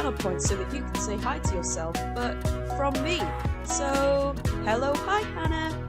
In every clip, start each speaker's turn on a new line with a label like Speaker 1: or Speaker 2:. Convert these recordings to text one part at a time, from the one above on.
Speaker 1: channel points so that you can say hi to yourself, but from me. So, hello, hi Hannah.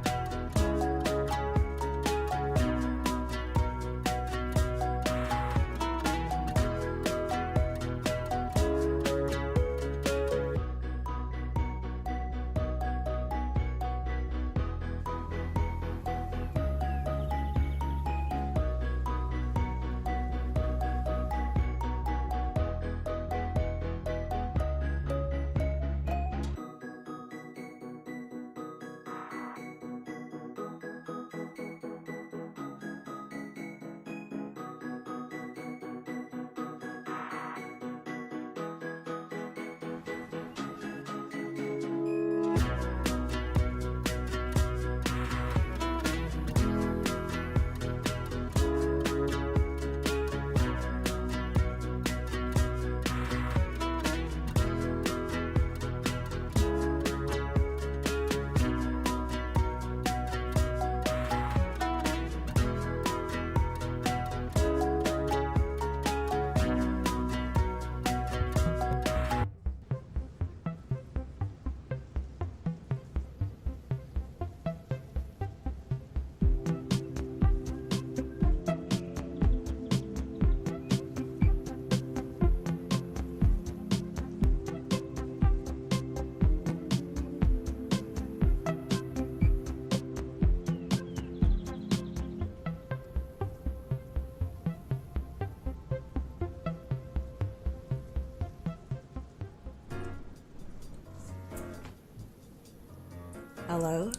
Speaker 1: Hello?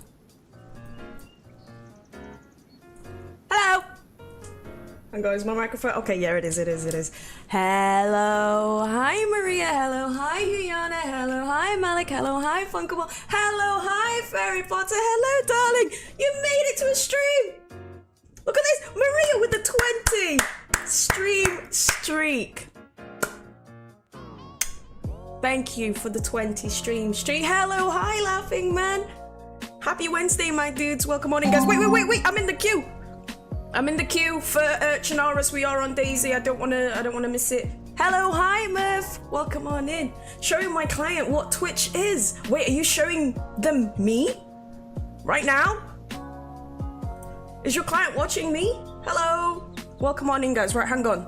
Speaker 1: Hello? And guys, my microphone. Okay, yeah, it is. Hello, hi Maria. Hello, hi Huyana. Hello, hi Malik. Hello, hi Funkable. Hello, hi Fairy Potter. Hello, darling. You made it to a stream. Look at this, Maria with the 20 stream streak. Thank you for the 20 stream streak. Hello, hi Laughing Man. Happy Wednesday, my dudes. Welcome on in, guys. Wait. I'm in the queue. I'm in the queue for CHERNARUS. We are on DayZ. I don't wanna miss it. Hello, hi Murph. Welcome on in. Showing my client what Twitch is. Wait, are you showing them me? Right now? Is your client watching me? Hello. Welcome on in, guys. Right, hang on.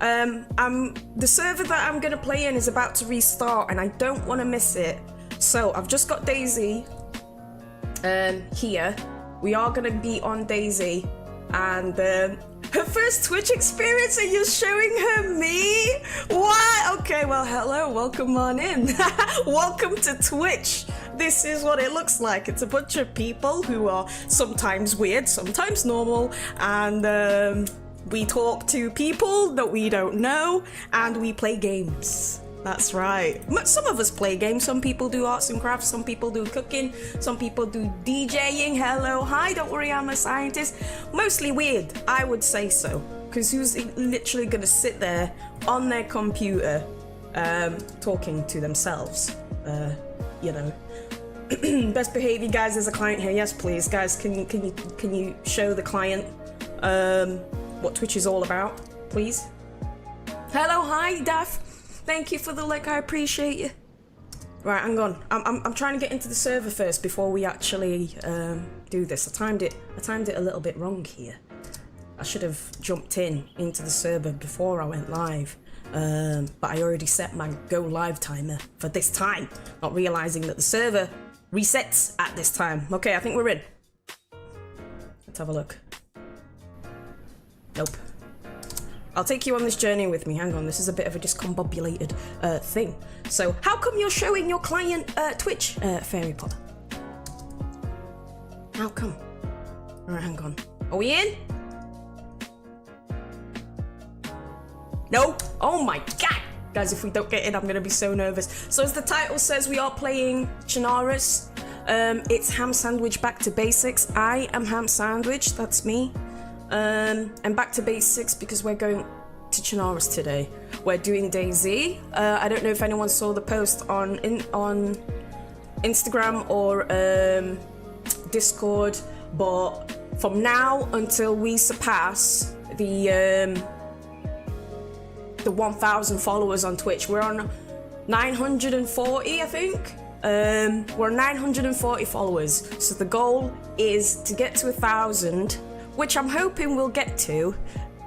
Speaker 1: The server that I'm gonna play in is about to restart and I don't wanna miss it. So I've just got DayZ here. We are gonna be on DayZ and her first Twitch experience and you're showing her me? What? Okay, well hello, welcome on in. Welcome to Twitch. This is what it looks like. It's a bunch of people who are sometimes weird, sometimes normal, and we talk to people that we don't know, and we play games. That's right. Some of us play games, some people do arts and crafts, some people do cooking, some people do DJing. Hello, hi, don't worry, I'm a scientist. Mostly weird, I would say so. Because who's literally gonna sit there on their computer talking to themselves? You know. Best behavior, guys, there's a client here. Yes, please. Guys, can you show the client what Twitch is all about, please? Hello, hi, Daff. Thank you for the like, I appreciate you. Right, hang on. I'm trying to get into the server first before we actually do this. I timed it a little bit wrong here. I should have jumped into the server before I went live. But I already set my go live timer for this time, not realizing that the server resets at this time. Okay, I think we're in. Let's have a look. Nope. I'll take you on this journey with me. Hang on, this is a bit of a discombobulated thing. So, how come you're showing your client Twitch, Fairy Potter? How come? Alright, hang on. Are we in? No? Oh my god! Guys, if we don't get in, I'm gonna be so nervous. So as the title says, we are playing CHERNARUS. It's Ham Sandwich Back to Basics. I am Ham Sandwich, that's me. And back to basics because we're going to CHERNARUS today. We're doing DayZ. I don't know if anyone saw the post on Instagram or Discord, but from now until we surpass the 1,000 followers on Twitch, we're on 940, I think. We're 940 followers, so the goal is to get to 1,000, which I'm hoping we'll get to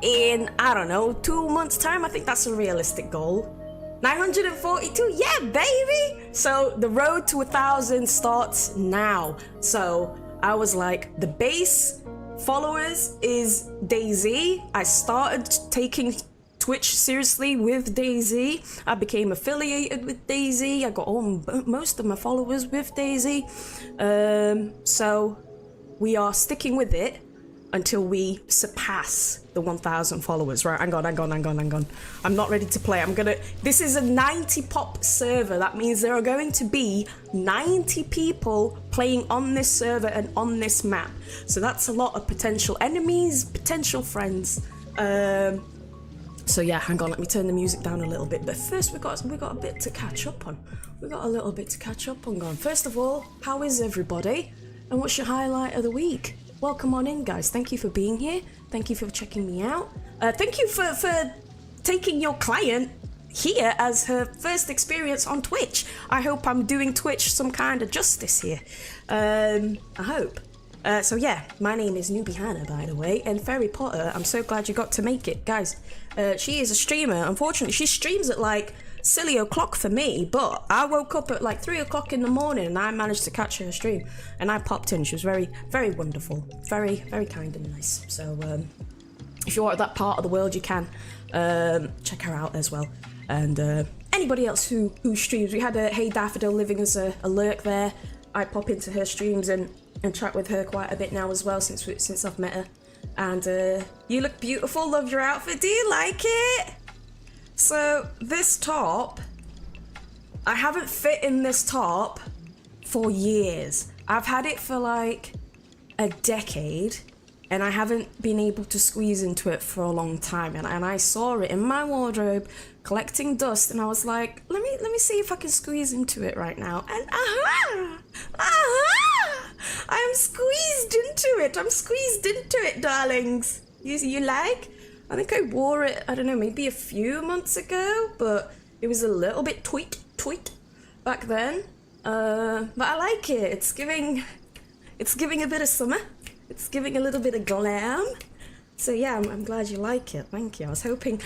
Speaker 1: in, I don't know, 2 months time. I think that's a realistic goal. 942, yeah, baby! So the road to 1,000 starts now. So I was like, the base followers is DayZ. I started taking Twitch seriously with DayZ. I became affiliated with DayZ. I got most of my followers with DayZ. So we are sticking with it until we surpass the 1,000 followers. Right, hang on. I'm not ready to play. This is a 90 pop server. That means there are going to be 90 people playing on this server and on this map. So that's a lot of potential enemies, potential friends. So yeah, hang on, let me turn the music down a little bit. But first we got a bit to catch up on. We got a little bit to catch up on. First of all, how is everybody? And what's your highlight of the week? Welcome on in, guys. Thank you for being here. Thank you for checking me out. Thank you for taking your client here as her first experience on Twitch. I hope I'm doing Twitch some kind of justice here. I hope. So yeah, my name is Newbie Hannah, by the way, and Fairy Potter, I'm so glad you got to make it. Guys, she is a streamer. Unfortunately, she streams at like silly o'clock for me, but I woke up at like 3 o'clock in the morning and I managed to catch her stream, and I popped in. She was very, very wonderful, very, very kind and nice. So if you're at that part of the world, you can check her out as well. And anybody else who streams, we had a Hey Daffodil living as a lurk there. I pop into her streams and chat with her quite a bit now as well since I've met her. And you look beautiful, love your outfit. Do you like it? So this top, I haven't fit in this top for years. I've had it for like a decade and I haven't been able to squeeze into it for a long time. And I saw it in my wardrobe collecting dust and I was like, let me see if I can squeeze into it right now. And I'm squeezed into it. I'm squeezed into it, darlings. You like? I think I wore it, I don't know, maybe a few months ago, but it was a little bit tweet back then. But I like it. It's giving a bit of summer. It's giving a little bit of glam. So yeah, I'm glad you like it. Thank you. I was hoping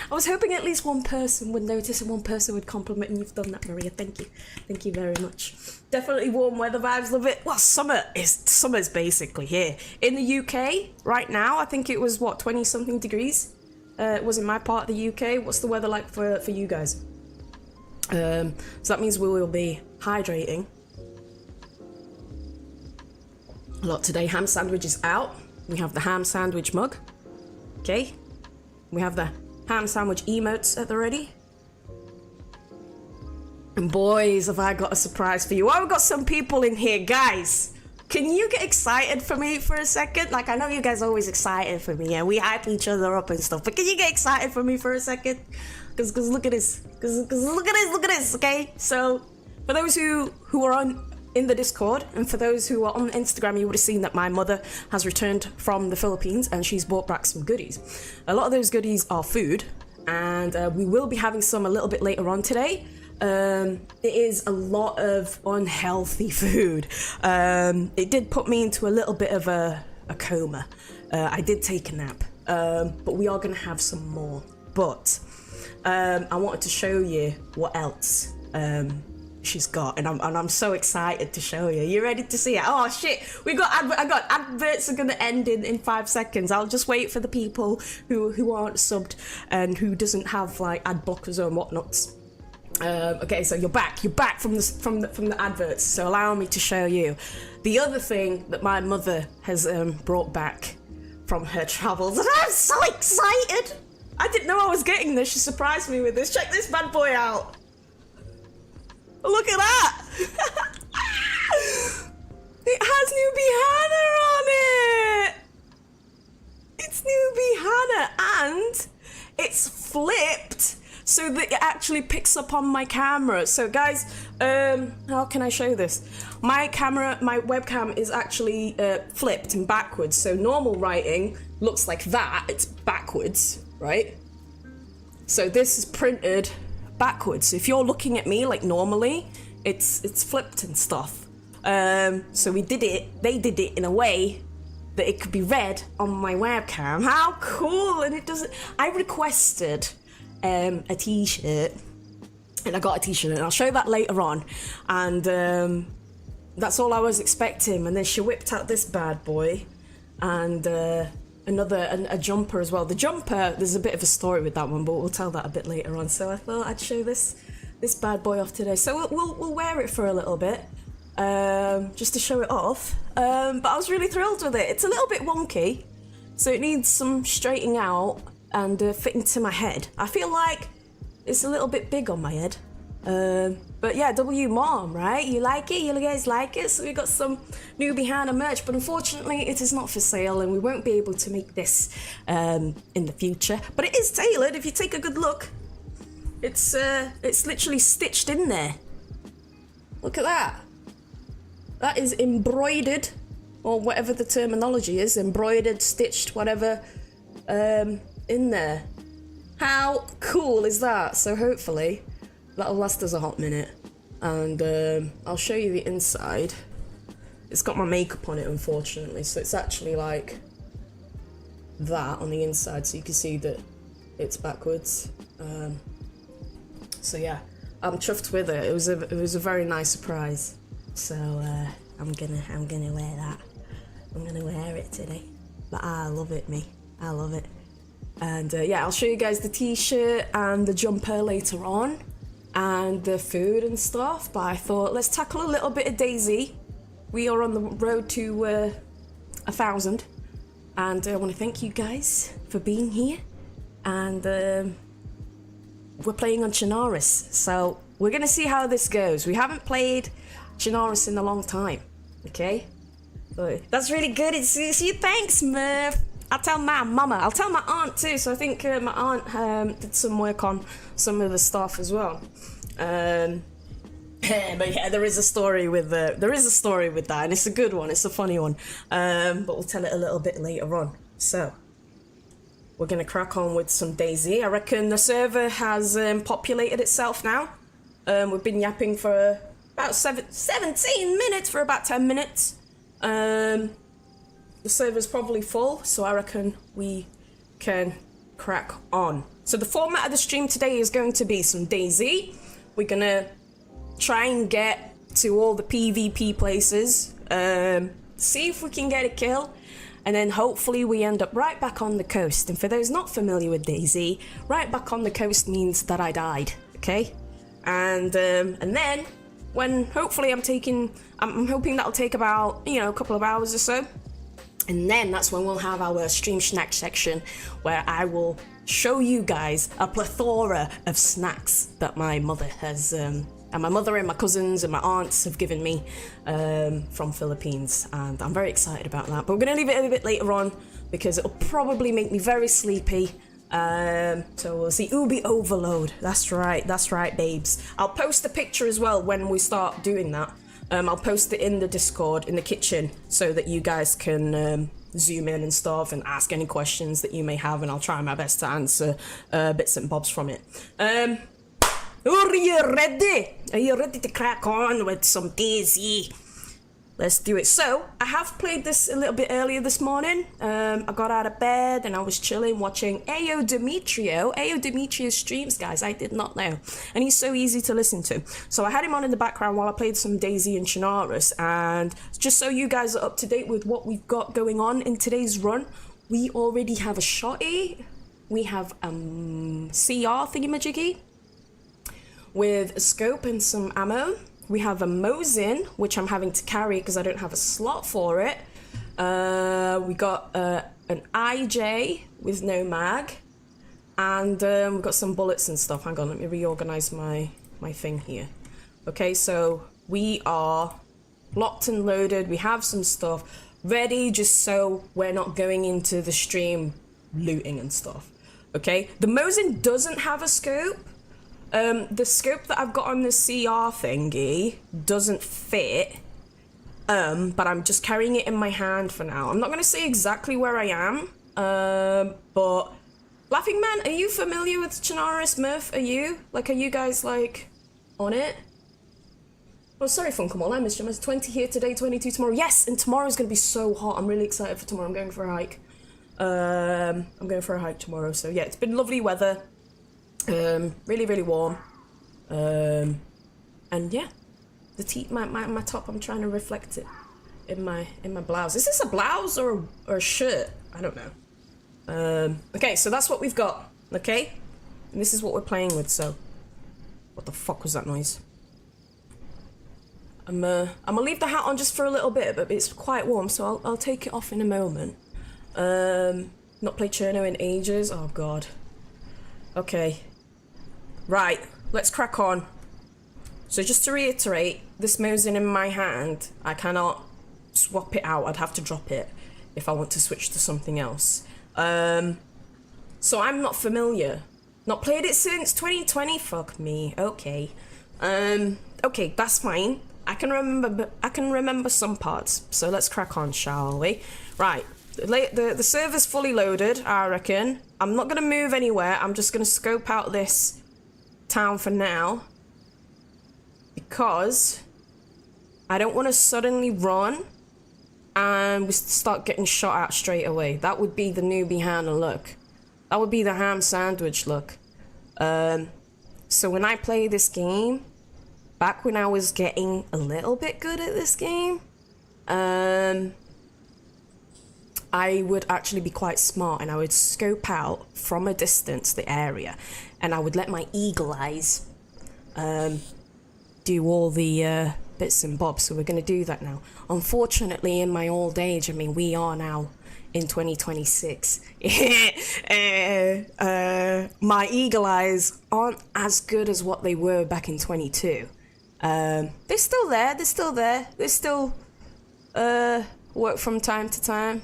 Speaker 1: at least one person would notice and one person would compliment, and you've done that, Maria. Thank you. Thank you very much. Definitely warm weather vibes, love it. Well, summer's basically here. In the UK right now, I think it was what, 20 something degrees. It was in my part of the UK. What's the weather like for you guys? So that means we will be hydrating a lot today. Ham sandwich is out. We have the ham sandwich mug. Okay. We have the ham sandwich emotes at the ready. And boys, have I got a surprise for you. I've got some people in here, guys. Can you get excited for me for a second? Like, I know you guys are always excited for me, and we hype each other up and stuff, but can you get excited for me for a second? Because look at this. Because look at this, okay? So, for those who are in the Discord, and for those who are on Instagram, you would have seen that my mother has returned from the Philippines, and she's brought back some goodies. A lot of those goodies are food, and we will be having some a little bit later on today. It is a lot of unhealthy food. It did put me into a little bit of a coma. I did take a nap, but we are going to have some more. But I wanted to show you what else she's got, and I'm so excited to show you. You ready to see it? Oh shit, I got adverts are going to end in 5 seconds. I'll just wait for the people who aren't subbed and who doesn't have like ad blockers or whatnots. Okay, so you're back from the adverts, so allow me to show you the other thing that my mother has brought back from her travels, and I'm so excited. I didn't know I was getting this. She surprised me with this. Check this bad boy out. Look at that. It has Newbie Hannah on it. It's Newbie Hannah, and it's flipped so that it actually picks up on my camera. So guys, how can I show this? My webcam is actually flipped and backwards. So normal writing looks like that, it's backwards, right? So this is printed backwards. If you're looking at me like normally, it's flipped and stuff. So they did it in a way that it could be read on my webcam. How cool! And it doesn't. I requested a t-shirt, and I got a t-shirt, and I'll show that later on. And that's all I was expecting. And then she whipped out this bad boy, and a jumper as well. The jumper, there's a bit of a story with that one, but we'll tell that a bit later on. So I thought I'd show this bad boy off today. So we'll wear it for a little bit, just to show it off. But I was really thrilled with it. It's a little bit wonky, so it needs some straightening out and fitting to my head. I feel like it's a little bit big on my head. But yeah, W Mom, right? You like it? You guys like it? So we got some new Behind merch, but unfortunately it is not for sale, and we won't be able to make this in the future. But it is tailored. If you take a good look, it's literally stitched in there. Look at that. That is embroidered, or whatever the terminology is, embroidered, stitched, whatever, in there. How cool is that? So hopefully that'll last us a hot minute, and I'll show you the inside. It's got my makeup on it, unfortunately, so it's actually like that on the inside, so you can see that it's backwards. So yeah, I'm chuffed with it. It was a very nice surprise. So I'm gonna wear that. I'm gonna wear it today. But I love it, me. I love it. And yeah, I'll show you guys the t-shirt and the jumper later on, and the food and stuff. But I thought, let's tackle a little bit of DayZ. We are on the road to 1,000, and I want to thank you guys for being here. And we're playing on CHERNARUS, so we're gonna see how this goes. We haven't played CHERNARUS in a long time, okay? So that's really good. It's you. Thanks, Murph. I'll tell my mama. I'll tell my aunt too. So I think my aunt did some work on some of the stuff as well. But yeah, there is a story with that, and it's a good one. It's a funny one. But we'll tell it a little bit later on. So we're gonna crack on with some DayZ. I reckon the server has populated itself now. We've been yapping for about 17 minutes, for about 10 minutes. The server's probably full, so I reckon we can crack on. So the format of the stream today is going to be some DayZ. We're gonna try and get to all the PvP places, see if we can get a kill, and then hopefully we end up right back on the coast. And for those not familiar with DayZ, right back on the coast means that I died, okay? And then when hopefully I'm hoping that'll take about, a couple of hours or so. And then that's when we'll have our stream snack section, where I will show you guys a plethora of snacks that my mother has, and my mother and my cousins and my aunts have given me from Philippines. And I'm very excited about that. But we're going to leave it a bit later on, because it'll probably make me very sleepy. So we'll see. UBE overload. That's right, babes. I'll post a picture as well when we start doing that. I'll post it in the Discord, in the kitchen, so that you guys can zoom in and stuff and ask any questions that you may have, and I'll try my best to answer bits and bobs from it. Are you ready? Are you ready to crack on with some DayZ? Let's do it. So, I have played this a little bit earlier this morning. I got out of bed and I was chilling watching Ayo Demetrio streams, guys. I did not know. And he's so easy to listen to. So I had him on in the background while I played some DayZ and CHERNARUS. And just so you guys are up to date with what we've got going on in today's run, we already have a shotty. We have CR thingamajiggy with a scope and some ammo. We have a Mosin, which I'm having to carry because I don't have a slot for it. We got an IJ with no mag. And we've got some bullets and stuff. Hang on, let me reorganize my thing here. Okay, so we are locked and loaded. We have some stuff ready, just so we're not going into the stream looting and stuff. Okay, the Mosin doesn't have a scope. The scope that I've got on the CR thingy doesn't fit, but I'm just carrying it in my hand for now. I'm not going to say exactly where I am, but Laughing Man, are you familiar with CHERNARUS? Murph, are you? Like, are you guys, like, on it? Oh, sorry, Funkamall, I missed you. It's 20 here today, 22 tomorrow. Yes, and tomorrow's gonna be so hot. I'm really excited for tomorrow. I'm going for a hike. I'm going for a hike tomorrow, so yeah, it's been lovely weather. Really, really warm. And yeah, my top, I'm trying to reflect it in my blouse. Is this a blouse or a shirt? I don't know. Okay, so that's what we've got, okay? And this is what we're playing with, so. What the fuck was that noise? I'm gonna leave the hat on just for a little bit, but it's quite warm, so I'll take it off in a moment. Not played Cherno in ages. Oh god. Okay. Right, let's crack on. So just to reiterate, this Mosin in my hand, I cannot swap it out. I'd have to drop it if I want to switch to something else. So I'm not familiar. Not played it since 2020. Fuck me. Okay. Okay, that's fine. I can remember some parts. So let's crack on, shall we? Right. The server's fully loaded, I reckon. I'm not gonna move anywhere. I'm just gonna scope out this town for now, because I don't want to suddenly run and we start getting shot at straight away. That would be the newbie Hannah look. That would be the ham sandwich look. So when I play this game, back when I was getting a little bit good at this game, I would actually be quite smart, and I would scope out from a distance the area, and I would let my eagle eyes do all the bits and bobs. So we're going to do that now. Unfortunately, in my old age, I mean, we are now in 2026. My eagle eyes aren't as good as what they were back in 22. They're still there. They're still there. They still work from time to time.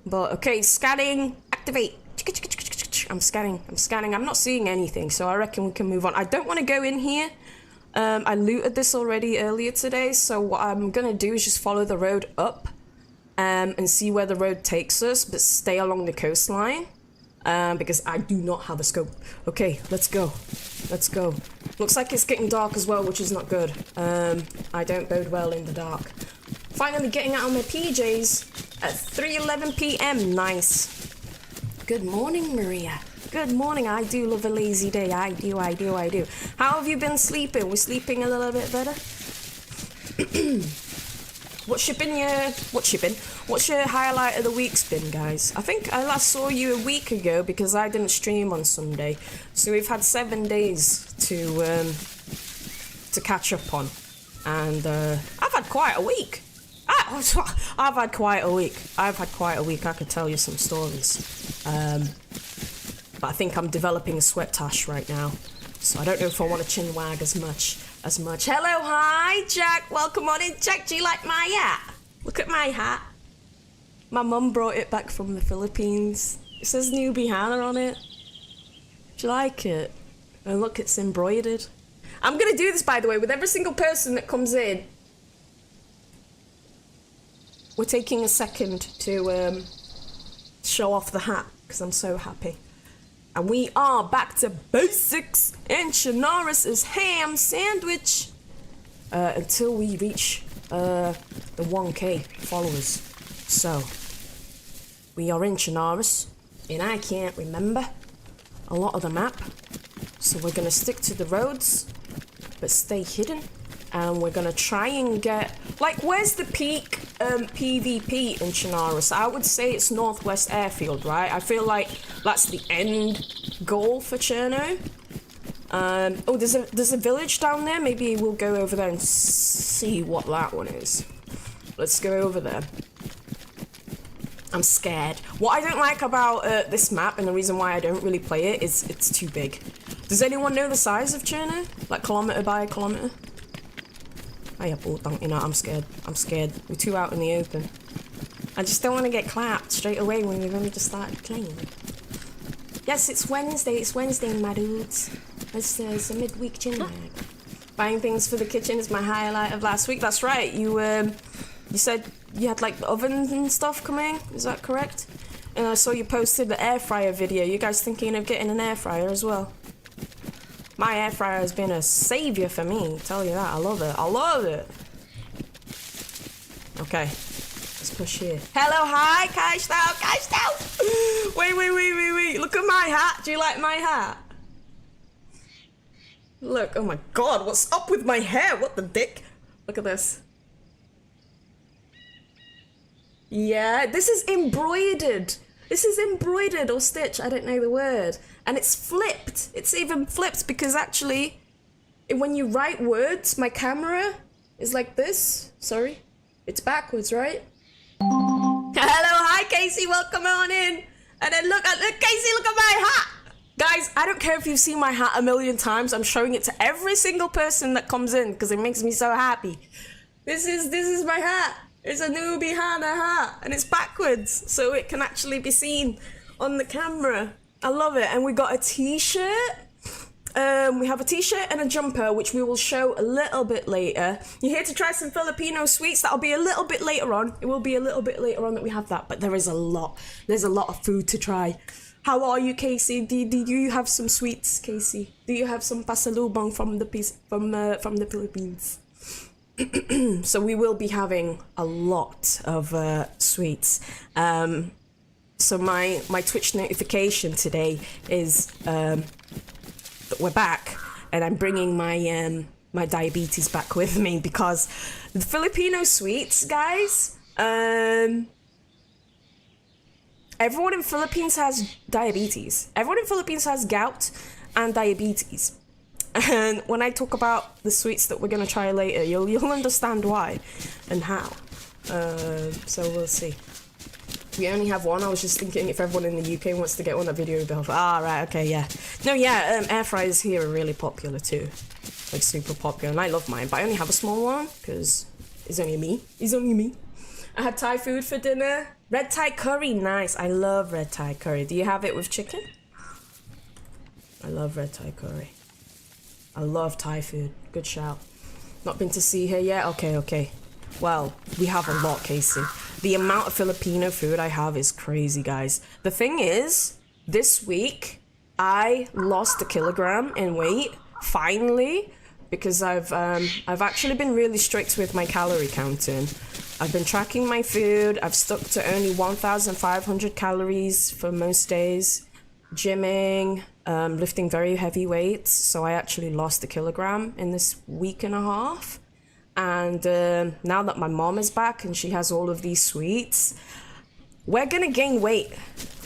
Speaker 1: But okay, scanning, activate. I'm scanning. I'm not seeing anything, so I reckon we can move on. I don't want to go in here. I looted this already earlier today, so what I'm gonna do is just follow the road up and see where the road takes us, but stay along the coastline because I do not have a scope. Okay, let's go. Let's go. Looks like it's getting dark as well, which is not good. I don't bode well in the dark. Finally getting out of my PJs at 3:11 p.m. Nice. Good morning, Maria. Good morning. I do love a lazy day. I do. How have you been sleeping? We're sleeping a little bit better? What's your highlight of the week's been, guys? I think I last saw you a week ago because I didn't stream on Sunday. So we've had 7 days to catch up on. And I've had quite a week. I've had quite a week. I could tell you some stories. But I think I'm developing a sweat tash right now. So I don't know if I want to chin wag as much. Hello, hi, Jack. Welcome on in, Jack. Do you like my hat? Look at my hat. My mum brought it back from the Philippines. It says Newbie Hannah on it. Do you like it? And look, it's embroidered. I'm going to do this, by the way, with every single person that comes in. We're taking a second to show off the hat, because I'm so happy. And we are back to basics in CHERNARUS' ham sandwich until we reach the 1K followers. So, we are in CHERNARUS, and I can't remember a lot of the map. So we're going to stick to the roads, but stay hidden. And we're going to try and get... Like, where's the peak PvP in CHERNARUS? I would say it's Northwest Airfield, right? I feel like that's the end goal for Cherno. Oh, there's a village down there. Maybe we'll go over there and see what that one is. Let's go over there. I'm scared. What I don't like about this map, and the reason why I don't really play it, is it's too big. Does anyone know the size of Cherno? Like kilometre by kilometre? I'm scared. We're too out in the open. I just don't want to get clapped straight away when we've only just started playing. Yes, it's Wednesday, my dudes. It's a midweek chin bag. Buying things for the kitchen is my highlight of last week. That's right. You said you had like ovens and stuff coming. Is that correct? And I saw you posted the air fryer video. You guys thinking of getting an air fryer as well? My air fryer has been a savior for me, tell you that. I love it. I love it. Okay, let's push here. Hello, hi, Cash out. Wait. Look at my hat. Do you like my hat? Look, oh my god, what's up with my hair? What the dick? Look at this. Yeah, this is embroidered. This is embroidered or stitched, I don't know the word. And it's flipped. It's even flipped because actually, when you write words, my camera is like this. Sorry. It's backwards, right? Hello, hi Casey, welcome on in. And then look, Casey, look at my hat. Guys, I don't care if you've seen my hat a million times. I'm showing it to every single person that comes in because it makes me so happy. This is my hat. It's a newbie Hannah hat and it's backwards so it can actually be seen on the camera. I love it. And we got a t-shirt. We have a t-shirt and a jumper, which we will show a little bit later. You're here to try some Filipino sweets. That'll be a little bit later on. It will be a little bit later on that we have that, but there is a lot. There's a lot of food to try. How are you, Casey? Do you have some sweets, Casey? Do you have some pasalubong from the Philippines? So we will be having a lot of sweets. So my Twitch notification today is that we're back, and I'm bringing my my diabetes back with me because the Filipino sweets, guys. Everyone in Philippines has diabetes. Everyone in Philippines has gout and diabetes. And when I talk about the sweets that we're gonna try later, you'll understand why and how. So we'll see. We only have one. I was just thinking if everyone in the UK wants to get one, that video would be off. Ah, right, okay, yeah. No, yeah, air fryers here are really popular too. Like super popular, and I love mine, but I only have a small one because it's only me. It's only me. I had Thai food for dinner. Red Thai curry, nice. I love red Thai curry. Do you have it with chicken? I love red Thai curry. I love Thai food. Good shout. Not been to see her yet? Okay. Well, we have a lot, Casey. The amount of Filipino food I have is crazy, guys. The thing is, this week, I lost a kilogram in weight, finally, because I've actually been really strict with my calorie counting. I've been tracking my food. I've stuck to only 1,500 calories for most days. Gymming, lifting very heavy weights. So I actually lost a kilogram in this week and a half. And now that my mom is back and she has all of these sweets, we're gonna gain weight.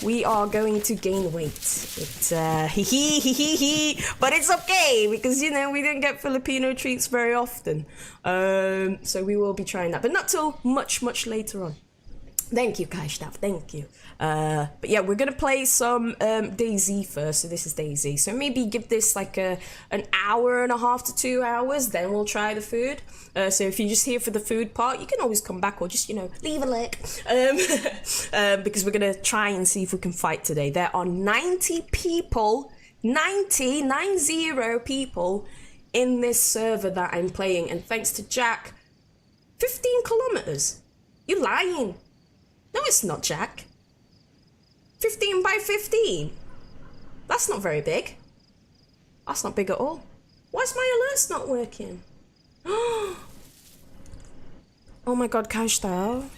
Speaker 1: We are going to gain weight. It's but it's okay because you know we don't get Filipino treats very often. So we will be trying that, but not till much later on. Thank you, Kaishtav. Thank you. But yeah, we're gonna play some DayZ first. So this is DayZ. So maybe give this like an hour and a half to 2 hours. Then we'll try the food. So if you're just here for the food part, you can always come back or just leave a like. Because we're gonna try and see if we can fight today. There are 90 people, 90 people in this server that I'm playing, and thanks to Jack, 15 kilometers. You're lying. No, it's not, Jack. 15 by 15. That's not very big. That's not big at all. Why is my alerts not working? Oh my god, Kashta.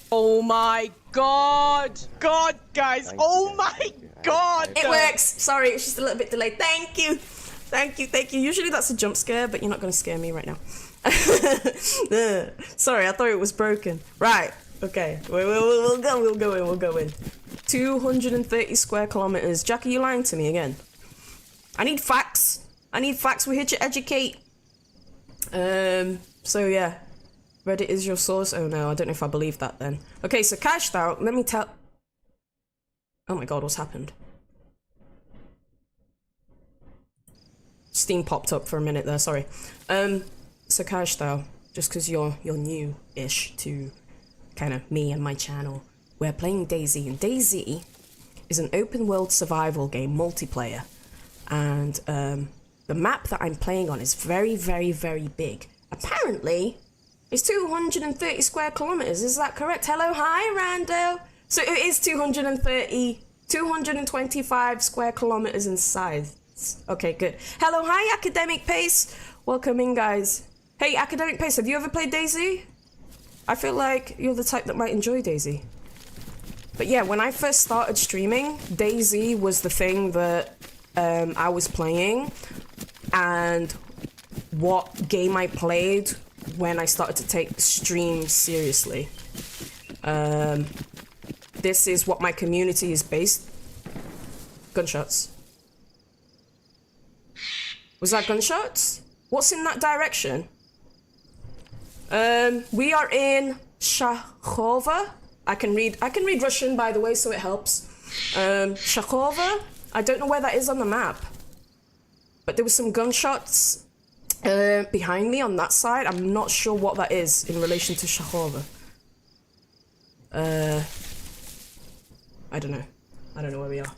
Speaker 2: Oh my god! God, guys! Oh my god!
Speaker 1: It works! Sorry, it's just a little bit delayed. Thank you! Thank you. Usually that's a jump scare, but you're not going to scare me right now. Sorry, I thought it was broken. Right, okay. We'll go in. 230 square kilometers. Jack, are you lying to me again? I need facts. We're here to educate. So yeah. Reddit is your source? Oh no, I don't know if I believe that then. Okay, so cashed out. Let me tell... Oh my god, what's happened? Steam popped up for a minute there, sorry. So cashed out, just because you're new-ish to kind of me and my channel, we're playing DayZ, and DayZ is an open-world survival game, multiplayer. And the map that I'm playing on is very, very, very big. Apparently, it's 230 square kilometers. Is that correct? Hello, hi, Rando. So it is 225 square kilometers in size. Okay, good. Hello, hi, Academic Pace. Welcome in, guys. Hey, Academic Pace, have you ever played DayZ? I feel like you're the type that might enjoy DayZ. But yeah, when I first started streaming, DayZ was the thing that I was playing, and what game I played when I started to take stream seriously. This is what my community is based. Gunshots. Was that gunshots? What's in that direction? We are in Shachova. I can read Russian, by the way, so it helps. Shachova. I don't know where that is on the map, but there was some gunshots behind me on that side. I'm not sure what that is in relation to Shachova. I don't know. I don't know where we are.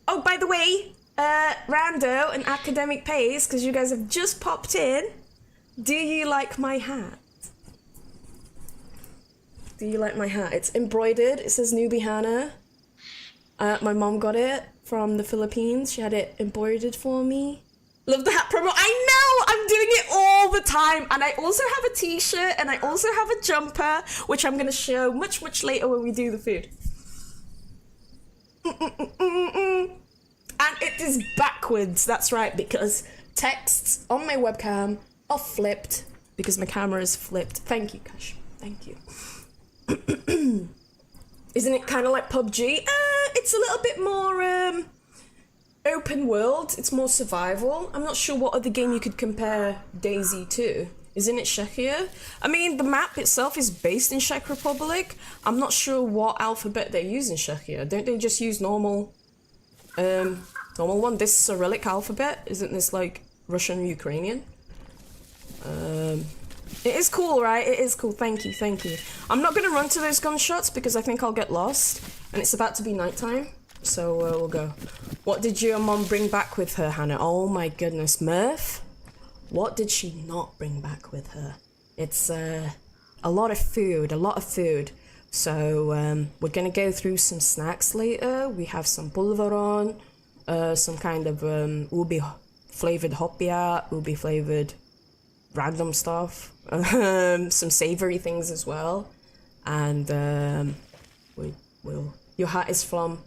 Speaker 1: Oh, by the way, Rando and Academic Pace, because you guys have just popped in. Do you like my hat? Do you like my hat? It's embroidered. It says Newbie Hannah. My mom got it from the Philippines. She had it embroidered for me. Love the hat promo. I know! I'm doing it all the time. And I also have a t-shirt and I also have a jumper, which I'm going to show much, much later when we do the food. And it is backwards. That's right, because texts on my webcam are flipped because my camera is flipped. Thank you, Kash. Thank you. Isn't it kind of like PUBG? It's a little bit more open world. It's more survival. I'm not sure what other game you could compare DayZ to. Isn't it Czechia? I mean, the map itself is based in Czech Republic. I'm not sure what alphabet they use in Czechia. Don't they just use normal one? This Cyrillic alphabet? Isn't this like Russian, Ukrainian? It is cool, right? It is cool. Thank you, thank you. I'm not gonna run to those gunshots because I think I'll get lost. And it's about to be nighttime. So we'll go. What did your mom bring back with her, Hannah? Oh my goodness, Murph? What did she not bring back with her? It's a lot of food, So we're gonna go through some snacks later. We have some pulveron, some kind of ubi flavored hopia, ubi flavored random stuff, some savory things as well. And your hat is from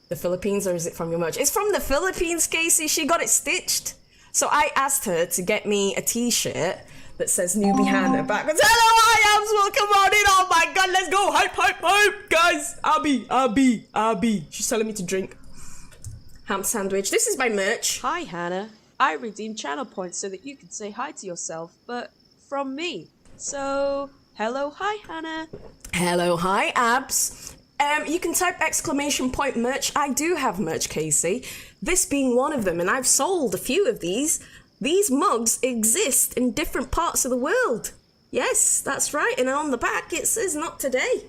Speaker 1: the Philippines, or is it from your merch? It's from the Philippines, Casey. She got it stitched. So I asked her to get me a t-shirt that says Newbie Hannah backwards. Hello, I am. Welcome on in. Oh my god, let's go. Hype, hype, hype. Guys, Abby. She's telling me to drink. Ham sandwich. This is my merch.
Speaker 2: Hi, Hannah. I redeemed channel points so that you can say hi to yourself, but from me. So, hello, hi, Hannah.
Speaker 1: Hello, hi, Abs. You can type ! merch. I do have merch, Casey. This being one of them, and I've sold a few of these. These mugs exist in different parts of the world. Yes, that's right. And on the back it says "Not today."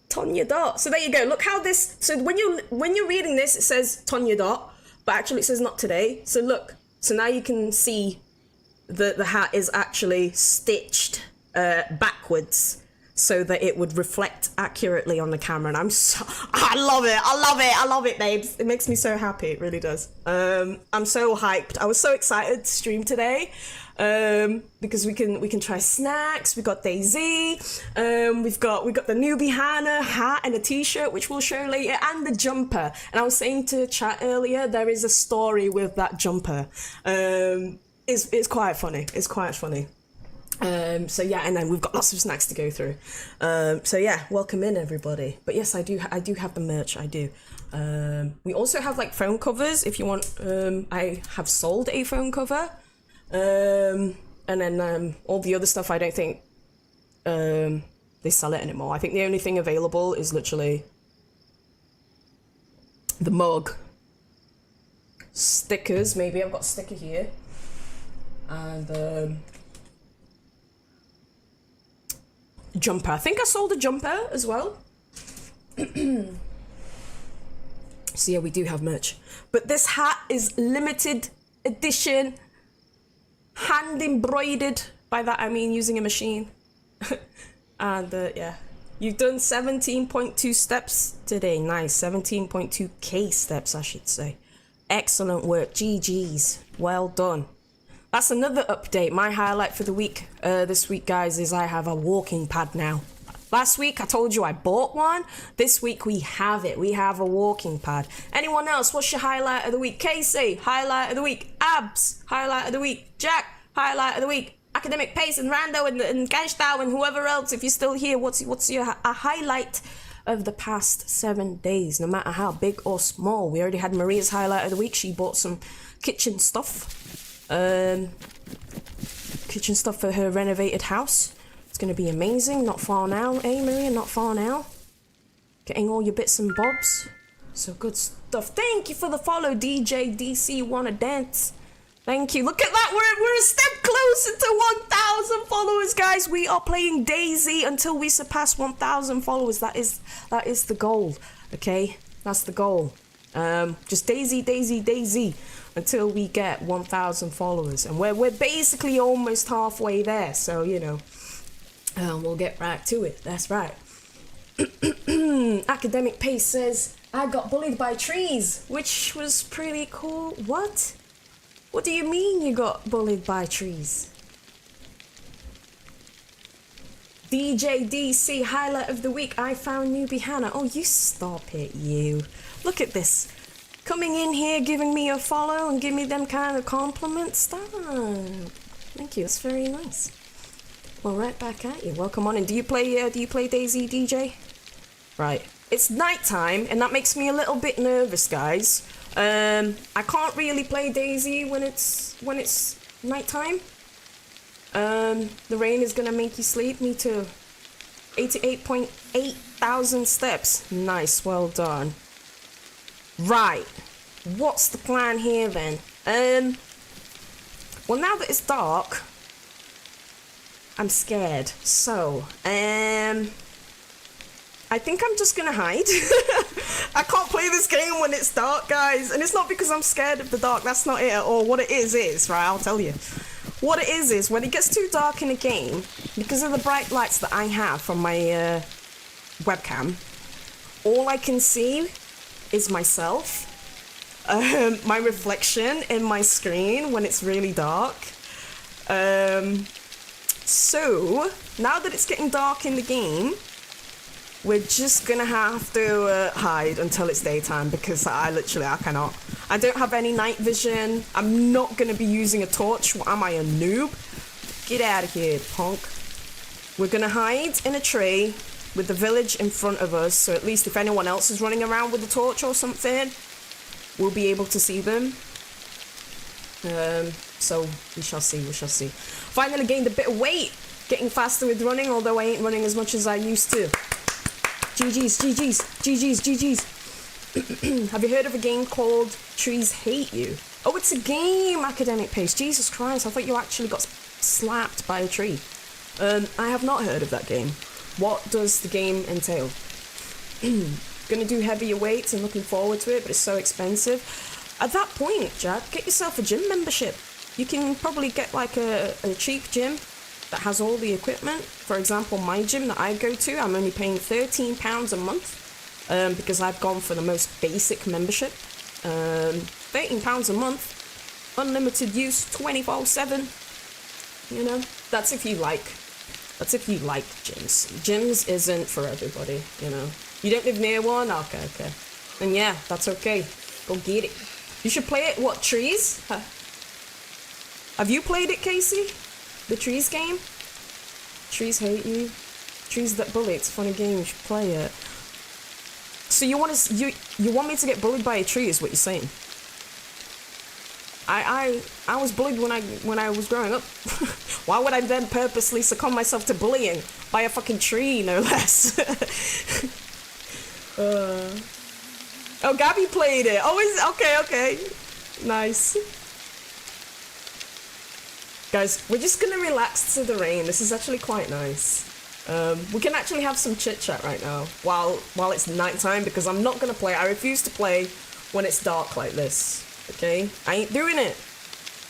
Speaker 1: Tonya Dot. So there you go. Look how this. So when you're reading this, it says Tonya Dot, but actually it says "Not today." So look. So now you can see that the hat is actually stitched backwards, so that it would reflect accurately on the camera. And I love it, babes. It makes me so happy, it really does. I'm so hyped. I was so excited to stream today, because we can try snacks. We got DayZ, we got the Newbie Hannah hat and a t-shirt, which we'll show later, and the jumper. And I was saying to chat earlier, there is a story with that jumper. It's quite funny. It's quite funny. So yeah, and then we've got lots of snacks to go through. So yeah, welcome in everybody. But yes, I do have the merch. I do. We also have like phone covers if you want. I have sold a phone cover. And then all the other stuff, I don't think they sell it anymore. I think the only thing available is literally the mug. Stickers, maybe. I've got a sticker here. And jumper. I think I sold a jumper as well. So yeah, we do have merch. But this hat is limited edition, hand embroidered. By that I mean using a machine. And yeah, You've done 17.2 steps today. Nice. 17.2k steps, I should say. Excellent work. GG's. Well done. That's another update. My highlight for the week this week, guys, is I have a walking pad now. Last week I told you I bought one. This week we have it. We have a walking pad. Anyone else? What's your highlight of the week? Casey, highlight of the week. Abs, highlight of the week. Jack, highlight of the week. Academic Pace and Rando and Ganstau and whoever else, if you're still here, what's your a highlight of the past 7 days, no matter how big or small? We already had Maria's highlight of the week. She bought some kitchen stuff. Kitchen stuff for her renovated house. It's going to be amazing. Not far now, eh, Maria? Not far now. Getting all your bits and bobs. So good stuff. Thank you for the follow, DJ DC Wanna Dance. Thank you. Look at that. We're a step closer to 1,000 followers, guys. We are playing DayZ until we surpass 1,000 followers. That is the goal. Okay, that's the goal. Just DayZ until we get 1,000 followers, and we're basically almost halfway there. So you know, we'll get right to it. That's right. Academic Pace says I got bullied by trees, which was pretty cool. What? What do you mean you got bullied by trees? DJ DC, highlight of the week, I found newbie Hannah. Oh, you stop it, you. Look at this. Coming in here, giving me a follow and give me them kind of compliments. Stop. Thank you, that's very nice. Well, right back at you. Welcome on in. Do you play DayZ, DJ? Right. It's nighttime, and that makes me a little bit nervous, guys. I can't really play DayZ when it's nighttime. The rain is gonna make you sleep. Me too. 88.8 thousand steps. Nice, well done. Right. What's the plan here then? Well, now that it's dark, I'm scared. So, I think I'm just gonna hide. I can't play this game when it's dark, guys. And it's not because I'm scared of the dark. That's not it at all. What it is, right, I'll tell you. What it is when it gets too dark in a game, because of the bright lights that I have from my webcam, all I can see is myself. My reflection in my screen when it's really dark. So, now that it's getting dark in the game, we're just gonna have to hide until it's daytime, because I cannot. I don't have any night vision. I'm not gonna be using a torch. What, am I, a noob? Get out of here, punk. We're gonna hide in a tree with the village in front of us, so at least if anyone else is running around with a torch or something, we'll be able to see them. So we shall see. Finally gained a bit of weight. Getting faster with running, although I ain't running as much as I used to. GG's. Have you heard of a game called Trees Hate You? Oh, it's a game, Academic Pace. Jesus Christ, I thought you actually got slapped by a tree. I have not heard of that game. What does the game entail? Gonna do heavier weights and looking forward to it, but it's so expensive. At that point, Jack, get yourself a gym membership. You can probably get like a cheap gym that has all the equipment. For example, my gym that I go to, I'm only paying £13 a month because I've gone for the most basic membership. £13 a month, unlimited use, 24/7. You know, that's if you like gyms. Gyms isn't for everybody, you know. You don't live near one? Okay. Then yeah, that's okay. Go get it. You should play it. What, trees? Have you played it, Casey? The trees game? Trees hate you. Trees that bully. It's a funny game. You should play it. So you want me to get bullied by a tree? Is what you're saying? I was bullied when I was growing up. Why would I then purposely succumb myself to bullying by a fucking tree, no less? Oh, Gabby played it. Oh, okay. Nice. Guys, we're just gonna relax to the rain. This is actually quite nice. We can actually have some chit chat right now while it's nighttime, because I'm not gonna play. I refuse to play when it's dark like this. Okay, I ain't doing it.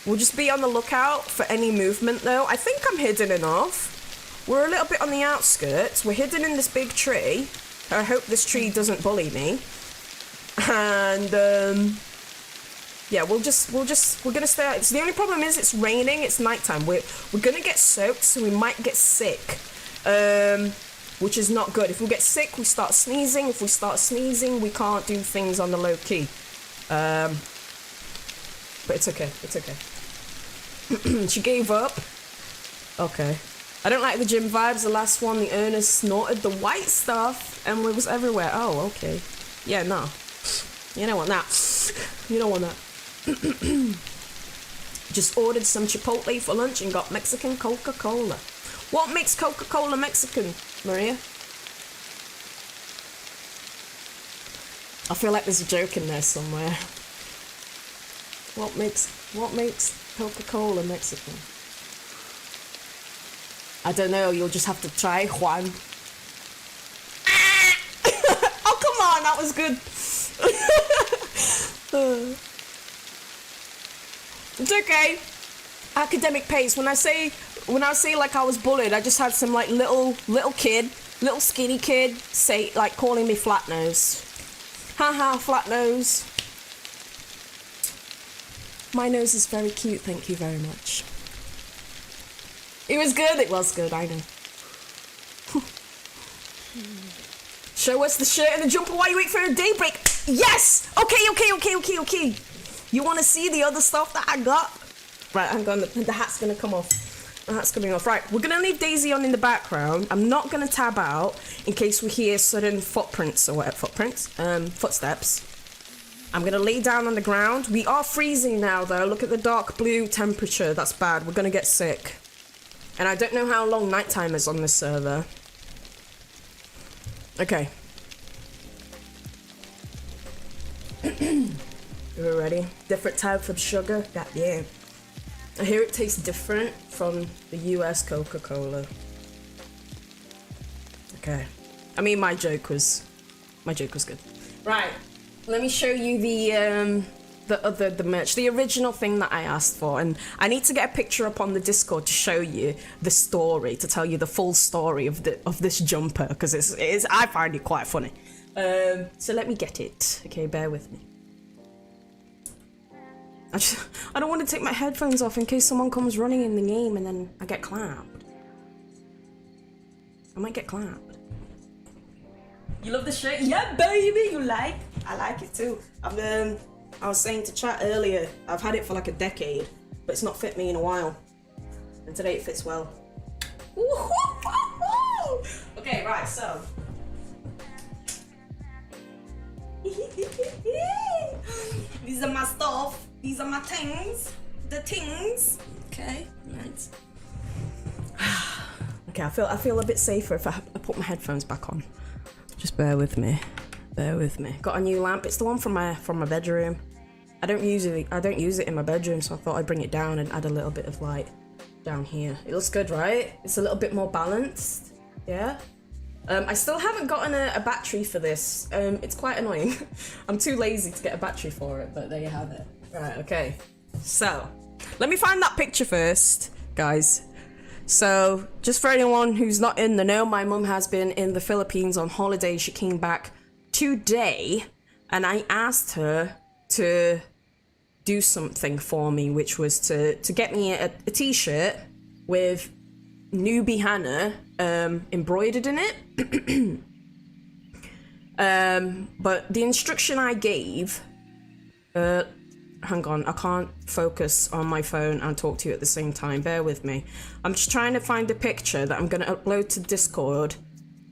Speaker 1: We'll just be on the lookout for any movement though. I think I'm hidden enough. We're a little bit on the outskirts. We're hidden in this big tree. I hope this tree doesn't bully me. And yeah, we're gonna stay out. The only problem is it's raining. It's nighttime. We're gonna get soaked, so we might get sick. Which is not good. If we get sick, we start sneezing. If we start sneezing, we can't do things on the low key. But it's okay. It's okay. She gave up. Okay. I don't like the gym vibes. The last one, the earners snorted the white stuff and it was everywhere. Oh, okay. Yeah, no. You don't want that. You don't want that. Just ordered some Chipotle for lunch and got Mexican Coca-Cola. What makes Coca-Cola Mexican, Maria? I feel like there's a joke in there somewhere. What makes Coca-Cola Mexican? I don't know, you'll just have to try, Juan. Oh, come on, that was good. It's okay. Academic pace. When I say like I was bullied, I just had some like little skinny kid say like calling me flat nose. Haha, flat nose. My nose is very cute, thank you very much. It was good, I know. Show us the shirt and the jumper while you wait for a daybreak. Yes! Okay. You want to see the other stuff that I got? Right, hang on, the hat's gonna come off. The hat's coming off. Right, we're gonna leave Daisy on in the background. I'm not gonna tab out in case we hear sudden footsteps. I'm gonna lay down on the ground. We are freezing now though. Look at the dark blue temperature. That's bad. We're gonna get sick. And I don't know how long nighttime is on this server. Okay. We're ready. Different type of sugar. God damn. I hear it tastes different from the US Coca-Cola. Okay. I mean, my joke was good. Right. Let me show you the merch, the original thing that I asked for, and I need to get a picture up on the Discord to show you the story, to tell you the full story of this jumper, because I find it quite funny. So let me get it. Okay, bear with me. I don't want to take my headphones off in case someone comes running in the game and then I get clapped. I might get clapped. You love the shirt? Yeah, baby, I like it too. I was saying to chat earlier, I've had it for like a decade, but it's not fit me in a while. And today it fits well. Okay, right, so. These are my stuff. These are my things. The things. Okay, right. Okay, I feel a bit safer if I put my headphones back on. Just bear with me. Bear with me. Got a new lamp. It's the one from my bedroom. I don't use it in my bedroom, so I thought I'd bring it down and add a little bit of light down here. It looks good, right? It's a little bit more balanced. Yeah. I still haven't gotten a battery for this. It's quite annoying. I'm too lazy to get a battery for it, but there you have it. Right, okay. So, let me find that picture first, guys. So, just for anyone who's not in the know, my mum has been in the Philippines on holiday. She came back today, and I asked her to do something for me, which was to get me a t-shirt with newbie Hannah embroidered in it. But the instruction I gave, hang on, I can't focus on my phone and talk to you at the same time, bear with me. I'm just trying to find a picture that I'm going to upload to Discord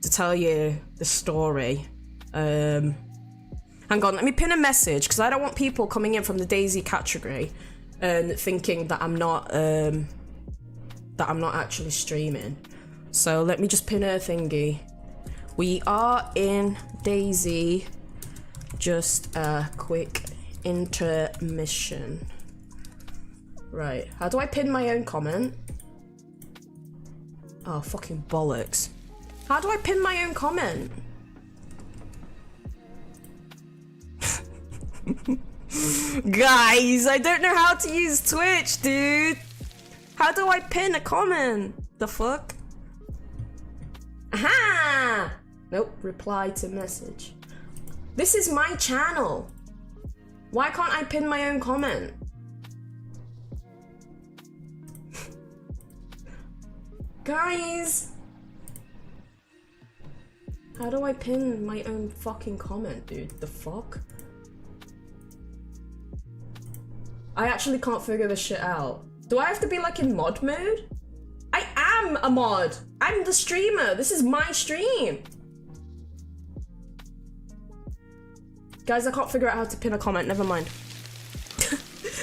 Speaker 1: to tell you the story. Hang on, let me pin a message, because I don't want people coming in from the DayZ category and thinking that I'm not actually streaming. So let me just pin a thingy. We are in DayZ. Just a quick intermission. Right, how do I pin my own comment? Oh, fucking bollocks. How do I pin my own comment? Guys, I don't know how to use Twitch, dude. How do I pin a comment? The fuck? Aha! Nope, reply to message. This is my channel. Why can't I pin my own comment? Guys! How do I pin my own fucking comment, dude? The fuck? I actually can't figure this shit out. Do I have to be like in mod mode? I am a mod! I'm the streamer! This is my stream! Guys, I can't figure out how to pin a comment, never mind.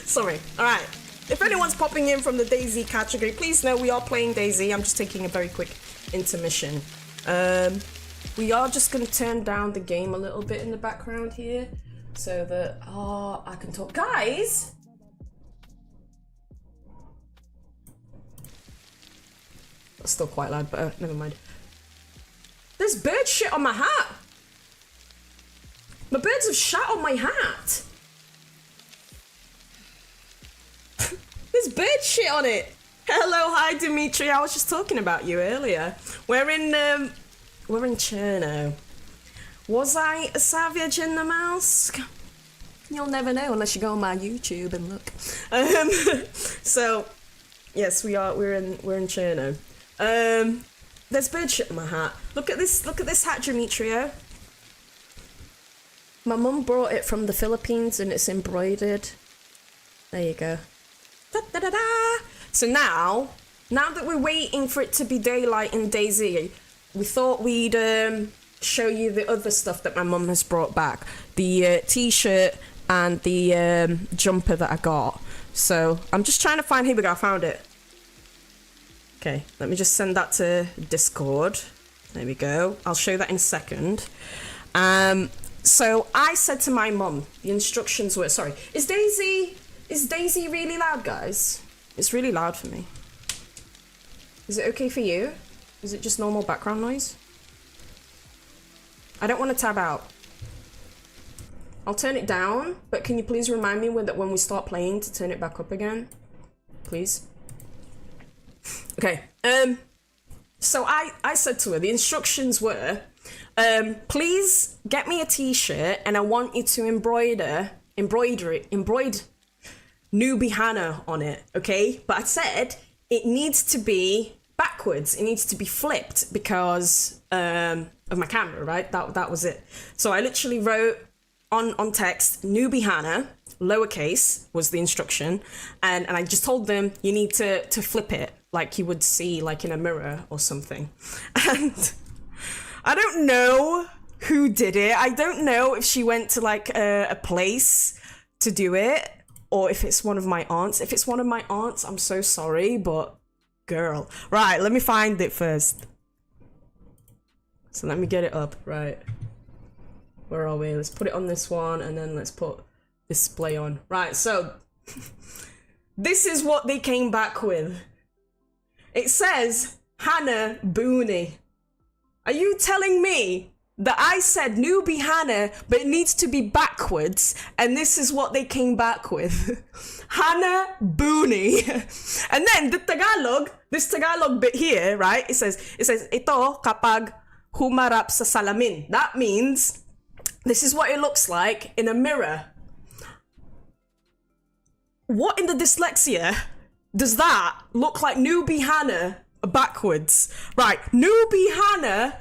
Speaker 1: Sorry. Alright. If anyone's popping in from the DayZ category, please know we are playing DayZ. I'm just taking a very quick intermission. We are just gonna turn down the game a little bit in the background here so that I can talk. Guys! That's still quite loud, but never mind. There's bird shit on my hat! My birds have shat on my hat! There's bird shit on it! Hello, hi Dimitri, I was just talking about you earlier. We're in Cherno. Was I a savage in the mask? You'll never know unless you go on my YouTube and look. So, yes, we're in Cherno. There's bird shit on my hat. Look at this hat, Demetrio. My mum brought it from the Philippines and it's embroidered. There you go. Da, da, da, da. So now that we're waiting for it to be daylight in DayZ, we thought we'd show you the other stuff that my mum has brought back. The t-shirt and the jumper that I got. So I'm just trying to find, here we go, I found it. Okay, let me just send that to Discord. There we go. I'll show that in a second. So I said to my mum, the instructions were, sorry, is DayZ really loud, guys? It's really loud for me. Is it okay for you? Is it just normal background noise? I don't want to tab out. I'll turn it down, but can you please remind me when we start playing to turn it back up again? Please. Okay, so I said to her, the instructions were, please get me a t-shirt and I want you to embroider Newbie Hannah on it, okay? But I said it needs to be backwards, it needs to be flipped because of my camera, right? That was it. So I literally wrote on text, Newbie Hannah, lowercase was the instruction, and I just told them you need to flip it like you would see like in a mirror or something. And I don't know who did it. I don't know if she went to like a place to do it or if it's one of my aunts. If it's one of my aunts, I'm so sorry, but girl. Right, let me find it first. So let me get it up, right. Where are we? Let's put it on this one and then let's put display on. Right, so this is what they came back with. It says Hannah Booney. Are you telling me that I said Newbie Hannah, but it needs to be backwards, and this is what they came back with? Hannah Booney. And then the Tagalog, this Tagalog bit here, right? It says, ito kapag humarap sa salamin. That means this is what it looks like in a mirror. What in the dyslexia does that look like Newbie Hannah backwards? Right, Newbie Hannah.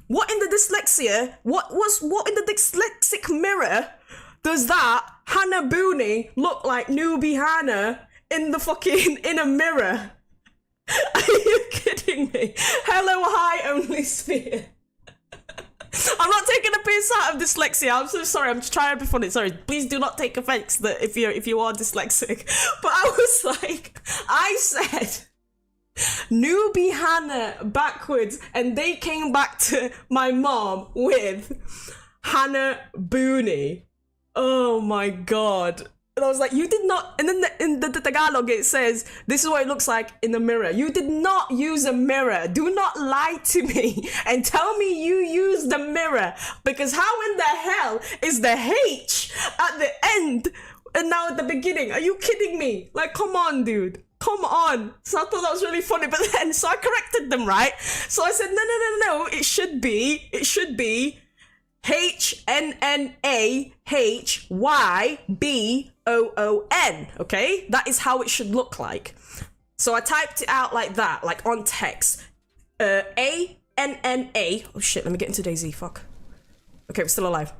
Speaker 1: What in the dyslexia? What in the dyslexic mirror does that Hannah Booney look like Newbie Hannah in the fucking in a mirror? Are you kidding me? Hello, hi, only sphere. I'm not taking a piss out of dyslexia. I'm so sorry. I'm just trying to be funny. Sorry. Please do not take offense that if you are dyslexic. But I was like, I said Newbie Hannah backwards, and they came back to my mom with Hannah Booney. Oh my god. And I was like, you did not, and then in the Tagalog it says, this is what it looks like in the mirror. You did not use a mirror. Do not lie to me and tell me you used the mirror, because how in the hell is the H at the end and now at the beginning? Are you kidding me? Like, come on, dude. Come on. So I thought that was really funny, but then, so I corrected them, right? So I said, no, it should be HNNAHYBOON, okay? That is how it should look like. So I typed it out like that, like on text. ANNA, oh shit, let me get into DayZ, fuck. Okay, we're still alive.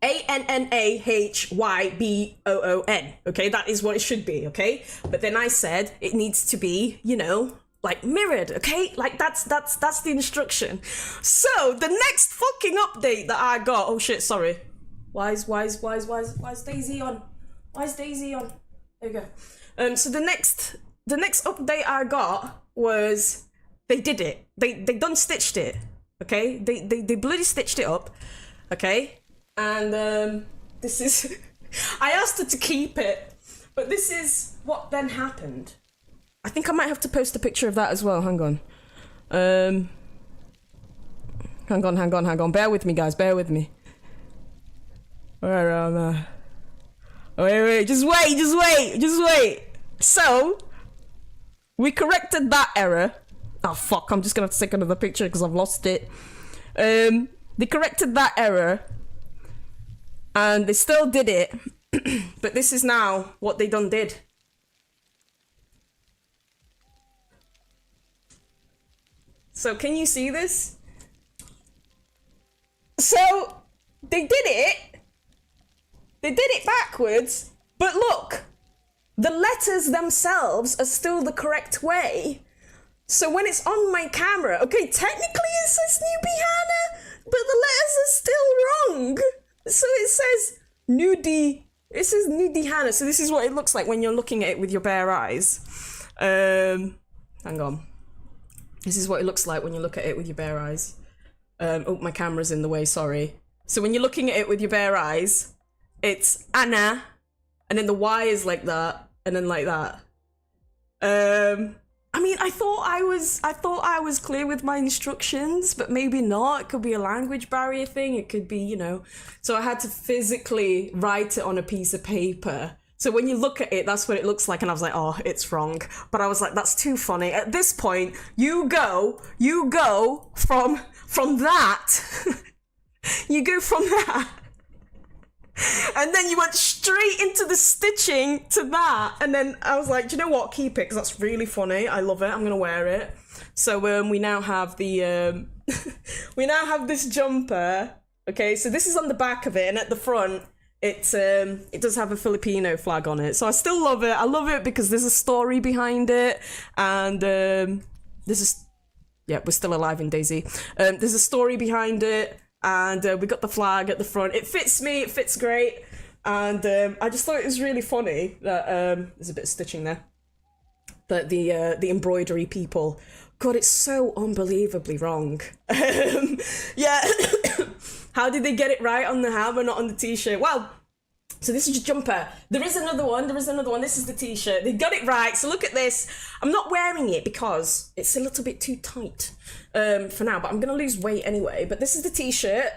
Speaker 1: ANNAHYBOON, okay? That is what it should be, okay? But then I said it needs to be, you know, like mirrored, okay? Like that's the instruction. So the next fucking update that I got, oh shit, sorry. Why is DayZ on? Why is DayZ on? There we go. So the next update I got was they did it. They done stitched it, okay? They bloody stitched it up, okay? And this is, I asked her to keep it, but this is what then happened. I think I might have to post a picture of that as well. Hang on. Hang on. Bear with me, guys. Bear with me. Wait. Just wait. So, we corrected that error. Oh, fuck. I'm just going to have to take another picture because I've lost it. They corrected that error. And they still did it. But this is now what they done did. So can you see this? So they did it. They did it backwards. But look, the letters themselves are still the correct way. So when it's on my camera, okay, technically it says Newbie Hannah, but the letters are still wrong. So it says Nudie. It says Nudie Hannah. So this is what it looks like when you're looking at it with your bare eyes. Hang on. This is what it looks like when you look at it with your bare eyes. Oh, my camera's in the way, sorry. So when you're looking at it with your bare eyes, it's Anna, and then the Y is like that, and then like that. I mean, I thought I was clear with my instructions, but maybe not. It could be a language barrier thing. It could be, you know. So I had to physically write it on a piece of paper. So when you look at it, that's what it looks like. And I was like, oh, it's wrong. But I was like, that's too funny. At this point, you go from that. You go from that. And then you went straight into the stitching to that. And then I was like, do you know what? Keep it, because that's really funny. I love it. I'm going to wear it. So we now have the, we now have this jumper. Okay, so this is on the back of it. And at the front, it does have a Filipino flag on it. So I still love it. I love it because there's a story behind it. And this is, yeah, we're still alive in DayZ. There's a story behind it. And we got the flag at the front. It fits me, it fits great. And I just thought it was really funny that there's a bit of stitching there. That the embroidery people, God, it's so unbelievably wrong. Yeah, how did they get it right on the hammer, not on the t-shirt? Well, so this is your jumper. There is another one. This is the t-shirt. They got it right. So look at this. I'm not wearing it because it's a little bit too tight for now, but I'm going to lose weight anyway. But this is the t-shirt.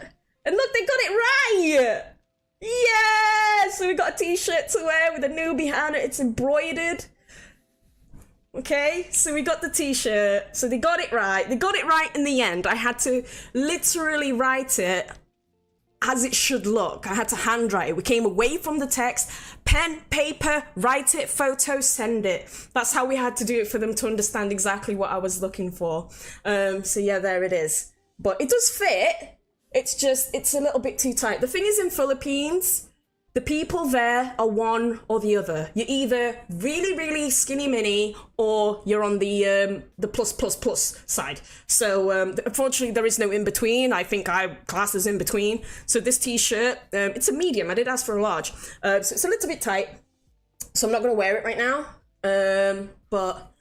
Speaker 1: And look, they got it right. Yeah. So we got a t-shirt to wear with a newbie Hannah. It's embroidered. Okay, so we got the t-shirt. So they got it right. They got it right in the end. I had to literally write it as it should look. I had to handwrite it. We came away from the text, pen, paper, write it, photo, send it. That's how we had to do it for them to understand exactly what I was looking for. So yeah, there it is. But it does fit. It's just, it's a little bit too tight. The thing is, in Philippines, the people there are one or the other. You're either really, really skinny mini, or you're on the plus side. So unfortunately, there is no in between. I think I class as in between. So this t-shirt, it's a medium. I did ask for a large, so it's a little bit tight. So I'm not gonna wear it right now. But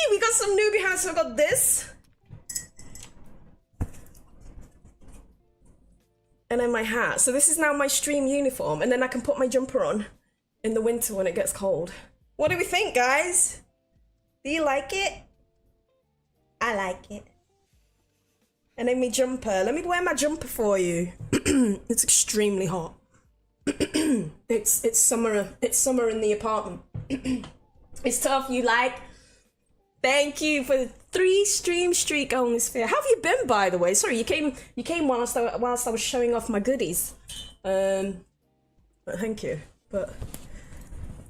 Speaker 1: we got some newbie hats. So I got this. And then my hat. So this is now my stream uniform, and then I can put my jumper on in the winter when it gets cold. What do we think, guys? Do you like it? I like it. And then my jumper. Let me wear my jumper for you. It's extremely hot. It's summer in the apartment. It's tough. You like? Thank you for the 3 stream streak on this fair. How have you been, by the way? Sorry, you came whilst I was showing off my goodies. But thank you. But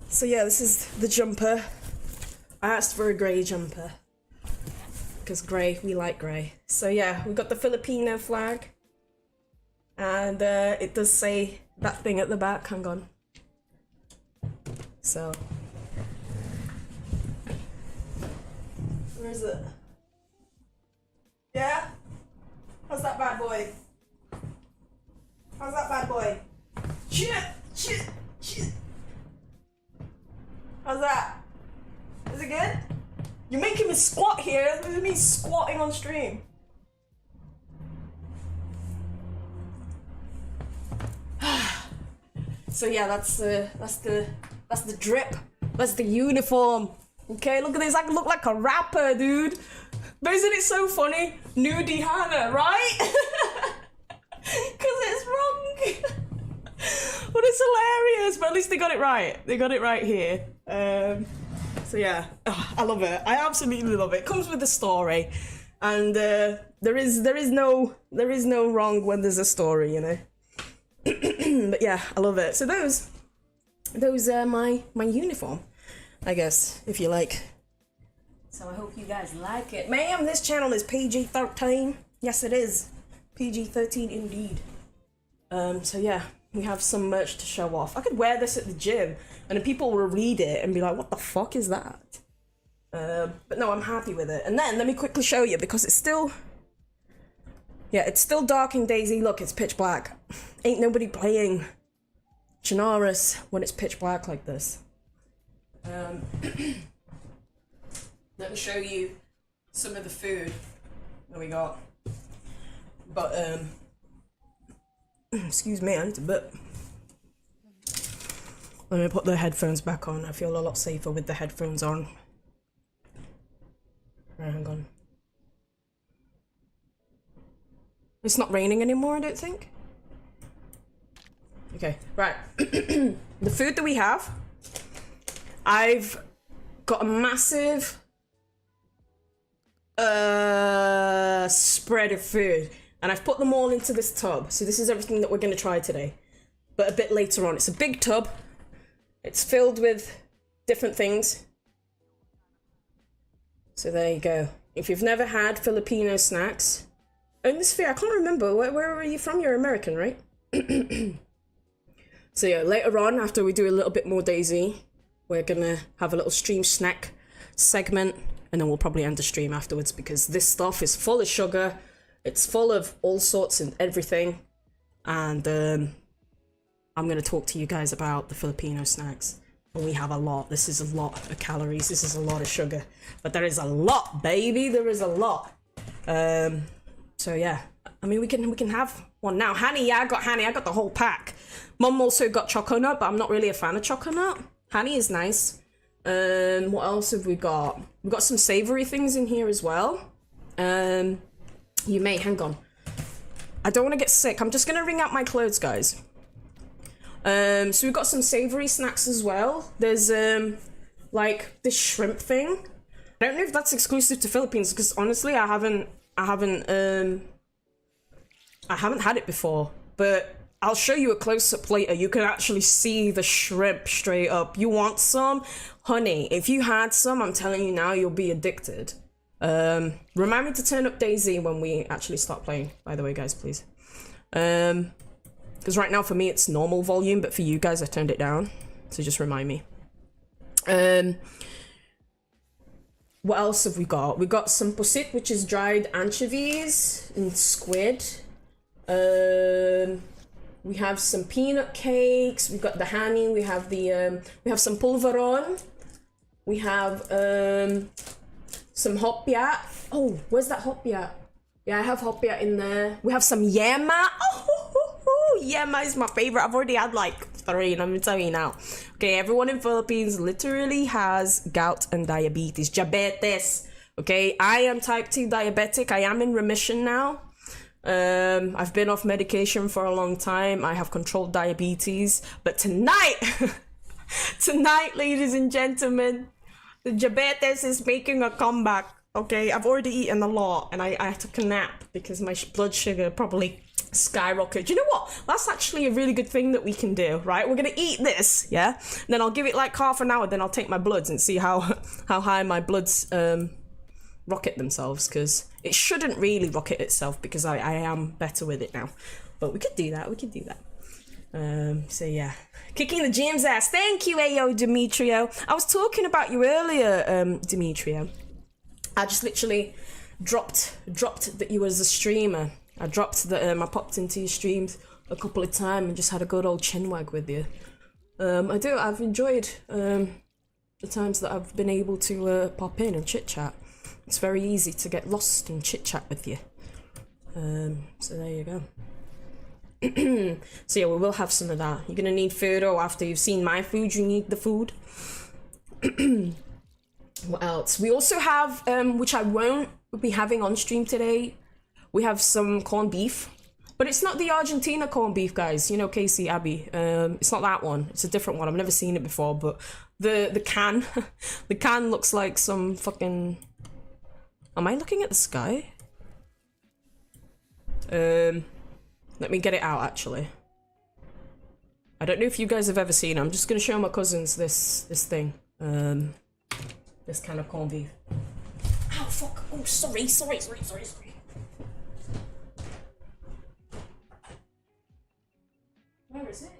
Speaker 1: so yeah, this is the jumper. I asked for a grey jumper because grey, we like grey. So yeah, we got the Filipino flag, and it does say that thing at the back. Hang on. So. Where is it? Yeah? How's that bad boy? How's that bad boy? Shit! How's that? Is it good? You're making me squat here. This is me squatting on stream. So yeah, that's the drip. That's the uniform. Okay, look at this. I look like a rapper, dude. But isn't it so funny? Nudie Hannah, right? Because it's wrong. But it's hilarious. But at least they got it right. They got it right here. So yeah, I love it. I absolutely love it. It comes with a story, and there is no wrong when there's a story, you know. But yeah, I love it. So those are my uniform, I guess, if you like. So I hope you guys like it. Ma'am, this channel is PG-13. Yes, it is. PG-13 indeed. So yeah, we have some merch to show off. I could wear this at the gym, and then people will read it and be like, what the fuck is that? But no, I'm happy with it. And then, let me quickly show you, because it's still... Yeah, it's still dark in DayZ. Look, it's pitch black. Ain't nobody playing CHERNARUS when it's pitch black like this. Let me show you some of the food that we got. But, excuse me, I need to burp. Let me put the headphones back on. I feel a lot safer with the headphones on. Right, hang on. It's not raining anymore, I don't think. Okay, right. The food that we have, I've got a massive spread of food, and I've put them all into this tub. So this is everything that we're going to try today, but a bit later on. It's a big tub. It's filled with different things. So there you go. If you've never had Filipino snacks, in this sphere, I can't remember, where are you from? You're American, right? So yeah, later on, after we do a little bit more DayZ, we're gonna have a little stream snack segment, and then we'll probably end the stream afterwards, because this stuff is full of sugar, it's full of all sorts and everything, and I'm gonna talk to you guys about the Filipino snacks. And we have a lot. This is a lot of calories, this is a lot of sugar, but there is a lot, baby, there is a lot. So yeah, I mean, we can have one now. Honey, yeah, I got the whole pack. Mum also got choconut, but I'm not really a fan of choconut. Honey is nice. What else have we got? We've got some savory things in here as well. You may, hang on. I don't want to get sick. I'm just gonna wring out my clothes, guys. So we've got some savory snacks as well. There's like this shrimp thing. I don't know if that's exclusive to Philippines, because honestly, I haven't had it before, but I'll show you a close-up later. You can actually see the shrimp straight up. You want some? Honey, if you had some, I'm telling you now, you'll be addicted. Remind me to turn up DayZ when we actually start playing, by the way, guys, please. Because right now for me it's normal volume, but for you guys I turned it down, so just remind me. What else have we got? We got some pusit, which is dried anchovies and squid. We have some peanut cakes. We've got the honey. We have the we have some pulveron. We have some hopia. Oh, where's that hopia? Yeah, I have hopia in there. We have some yema. Oh, yema is my favorite. I've already had like 3, and I'm gonna tell you now. Okay, everyone in Philippines literally has gout and diabetes. Diabetes. Okay, I am type 2 diabetic. I am in remission now. I've been off medication for a long time. I have controlled diabetes. But tonight, tonight, ladies and gentlemen, the diabetes is making a comeback. Okay, I've already eaten a lot and I took a nap because my blood sugar probably skyrocketed. You know what? That's actually a really good thing that we can do, right? We're gonna eat this, yeah? Then I'll give it like half an hour, then I'll take my bloods and see how high my bloods rocket themselves, because it shouldn't really rocket itself because I am better with it now. But we could do that, so yeah. Kicking the gym's ass. Thank you, Ayo Demetrio. I was talking about you earlier, Demetrio. I just literally dropped that you was a streamer. I dropped that I popped into your streams a couple of times and just had a good old chinwag with you. I've enjoyed the times that I've been able to pop in and chit chat. It's very easy to get lost and chit chat with you. So there you go. So yeah, we will have some of that. You're gonna need food, or after you've seen my food, you need the food. What else? We also have, which I won't be having on stream today, we have some corned beef. But it's not the Argentina corned beef, guys. You know, Casey, Abby. It's not that one. It's a different one. I've never seen it before, but the can, the can looks like some fucking... Am I looking at the sky? Let me get it out, actually. I don't know if you guys have ever seen it. I'm just gonna show my cousins this thing. This kind of corned beef. Ow, fuck. Oh, sorry. Where is it?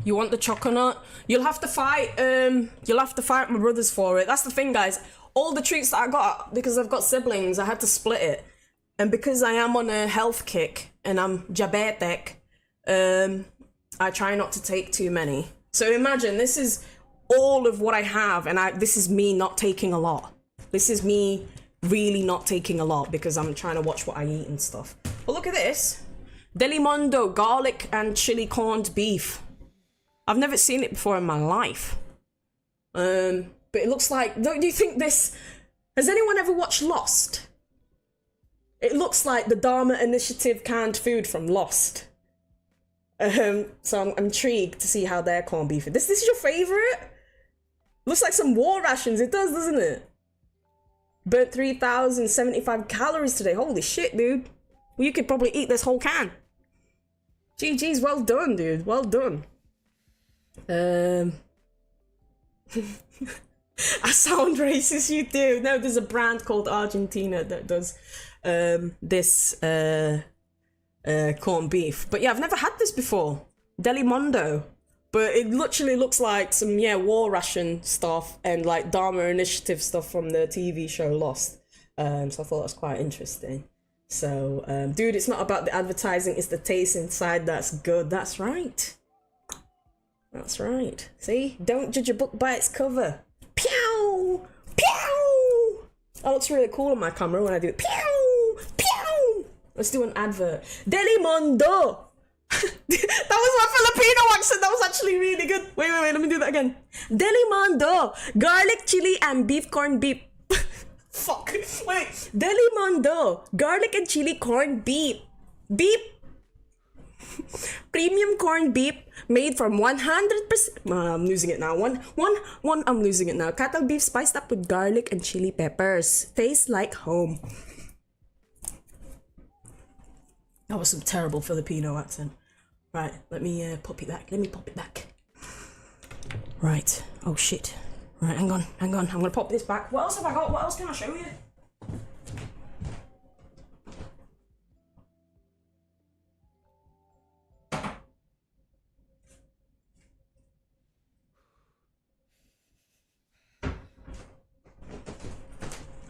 Speaker 1: You want the chocolate? You'll have to fight my brothers for it. That's the thing, guys. All the treats that I got, because I've got siblings, I had to split it. And because I am on a health kick and I'm diabetic, I try not to take too many. So imagine, this is all of what I have, and this is me not taking a lot. This is me really not taking a lot because I'm trying to watch what I eat and stuff. But look at this. Delimondo garlic and chili corned beef. I've never seen it before in my life. But it looks like, don't you think this... Has anyone ever watched Lost? It looks like the Dharma Initiative canned food from Lost. So I'm intrigued to see how their corned beef is. This is your favorite? Looks like some war rations. It does, doesn't it? Burnt 3,075 calories today. Holy shit, dude. Well, you could probably eat this whole can. GG's, well done, dude. Well done. I sound racist, you do. No, there's a brand called Argentina that does this corned beef. But yeah, I've never had this before. Delimondo. But it literally looks like some, yeah, war ration stuff and like Dharma Initiative stuff from the TV show Lost. So I thought that was quite interesting. So, dude, it's not about the advertising, it's the taste inside that's good. That's right. That's right. See? Don't judge a book by its cover. Pew! Pew! That looks really cool on my camera when I do it. Pew! Pew! Let's do an advert. Delimondo! That was my Filipino accent. That was actually really good. Wait, let me do that again. Delimondo! Garlic, chili, and beef corned beef. Fuck. Wait. Delimondo! Garlic and chili corned beef. Beef. Premium corned beef made from 100%. I'm losing it now. I'm losing it now. Cattle beef spiced up with garlic and chili peppers. Tastes like home. That was some terrible Filipino accent. Right, let me pop it back. Right. Oh shit. Right, hang on. I'm gonna pop this back. What else have I got? What else can I show you?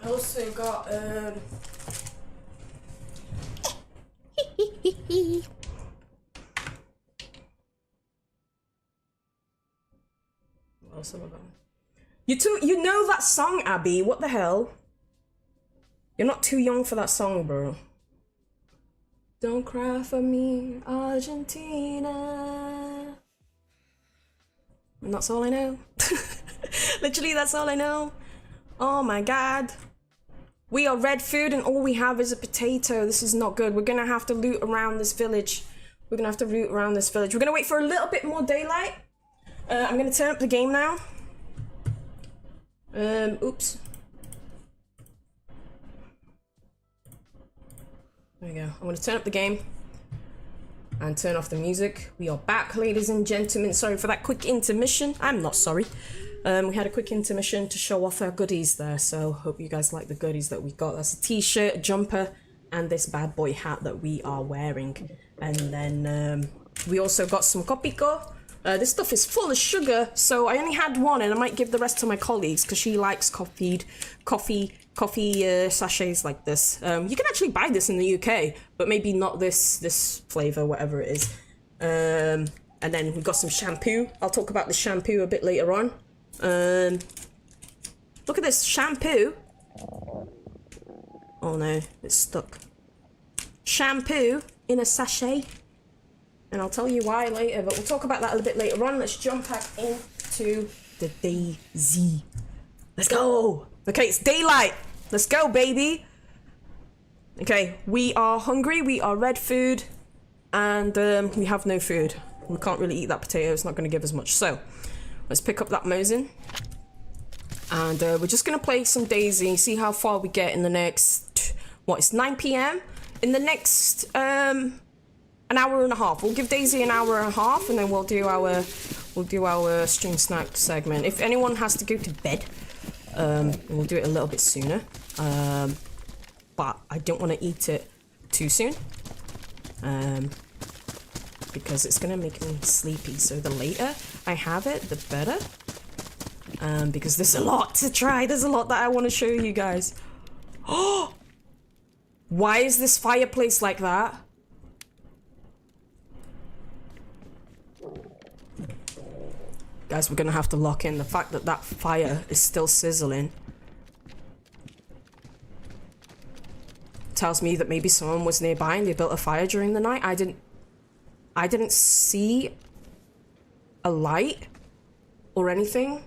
Speaker 1: I also got what else have I got? You know that song, Abby? What the hell? You're not too young for that song, bro. Don't cry for me, Argentina. And that's all I know. Literally, that's all I know. Oh my god. We are red food and all we have is a potato. This is not good. We're gonna have to loot around this village. We're gonna have to loot around this village. We're gonna wait for a little bit more daylight. I'm gonna turn up the game now. Oops. There we go. I'm gonna turn up the game and turn off the music. We are back, ladies and gentlemen. Sorry for that quick intermission. I'm not sorry. We had a quick intermission to show off our goodies there, so hope you guys like the goodies that we got. That's a t-shirt, a jumper, and this bad boy hat that we are wearing. And then we also got some kopiko. This stuff is full of sugar, so I only had one, and I might give the rest to my colleagues because she likes coffee sachets like this. You can actually buy this in the UK, but maybe not this flavor, whatever it is. And then we got some shampoo. I'll talk about the shampoo a bit later on. Look at this shampoo. Oh no, it's stuck. Shampoo in a sachet. And I'll tell you why later, but we'll talk about that a little bit later on. Let's jump back into the DayZ. Let's go. Okay, it's daylight. Let's go, baby. Okay, we are hungry. We are red food. And we have no food. We can't really eat that potato. It's not going to give us much. So, let's pick up that Mosin. And we're just going to play some DayZ. See how far we get in the next... What, it's 9 PM? In the next... an hour and a half. We'll give DayZ an hour and a half, and then we'll do our stream snack segment. If anyone has to go to bed, we'll do it a little bit sooner. But I don't want to eat it too soon, because it's gonna make me sleepy. So the later I have it, the better. Because there's a lot to try. There's a lot that I want to show you guys. Oh, why is this fireplace like that? Guys, we're gonna have to lock in the fact that that fire is still sizzling. Tells me that maybe someone was nearby and they built a fire during the night. I didn't see a light or anything.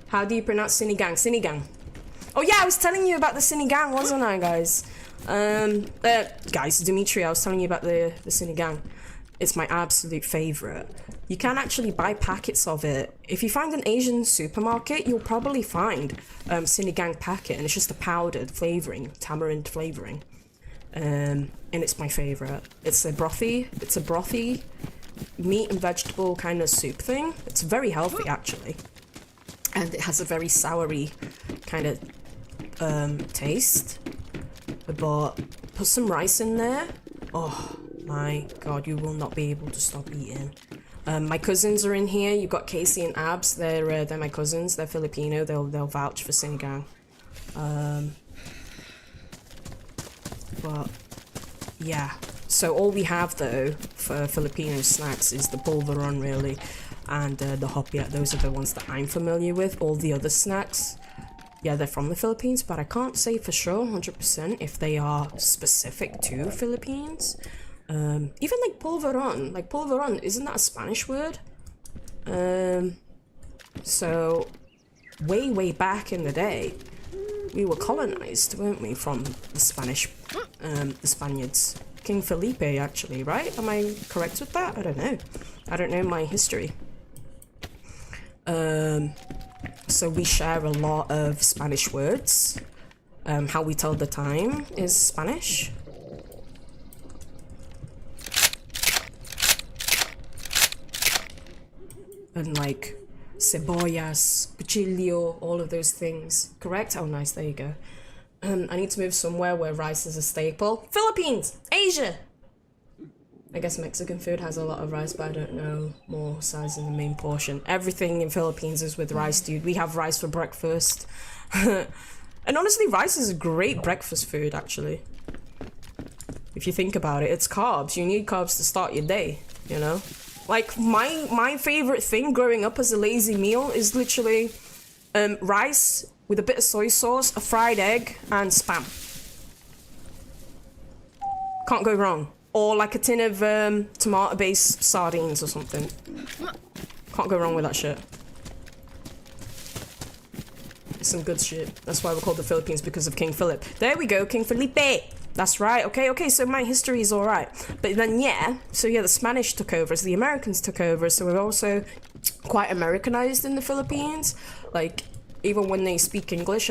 Speaker 1: How do you pronounce Sinigang? Sinigang. Oh yeah, I was telling you about the Sinigang, wasn't I, guys? Guys, Dimitri, I was telling you about the Sinigang. It's my absolute favorite. You can actually buy packets of it. If you find an Asian supermarket, you'll probably find Sinigang packet, and it's just a powdered flavoring, tamarind flavoring. And it's my favorite. It's a brothy meat and vegetable kind of soup thing. It's very healthy actually. And it has a very soury kind of taste. But put some rice in there. Oh my god, you will not be able to stop eating. My cousins are in here. You've got Casey and Abs. They're my cousins. They're Filipino. They'll vouch for Sinigang. But yeah. So all we have though for Filipino snacks is the polvoron really, and the hopia. Those are the ones that I'm familiar with. All the other snacks, yeah, they're from the Philippines, but I can't say for sure 100% if they are specific to Philippines. Even like polvoron, isn't that a Spanish word? So way back in the day, we were colonized, weren't we, from the the Spaniards. King Felipe, actually, right? Am I correct with that? I don't know. I don't know my history. So we share a lot of Spanish words. How we tell the time is Spanish. And like cebollas, cuchillo, all of those things. Correct? Oh, nice. There you go. I need to move somewhere where rice is a staple. Philippines! Asia! I guess Mexican food has a lot of rice, but I don't know more size in the main portion. Everything in Philippines is with rice, dude. We have rice for breakfast. And honestly, rice is a great breakfast food, actually. If you think about it, it's carbs. You need carbs to start your day, you know? Like, my favorite thing growing up as a lazy meal is literally rice with a bit of soy sauce, a fried egg, and Spam. Can't go wrong. Or like a tin of tomato-based sardines or something. Can't go wrong with that shit. It's some good shit. That's why we're called the Philippines, because of King Philip. There we go, King Felipe. That's right. Okay, so my history is alright. But then, the Spanish took over, so the Americans took over, so we're also quite Americanized in the Philippines. Like, even when they speak English,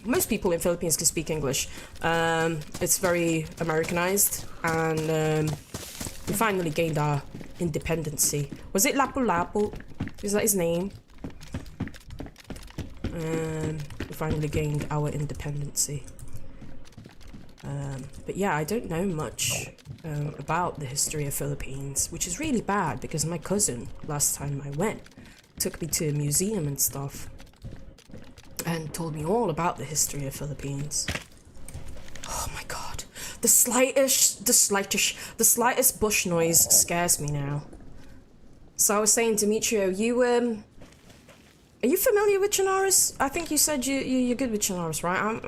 Speaker 1: most people in Philippines can speak English. It's very Americanized, and we finally gained our independency. Was it Lapu-Lapu? Is that his name? We finally gained our independency. But yeah, I don't know much about the history of Philippines, which is really bad because my cousin, last time I went, took me to a museum and stuff and told me all about the history of Philippines. Oh my god. The slightest bush noise scares me now. So I was saying, Demetrio, are you familiar with CHERNARUS? I think you said you're good with CHERNARUS, right?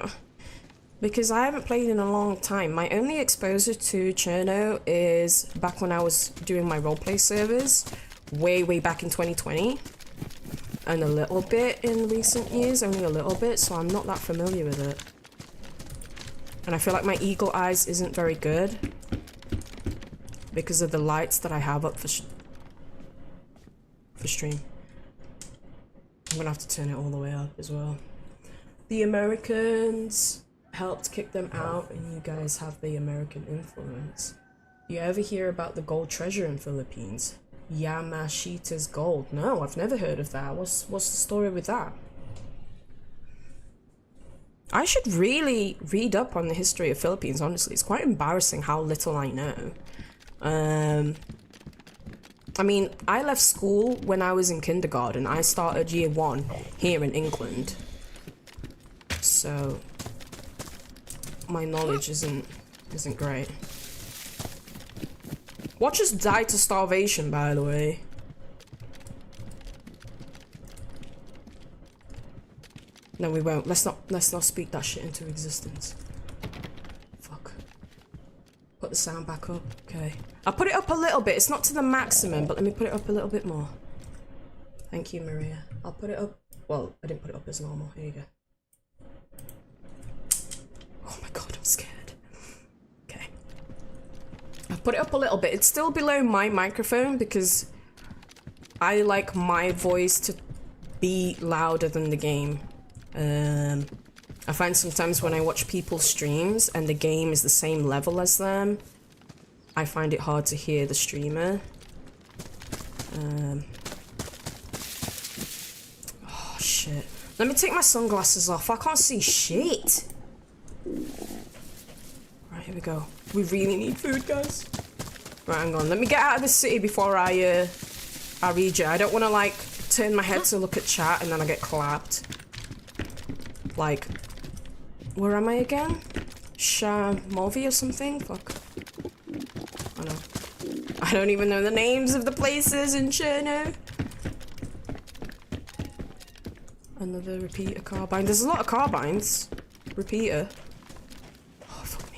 Speaker 1: Because I haven't played in a long time. My only exposure to Cherno is back when I was doing my roleplay servers, way back in 2020. And a little bit in recent years, only a little bit, so I'm not that familiar with it. And I feel like my eagle eyes isn't very good because of the lights that I have up for stream. I'm gonna have to turn it all the way up as well. The Americans helped kick them out, and you guys have the American influence. You ever hear about the gold treasure in Philippines? Yamashita's gold. No, I've never heard of that. What's the story with that? I should really read up on the history of Philippines, honestly. It's quite embarrassing how little I know. I mean, I left school when I was in kindergarten. I started year 1 here in England. So my knowledge isn't great. Watch us die to starvation, by the way. No, we won't. Let's not speak that shit into existence. Fuck. Put the sound back up. Okay. I'll put it up a little bit. It's not to the maximum, but let me put it up a little bit more. Thank you, Maria. I'll put it up. Well, I didn't put it up as normal. Here you go. Oh my god, I'm scared. Okay. I've put it up a little bit. It's still below my microphone because I like my voice to be louder than the game. I find sometimes when I watch people's streams and the game is the same level as them, I find it hard to hear the streamer. Oh shit. Let me take my sunglasses off. I can't see shit. Right, here we go. We really need food, guys. Right, hang on. Let me get out of this city before I read you. I don't want to, like, turn my head to look at chat and then I get clapped. Like, where am I again? Shamovi or something? Fuck. I know. I don't even know the names of the places in Cherno. Another repeater carbine. There's a lot of carbines. Repeater. Oh, fuck me.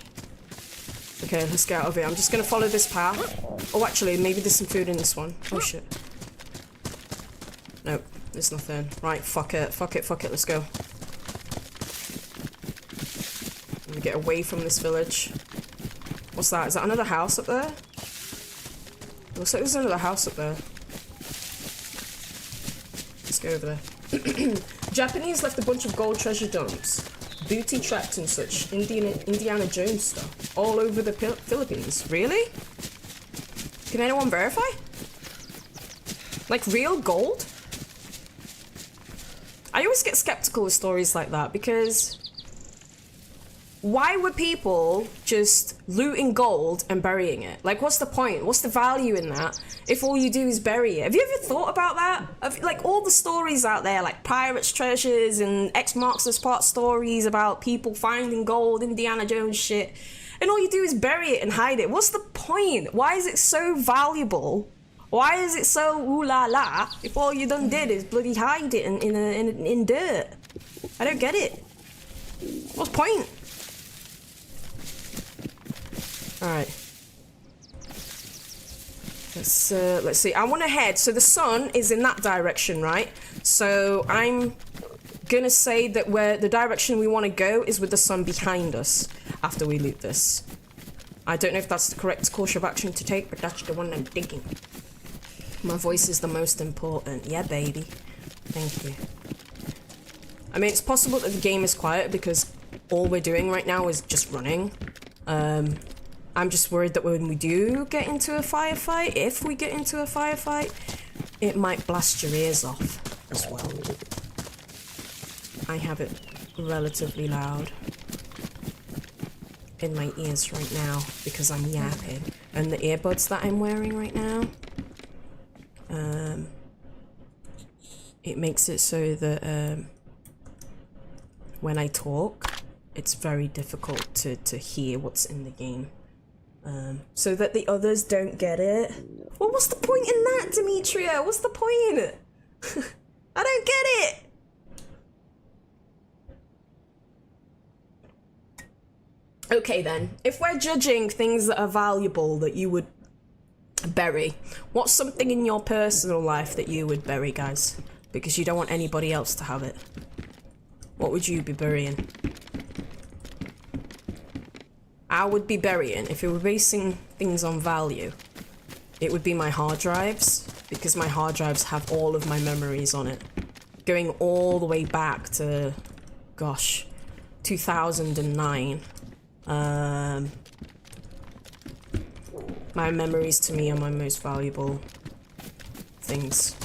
Speaker 1: Okay, let's get out of here. I'm just gonna follow this path. Oh, actually, maybe there's some food in this one. Oh, shit. Nope, there's nothing. Right, fuck it. Fuck it, fuck it. Let's go. Let me get away from this village. What's that? Is that another house up there? Looks like there's another house up there. Let's go over there. Japanese left a bunch of gold treasure dumps, booty traps and such, Indiana Jones stuff, all over the Philippines. Really? Can anyone verify? Like real gold? I always get skeptical with stories like that because why were people just looting gold and burying it? Like, what's the point? What's the value in that if all you do is bury it? Have you ever thought about that? Like, all the stories out there, like Pirates' Treasures and X Marks the Spot stories about people finding gold, Indiana Jones shit, and all you do is bury it and hide it. What's the point? Why is it so valuable? Why is it so ooh la la if all you done did is bloody hide it in dirt? I don't get it. What's the point? Alright. Let's see. I want to head. So the sun is in that direction, right? So I'm gonna say that the direction we want to go is with the sun behind us after we loot this. I don't know if that's the correct course of action to take, but that's the one I'm thinking. My voice is the most important. Yeah, baby. Thank you. I mean, it's possible that the game is quiet because all we're doing right now is just running. I'm just worried that when we do get into a firefight, if we get into a firefight, it might blast your ears off as well. I have it relatively loud in my ears right now because I'm yapping. And the earbuds that I'm wearing right now, it makes it so that when I talk, it's very difficult to hear what's in the game. So that the others don't get it. Well, what's the point in that, Demetria? What's the point? I don't get it. Okay then, if we're judging things that are valuable that you would bury, what's something in your personal life that you would bury, guys? Because you don't want anybody else to have it. What would you be burying? I would be burying, if we were basing things on value, it would be my hard drives, because my hard drives have all of my memories on it. Going all the way back to, gosh, 2009. My memories to me are my most valuable things.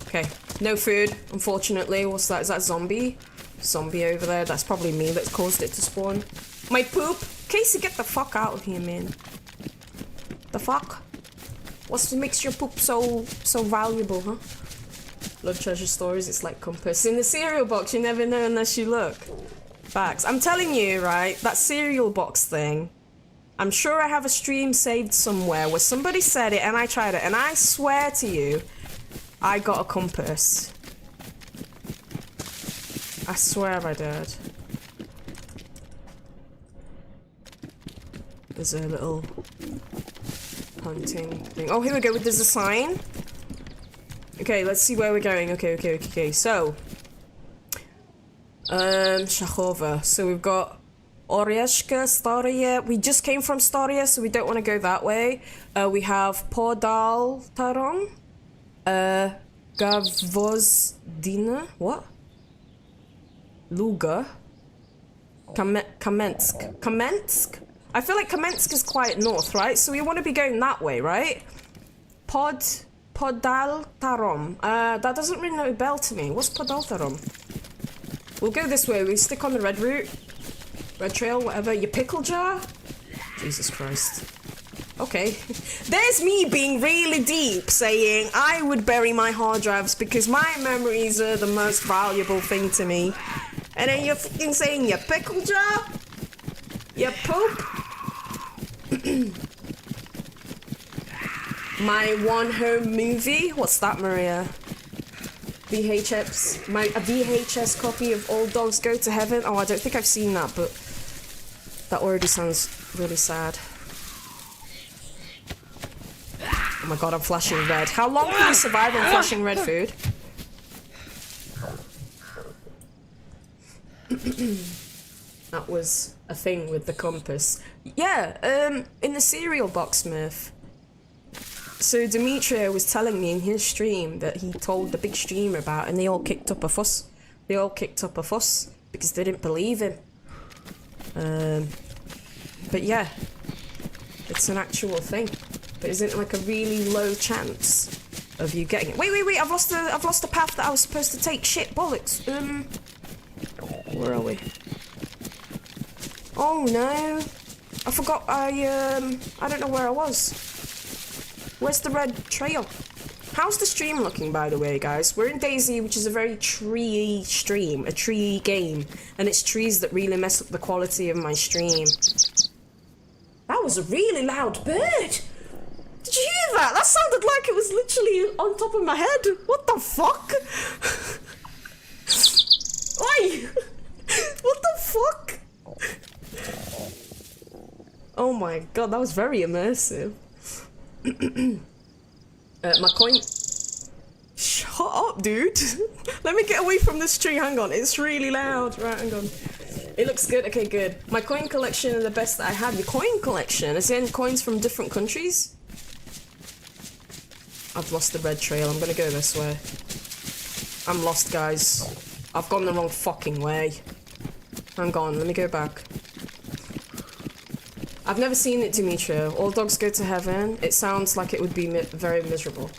Speaker 1: Okay, no food, unfortunately. What's that? Is that zombie? Zombie over there. That's probably me that's caused it to spawn. My poop? Casey, get the fuck out of here, man. The fuck? What makes your poop so valuable, huh? Love treasure stories, it's like compass. In the cereal box, you never know unless you look. Facts. I'm telling you, right, that cereal box thing, I'm sure I have a stream saved somewhere where somebody said it and I tried it, and I swear to you, I got a compass. I swear I did. There's a little hunting thing. Oh, here we go. There's a sign. Okay, let's see where we're going. Okay. So, Shachova. So we've got Oreshka, Staria. We just came from Staria, so we don't want to go that way. We have Podal Taron. Gavozdina. What? Luga. Kamensk. I feel like Kamensk is quite north, right? So we want to be going that way, right? Podaltarom. That doesn't ring no bell to me. What's Podaltarom? We'll go this way. We stick on the red route. Red trail, whatever. Your pickle jar? Jesus Christ. Okay. There's me being really deep, saying I would bury my hard drives because my memories are the most valuable thing to me. And then you're fucking saying your pickle jar? Your poop? My one home movie? What's that, Maria? A VHS copy of All Dogs Go to Heaven? Oh, I don't think I've seen that, but that already sounds really sad. Oh my god, I'm flashing red. How long can you survive on flashing red food? That was a thing with the compass. Yeah, in the cereal box, Smith. So Demetria was telling me in his stream that he told the big streamer about, and they all kicked up a fuss. They all kicked up a fuss because they didn't believe him. But yeah, it's an actual thing. But isn't it like a really low chance of you getting it? Wait! I've lost the path that I was supposed to take. Shit, bollocks. Where are we? Oh no! I forgot. I don't know where I was. Where's the red trail? How's the stream looking, by the way, guys? We're in DayZ, which is a very tree stream, a tree game, and it's trees that really mess up the quality of my stream. That was a really loud bird. Did you hear that? That sounded like it was literally on top of my head. What the fuck? Oi! What the fuck? Oh my god, that was very immersive. My coin... Shut up, dude. Let me get away from this tree. Hang on, it's really loud. Right, hang on. It looks good. Okay, good. My coin collection is the best that I have. Your coin collection? Is in coins from different countries? I've lost the red trail. I'm gonna go this way. I'm lost, guys. I've gone the wrong fucking way. Hang on, let me go back. I've never seen it, Demetria. All dogs go to heaven. It sounds like it would be very miserable.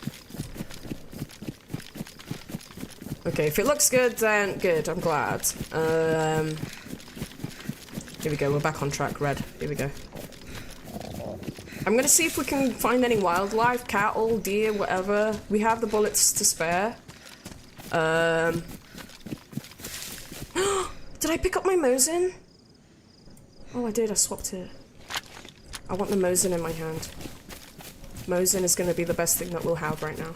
Speaker 1: Okay, if it looks good, then good. I'm glad. Here we go. We're back on track. Red. Here we go. I'm gonna see if we can find any wildlife, cattle, deer, whatever. We have the bullets to spare. Did I pick up my Mosin? Oh, I did. I swapped it. I want the Mosin in my hand. Mosin is gonna be the best thing that we'll have right now.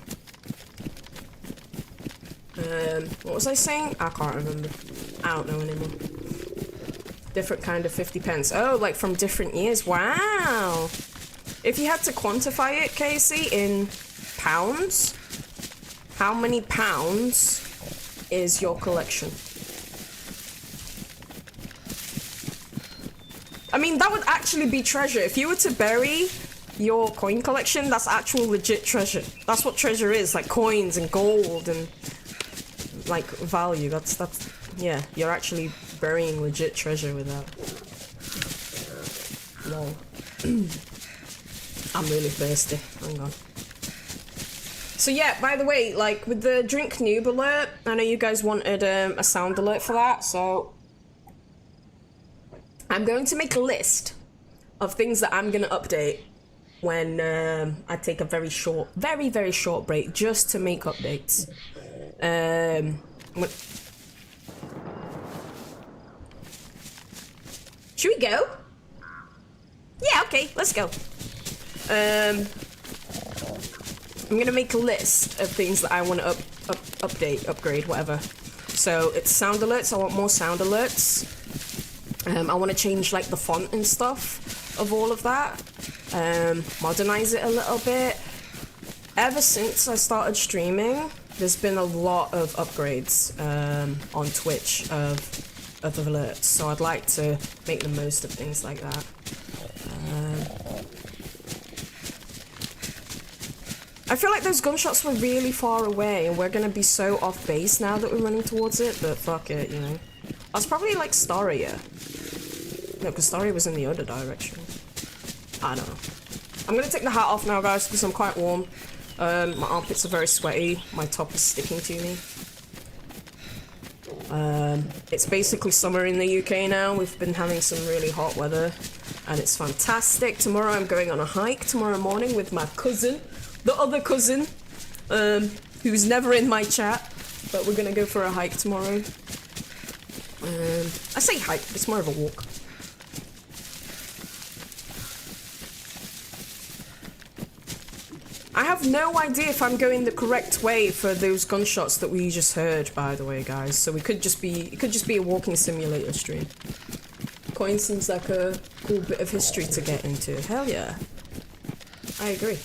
Speaker 1: What was I saying? I can't remember. I don't know anymore. Different kind of 50 pence. Oh, like from different years. Wow. If you had to quantify it, Casey, in pounds, how many pounds is your collection? I mean, that would actually be treasure. If you were to bury your coin collection, that's actual legit treasure. That's what treasure is, like coins and gold and like value. That's yeah, you're actually burying legit treasure with that. Lol. I'm really thirsty. Hang on. So yeah, by the way, like with the drink noob alert, I know you guys wanted a sound alert for that, so I'm going to make a list of things that I'm gonna update when I take a very short break just to make updates. Should we go? Yeah, okay, let's go. I'm gonna make a list of things that I want to upgrade, whatever. So it's sound alerts. I want more sound alerts. I want to change like the font and stuff of all of that. Modernize it a little bit. Ever since I started streaming, there's been a lot of upgrades on Twitch of alerts. So I'd like to make the most of things like that. I feel like those gunshots were really far away, and we're gonna be so off base now that we're running towards it, but fuck it, you know. I was probably like Staria. No, because Staria was in the other direction. I don't know. I'm gonna take the hat off now, guys, because I'm quite warm. My armpits are very sweaty. My top is sticking to me. It's basically summer in the UK now. We've been having some really hot weather, and it's fantastic. Tomorrow I'm going on a hike tomorrow morning with my cousin. The other cousin, who's never in my chat, but we're gonna go for a hike tomorrow. I say hike, it's more of a walk. I have no idea if I'm going the correct way for those gunshots that we just heard, by the way, guys. So it could just be a walking simulator stream. Coin seems like a cool bit of history to get into. Hell yeah. I agree.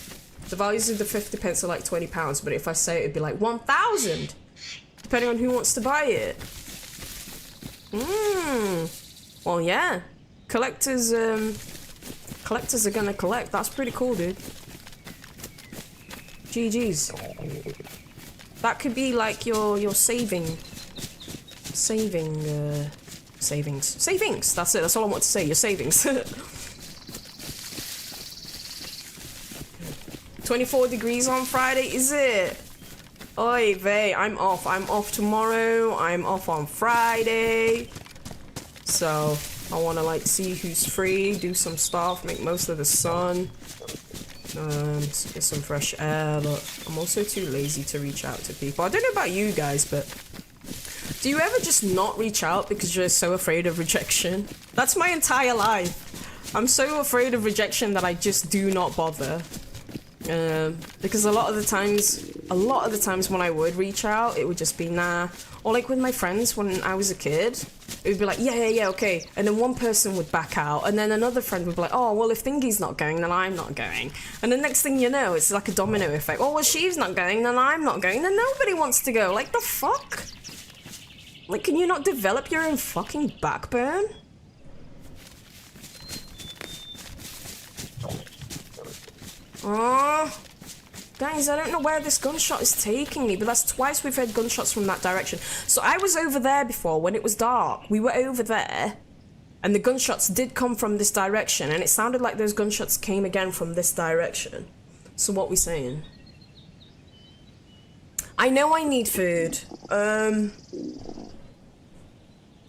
Speaker 1: The values of the 50 pence are like £20, but if I say it, it'd be like 1,000, depending on who wants to buy it. Well, yeah. Collectors are gonna collect. That's pretty cool, dude. GG's. That could be like your savings. That's it. That's all I want to say. Your savings. 24 degrees on Friday, is it? Oy vey, I'm off. I'm off tomorrow. I'm off on Friday. So, I want to like see who's free, do some stuff, make most of the sun. Get some fresh air, but I'm also too lazy to reach out to people. I don't know about you guys, but do you ever just not reach out because you're so afraid of rejection? That's my entire life. I'm so afraid of rejection that I just do not bother. Because a lot of the times a lot of the times when I would reach out, it would just be nah. Or like with my friends when I was a kid, it would be like, yeah, okay. And then one person would back out, and then another friend would be like, oh, well, if Thingy's not going, then I'm not going. And the next thing you know, it's like a domino effect. Oh, well, she's not going, then I'm not going, then nobody wants to go. Like, the fuck? Like, can you not develop your own fucking backbone? Oh. Guys, I don't know where this gunshot is taking me, but that's twice we've heard gunshots from that direction. So I was over there before when it was dark. We were over there, and the gunshots did come from this direction, and it sounded like those gunshots came again from this direction. So what we saying? I know I need food, and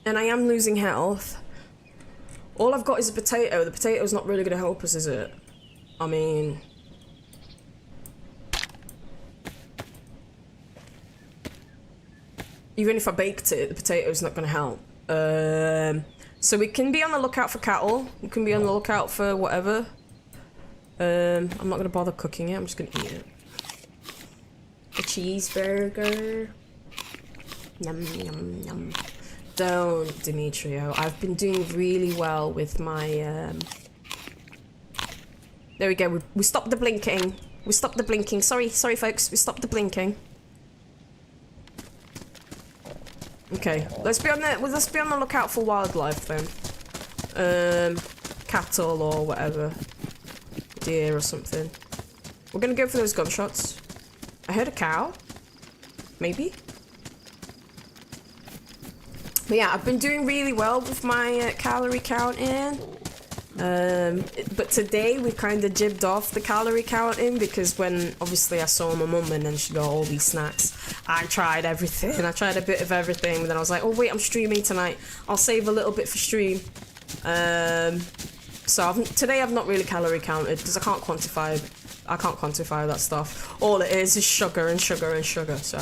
Speaker 1: I am losing health. All I've got is a potato. The potato's not really going to help us, is it? I mean... even if I baked it, the potato's not going to help. So we can be on the lookout for cattle. We can be on the lookout for whatever. I'm not going to bother cooking it. I'm just going to eat it. A cheeseburger. Yum, yum, yum. Don't, Demetrio. I've been doing really well with my... There we go. We stopped the blinking. We stopped the blinking. Sorry, folks. We stopped the blinking. Okay, let's be on the lookout for wildlife then. Cattle or whatever, deer or something. We're gonna go for those gunshots. I heard a cow, maybe. But yeah, I've been doing really well with my calorie counting. But today we kind of jibbed off the calorie counting because when obviously I saw my mum and then she got all these snacks, I tried everything. I tried a bit of everything, but then I was like, oh wait, I'm streaming tonight. I'll save a little bit for stream. So today I've not really calorie counted because I can't quantify that stuff. All it is sugar and sugar and sugar. So,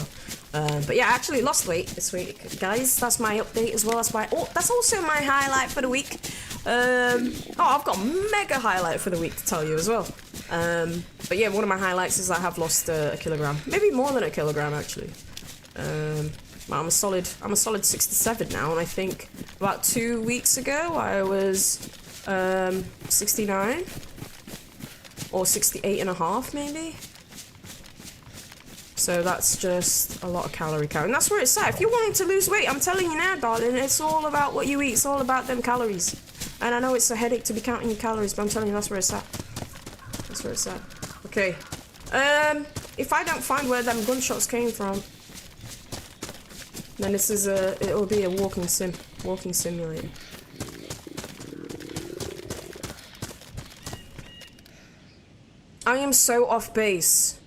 Speaker 1: but yeah, I actually lost weight this week, guys. That's my update as well. That's also my highlight for the week. I've got a mega highlight for the week to tell you as well. But yeah, one of my highlights is I have lost a kilogram, maybe more than a kilogram actually. I'm a solid 67 now, and I think about 2 weeks ago I was 69 or 68 and a half maybe. So that's just a lot of calorie count, and that's where it's at. If you're wanting to lose weight, I'm telling you now, darling, it's all about what you eat. It's all about them calories. And I know it's a headache to be counting your calories, but I'm telling you that's where it's at. That's where it's at. Okay. If I don't find where them gunshots came from, then it'll be a walking simulator. I am so off base.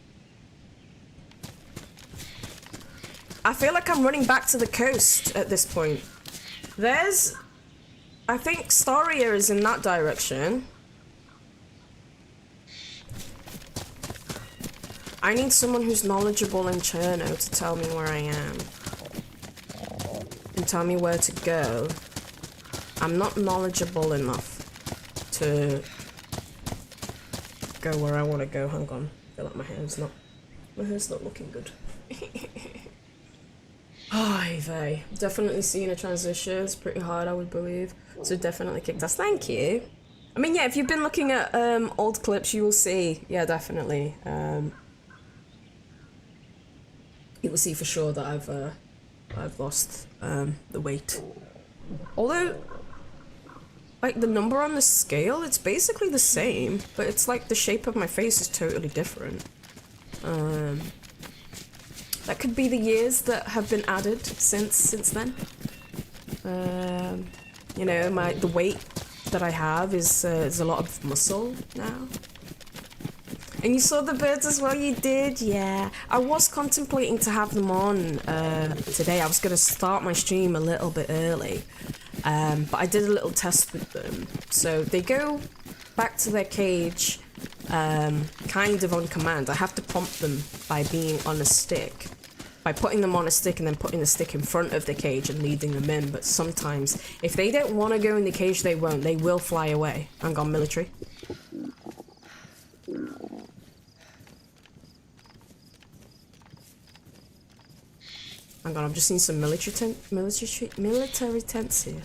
Speaker 1: I feel like I'm running back to the coast at this point. I think Staria is in that direction. I need someone who's knowledgeable in Cherno to tell me where I am. And tell me where to go. I'm not knowledgeable enough to go where I want to go. Hang on. I feel like my hair's not looking good. Hi, they definitely seeing a transition. It's pretty hard, I would believe. So definitely kicked ass. Thank you. I mean, yeah, if you've been looking at old clips, you will see. Yeah, definitely. You will see for sure that I've lost the weight. Although, like the number on the scale, it's basically the same, but it's like the shape of my face is totally different. That could be the years that have been added since then. You know, the weight that I have is a lot of muscle now. And you saw the birds as well, you did? Yeah. I was contemplating to have them on today. I was going to start my stream a little bit early. But I did a little test with them. So they go back to their cage kind of on command. I have to prompt them by being on a stick. By putting them on a stick and then putting the stick in front of the cage and leading them in. But sometimes, if they don't want to go in the cage, they won't. They will fly away. Hang on, military. Hang on, I'm just seeing some military tents here.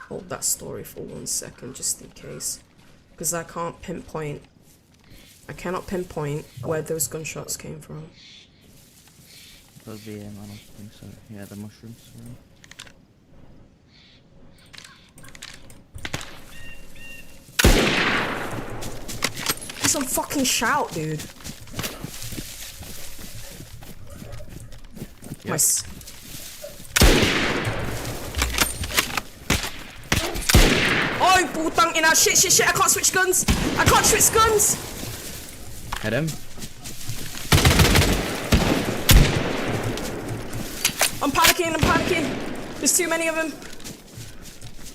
Speaker 1: Hold that story for 1 second, just in case. Because I can't pinpoint. I cannot pinpoint where those gunshots came from.
Speaker 3: Could be him, I don't think so. Yeah, the mushrooms.
Speaker 1: Some fucking shout, dude.
Speaker 3: Yep.
Speaker 1: Nice. Oh, putang ina! Shit! I can't switch guns. I can't switch guns.
Speaker 3: Hit him.
Speaker 1: I'm panicking. There's too many of them.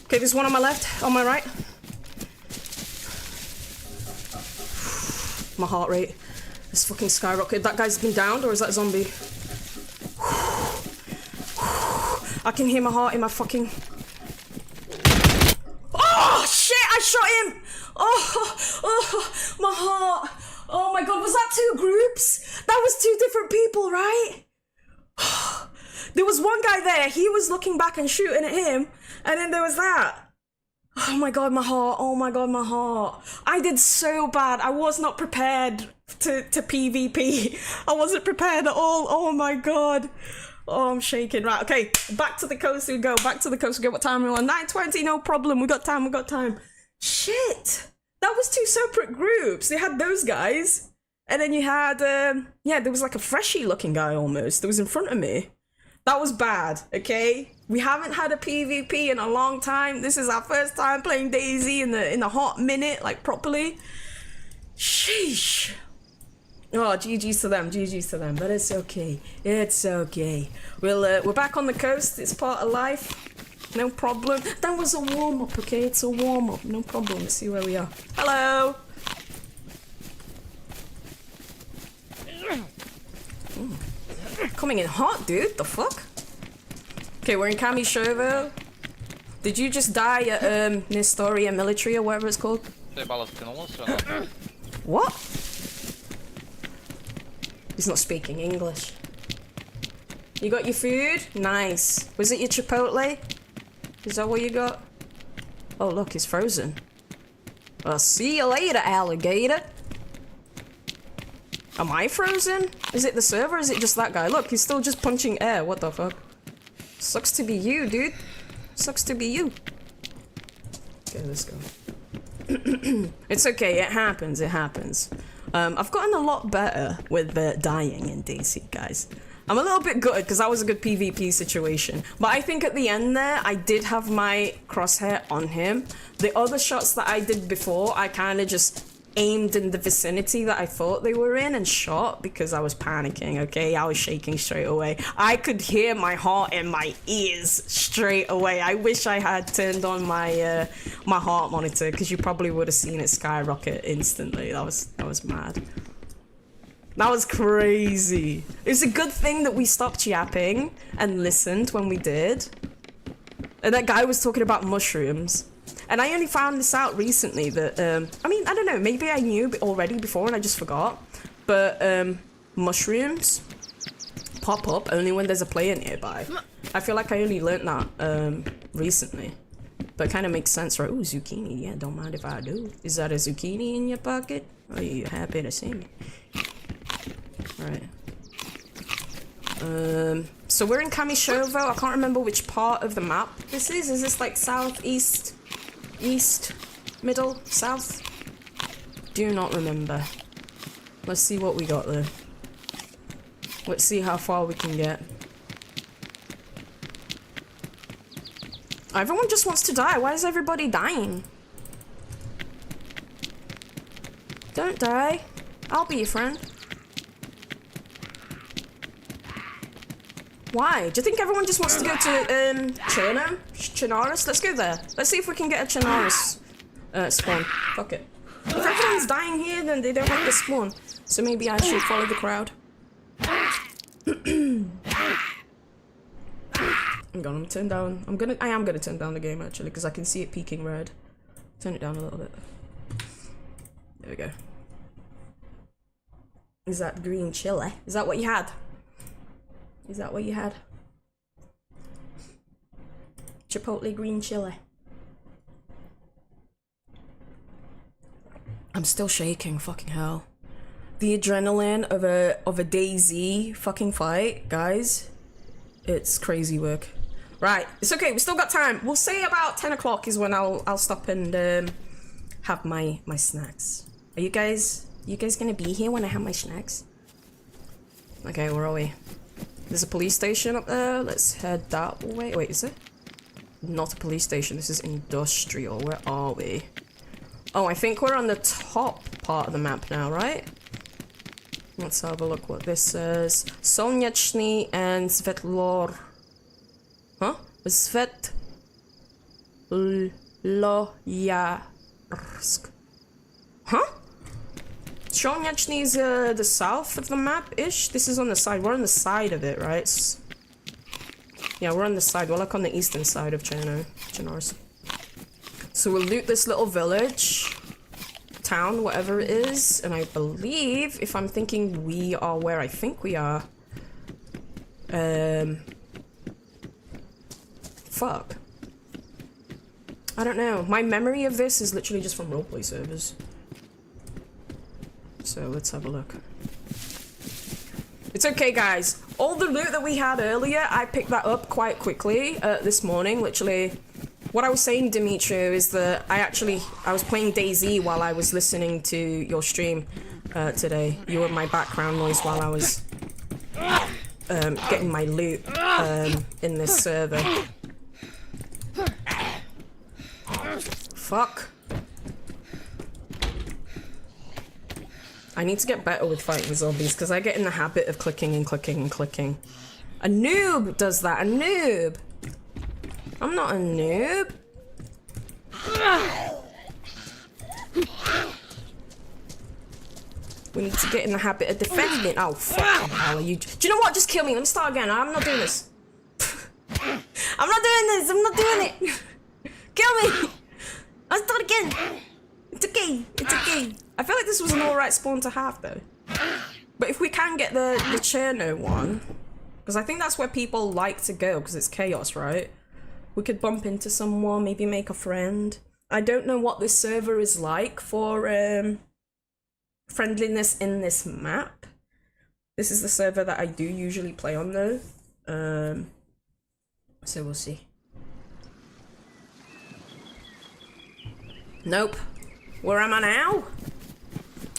Speaker 1: Okay, there's one on my left, on my right. My heart rate is fucking skyrocketed. That guy's been downed, or is that a zombie? I can hear my heart in my fucking... Oh, shit! I shot him! Oh, my heart. Oh my god, was that 2 groups? That was 2 different people, right? There was one guy there, he was looking back and shooting at him, and then there was that. Oh my god, my heart. Oh my god, my heart. I did so bad. I was not prepared to PvP. I wasn't prepared at all. Oh my god. Oh, I'm shaking. Right, okay. Back to the coast we go. What time are we on? 9:20, no problem. We got time. Shit. That was 2 separate groups. They had those guys. And then you had, yeah, there was like a freshie looking guy almost that was in front of me. That was bad, okay? We haven't had a PvP in a long time. This is our first time playing DayZ in a hot minute, like properly. Sheesh. Oh, GG's to them, but it's okay. It's okay. We're back on the coast. It's part of life. No problem. That was a warm-up, okay? It's a warm-up. No problem. Let's see where we are. Hello. Ooh. Coming in hot, dude. The fuck? Okay, we're in Kamishovo. Did you just die at Nestoria Military or whatever it's called? What? He's not speaking English. You got your food? Nice. Was it your Chipotle? Is that what you got? Oh, look, he's frozen. I'll see you later, alligator. Am I frozen? Is it the server or is it just that guy? Look, he's still just punching air. What the fuck? Sucks to be you, dude. Sucks to be you. Okay, let's go. It's okay, it happens. I've gotten a lot better with dying in DayZ, guys. I'm a little bit gutted because that was a good PvP situation. But I think at the end there, I did have my crosshair on him. The other shots that I did before, I kind of just aimed in the vicinity that I thought they were in and shot because I was panicking, okay? I was shaking straight away. I could hear my heart in my ears straight away. I wish I had turned on my my heart monitor because you probably would have seen it skyrocket instantly. That was mad. That was crazy. It's a good thing that we stopped yapping and listened when we did. And that guy was talking about mushrooms. And I only found this out recently that, I mean, I don't know, maybe I knew already before and I just forgot. But mushrooms pop up only when there's a player nearby. I feel like I only learnt that recently. But it kind of makes sense, right? Ooh, zucchini, yeah, don't mind if I do. Is that a zucchini in your pocket? Are you happy to see me? Alright. So we're in Kamishovo. I can't remember which part of the map this is. Is this like southeast, east, middle, south? Do not remember. Let's see what we got there. Let's see how far we can get. Everyone just wants to die. Why is everybody dying? Don't die. I'll be your friend. Why? Do you think everyone just wants to go to CHERNARUS? Let's go there. Let's see if we can get a CHERNARUS spawn. Fuck it. If everyone's dying here, then they don't want to spawn. So maybe I should follow the crowd. I'm gonna turn down. I am gonna turn down the game actually because I can see it peaking red. Turn it down a little bit. There we go. Is that green chili? Is that what you had? Is that what you had? Chipotle green chili. I'm still shaking, fucking hell. The adrenaline of a DayZ fucking fight, guys. It's crazy work. Right, it's okay, we still got time. We'll say about 10 o'clock is when I'll stop and have my snacks. Are you guys gonna be here when I have my snacks? Okay, where are we? There's a police station up there. Let's head that way. Wait, is it? Not a police station, this is industrial. Where are we? Oh, I think we're on the top part of the map now, right? Let's have a look what this says. Solnechny and Svetlor. Huh? Svetloyarsk. Huh? Solnechny is the south of the map-ish? This is on the side. We're on the side of it, right? Yeah, we're on the side. We're like on the eastern side of CHERNARUS. So we'll loot this little village, town, whatever it is, and I believe, if I'm thinking we are where I think we are, fuck. I don't know. My memory of this is literally just from roleplay servers. So let's have a look. It's okay, guys. All the loot that we had earlier, I picked that up quite quickly this morning, literally. What I was saying, Dimitri, is that I was playing DayZ while I was listening to your stream today. You were my background noise while I was getting my loot in this server. Fuck. I need to get better with fighting zombies because I get in the habit of clicking and clicking and clicking. A noob does that, a noob! I'm not a noob. We need to get in the habit of defending. Oh, fucking hell, are you? Do you know what? Just kill me. Let me start again. I'm not doing this. I'm not doing this. I'm not doing it. Kill me. Let's do it again. It's okay. It's okay. I feel like this was an alright spawn to have, though. But if we can get the Cherno one, because I think that's where people like to go, because it's chaos, right? We could bump into someone, maybe make a friend. I don't know what this server is like for friendliness in this map. This is the server that I do usually play on, though. So we'll see. Nope. Where am I now?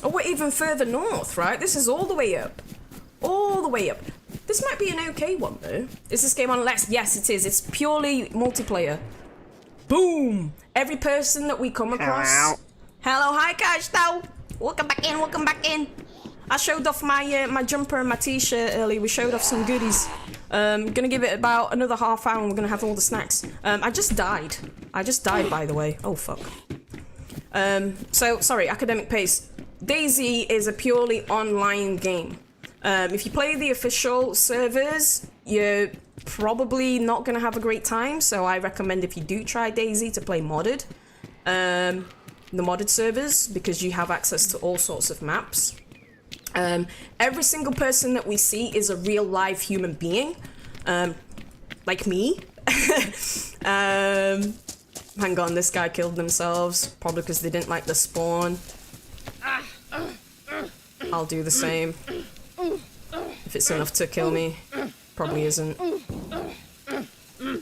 Speaker 1: Oh, we're even further north, right? This is all the way up. All the way up. This might be an okay one, though. Is this game on Lex? Yes, it is. It's purely multiplayer. Boom! Every person that we come across... Hello, hi, Kashto! Welcome back in, welcome back in. I showed off my my jumper and my t-shirt earlier. We showed off some goodies. Gonna give it about another half hour and we're gonna have all the snacks. I just died. I just died, by the way. Oh, fuck. So, sorry, academic pace. DayZ is a purely online game. If you play the official servers, you're probably not going to have a great time, so I recommend if you do try DayZ to play modded. The modded servers, because you have access to all sorts of maps. Every single person that we see is a real live human being, like me. Hang on, this guy killed themselves, probably because they didn't like the spawn. I'll do the same. If it's enough to kill me. Probably isn't.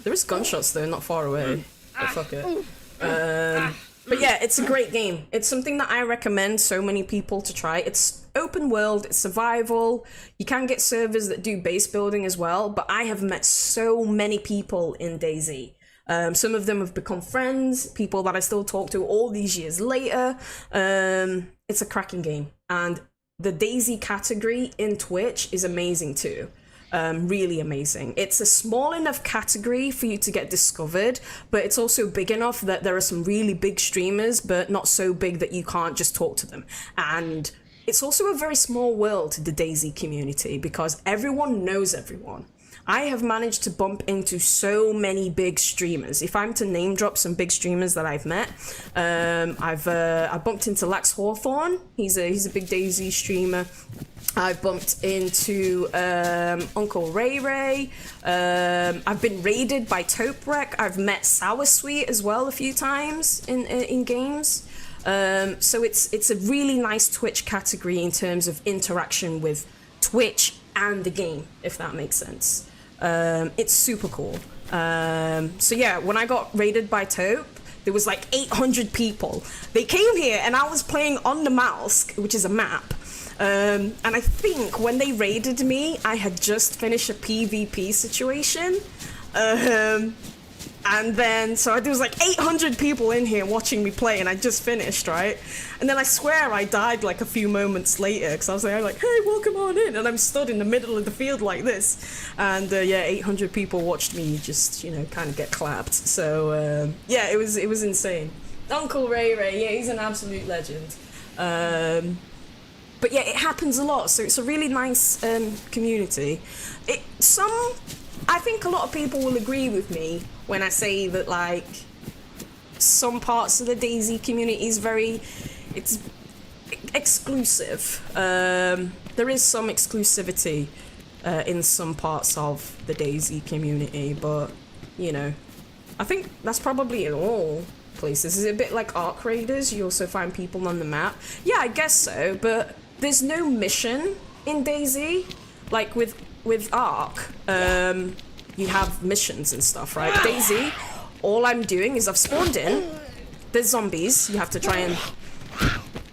Speaker 1: There is gunshots though, not far away. But fuck it. But yeah, it's a great game. It's something that I recommend so many people to try. It's open world, it's survival. You can get servers that do base building as well, but I have met so many people in DayZ. Some of them have become friends, people that I still talk to all these years later. It's a cracking game. And the DayZ category in Twitch is amazing too. Really amazing. It's a small enough category for you to get discovered, but it's also big enough that there are some really big streamers, but not so big that you can't just talk to them. And it's also a very small world, the DayZ community, because everyone knows everyone. I have managed to bump into so many big streamers. If I'm to name drop some big streamers that I've met, I bumped into Lax Hawthorne. He's a big DayZ streamer. I bumped into Uncle Ray Ray. I've been raided by Tauprek. I've met Sour Sweet as well a few times in games. So it's a really nice Twitch category in terms of interaction with Twitch and the game, if that makes sense. It's super cool. So yeah, when I got raided by Taupe, there was like 800 people. They came here and I was playing on the Malsk, which is a map. And I think when they raided me, I had just finished a PvP situation. And then, so there was like 800 people in here watching me play, and I just finished, right? And then I swear I died like a few moments later, because I was there like, hey, welcome on in. And I'm stood in the middle of the field like this. And yeah, 800 people watched me just, you know, kind of get clapped. So yeah, it was insane. Uncle Ray Ray, yeah, he's an absolute legend. But yeah, it happens a lot, so it's a really nice community. I think a lot of people will agree with me when I say that, like, some parts of the DayZ community is it's exclusive. There is some exclusivity in some parts of the DayZ community, but, you know, I think that's probably in all places. Is it a bit like Arc Raiders? You also find people on the map? Yeah, I guess so, but there's no mission in DayZ. Like with Arc, you have missions and stuff, right? DayZ, all I'm doing is I've spawned in, there's zombies you have to try and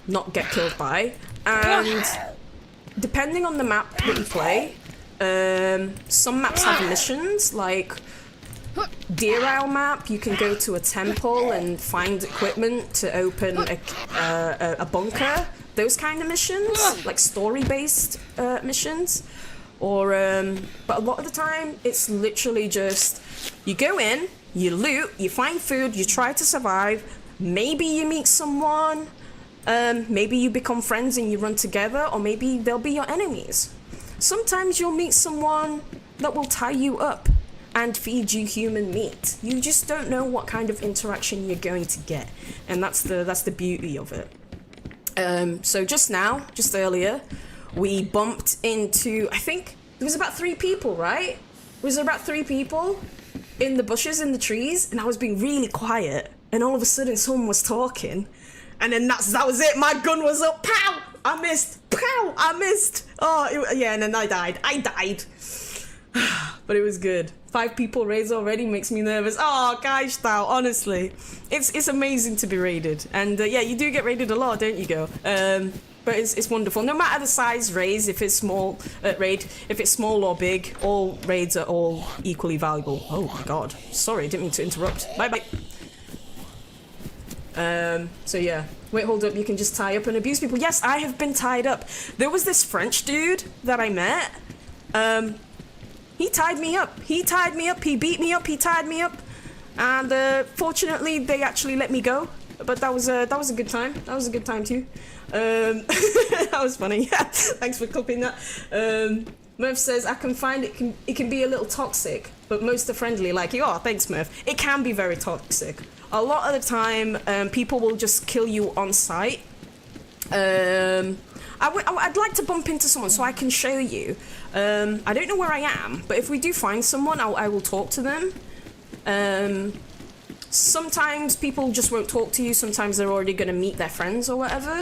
Speaker 1: not get killed by, and depending on the map that you play, some maps have missions, like Deer Isle map, you can go to a temple and find equipment to open a bunker, those kind of missions, like story-based missions. Or, but a lot of the time, it's literally just, you go in, you loot, you find food, you try to survive, maybe you meet someone, maybe you become friends and you run together, or maybe they'll be your enemies. Sometimes you'll meet someone that will tie you up and feed you human meat. You just don't know what kind of interaction you're going to get, and that's the beauty of it. So just earlier, we bumped into, I think there was about 3 people, right? Was there about 3 people in the bushes, in the trees? And I was being really quiet, and all of a sudden someone was talking, and then that was it. My gun was up. Pow! I missed. Pow! I missed. Oh, yeah, and then I died. But it was good. 5 people raised already makes me nervous. Oh, gosh, style, honestly. It's amazing to be raided. And yeah, you do get raided a lot, don't you, Go? But it's wonderful. No matter the size raid, if it's small if it's small or big, all raids are all equally valuable. Oh my god. Sorry, didn't mean to interrupt. Bye. So yeah. Wait, hold up, you can just tie up and abuse people. Yes, I have been tied up. There was this French dude that I met. He tied me up. He beat me up, he tied me up. And fortunately they actually let me go. But that was a good time. That was a good time too. That was funny. Yeah, thanks for clipping that. Murph says, I can find it can be a little toxic, but most are friendly like you. Oh, thanks, Murph. It can be very toxic. A lot of the time, people will just kill you on sight. I'd like to bump into someone so I can show you. I don't know where I am, but if we do find someone, I will talk to them. Sometimes people just won't talk to you. Sometimes they're already going to meet their friends or whatever.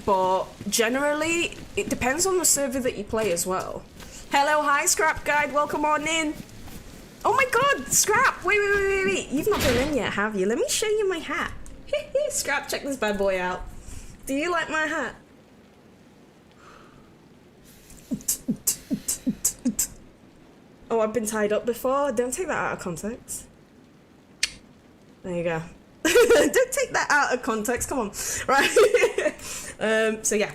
Speaker 1: But generally, it depends on the server that you play as well. Hello, hi, Scrap Guide. Welcome on in. Oh my god, Scrap. Wait. You've not been in yet, have you? Let me show you my hat. Scrap, check this bad boy out. Do you like my hat? Oh, I've been tied up before. Don't take that out of context. There you go. Don't take that out of context. Come on. Right. So yeah.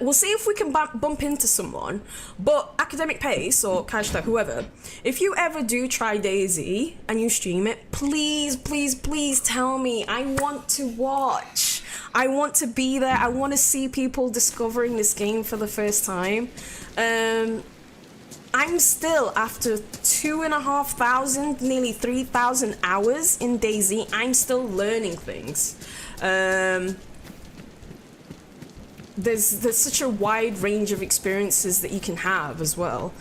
Speaker 1: We'll see if we can bump into someone. But Academic Pace or Kashta, whoever, if you ever do try DayZ and you stream it, please tell me. I want to watch. I want to be there. I want to see people discovering this game for the first time. I'm still, after 2,500, nearly 3,000 hours in DayZ, I'm still learning things. There's such a wide range of experiences that you can have as well.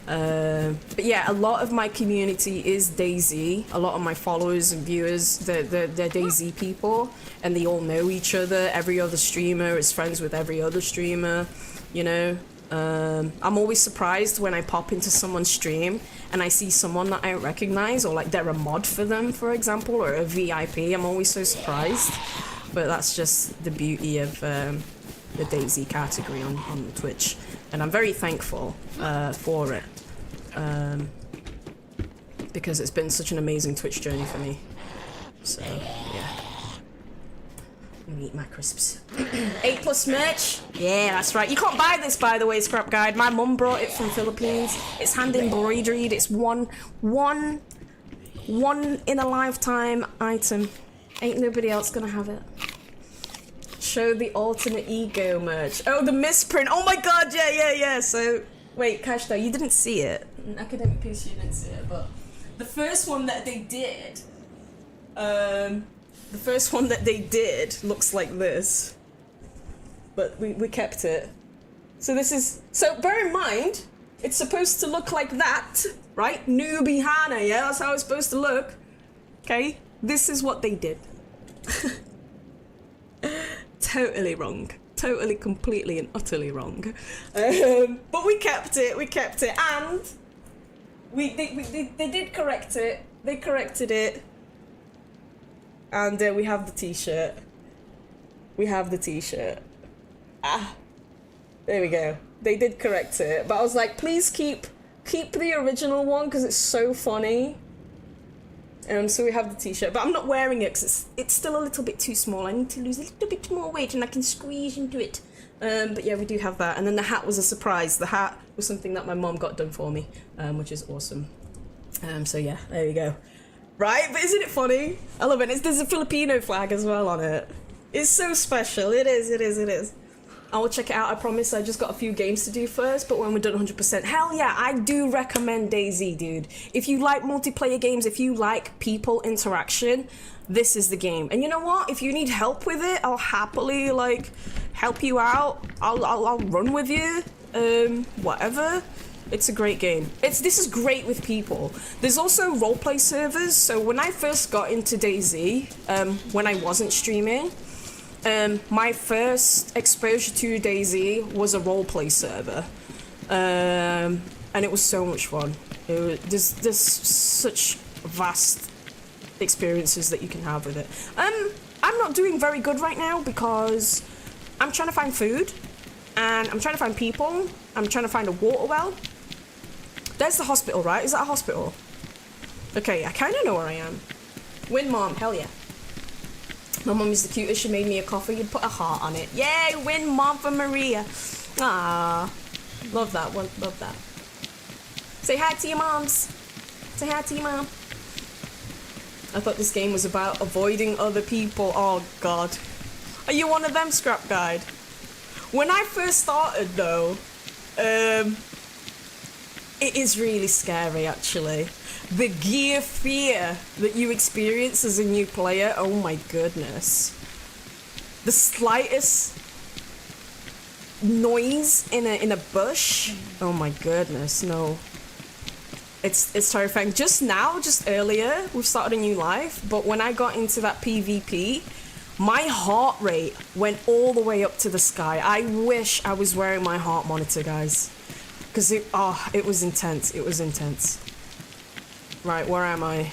Speaker 1: But yeah, a lot of my community is DayZ. A lot of my followers and viewers, they're DayZ people, and they all know each other. Every other streamer is friends with every other streamer, you know. I'm always surprised when I pop into someone's stream and I see someone that I don't recognize, or like they're a mod for them, for example, or a VIP. I'm always so surprised. But that's just the beauty of the DayZ category on Twitch, and I'm very thankful for it, because it's been such an amazing Twitch journey for me. So yeah, I'm gonna eat my crisps. 8+ merch, yeah, that's right. You can't buy this, by the way, Scrap Guide. My mum brought it from Philippines. It's hand embroidered. It's one in a lifetime item. Ain't nobody else gonna have it. Show the alternate ego merch. Oh, the misprint. Oh my god, yeah. So, wait, Cash, though, you didn't see it. In academic piece, you didn't see it, but the first one that they did, looks like this. But we kept it. So this is, so bear in mind, it's supposed to look like that, right? Newbie Hana, yeah, that's how it's supposed to look. Okay, this is what they did. Totally wrong. Totally, completely, and utterly wrong. But we kept it, and they did correct it. They corrected it. And we have the t-shirt. Ah, there we go. They did correct it, but I was like, please keep the original one because it's so funny. So we have the t-shirt, but I'm not wearing it because it's still a little bit too small. I need to lose a little bit more weight and I can squeeze into it. But yeah, we do have that. And then the hat was a surprise. The hat was something that my mom got done for me, which is awesome. So yeah, there we go. Right, but isn't it funny? I love it. There's a Filipino flag as well on it. It's so special. It is. I will check it out, I promise. I just got a few games to do first, but when we're done 100%, hell yeah, I do recommend DayZ, dude. If you like multiplayer games, if you like people interaction, this is the game. And you know what? If you need help with it, I'll happily, like, help you out. I'll run with you. Whatever. It's a great game. This is great with people. There's also roleplay servers. So when I first got into DayZ, when I wasn't streaming, my first exposure to DayZ was a roleplay server, and it was so much fun. There's such vast experiences that you can have with it. I'm not doing very good right now because I'm trying to find food, and I'm trying to find people. I'm trying to find a water well. There's the hospital, right? Is that a hospital? Okay, I kind of know where I am. Win, Mom, hell yeah. My mum is the cutest. She made me a coffee. You'd put a heart on it. Yay, win, Mom, for Maria. Ah, love that one. Love that. Say hi to your moms. Say hi to your mom. I thought this game was about avoiding other people. Oh, God. Are you one of them, Scrap Guide? When I first started, though, it is really scary, actually. The gear fear that you experience as a new player, oh my goodness. The slightest noise in a bush, oh my goodness, no. It's terrifying. Just earlier, we've started a new life, but when I got into that PvP, my heart rate went all the way up to the sky. I wish I was wearing my heart monitor, guys. Because it was intense, it was intense. Right, where am I?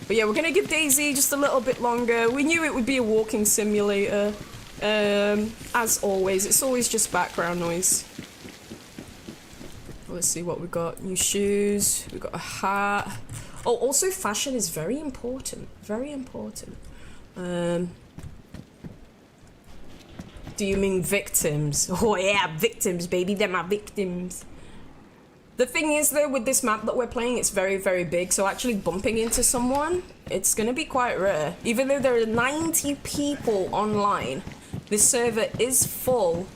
Speaker 1: But yeah, we're gonna give DayZ just a little bit longer. We knew it would be a walking simulator. As always, it's always just background noise. Let's see what we got. New shoes, we got a hat. Oh, also fashion is very important. Very important. Do you mean victims? Oh yeah, victims, baby. They're my victims. The thing is though, with this map that we're playing, it's very, very big, so actually bumping into someone, it's gonna be quite rare. Even though there are 90 people online, this server is full,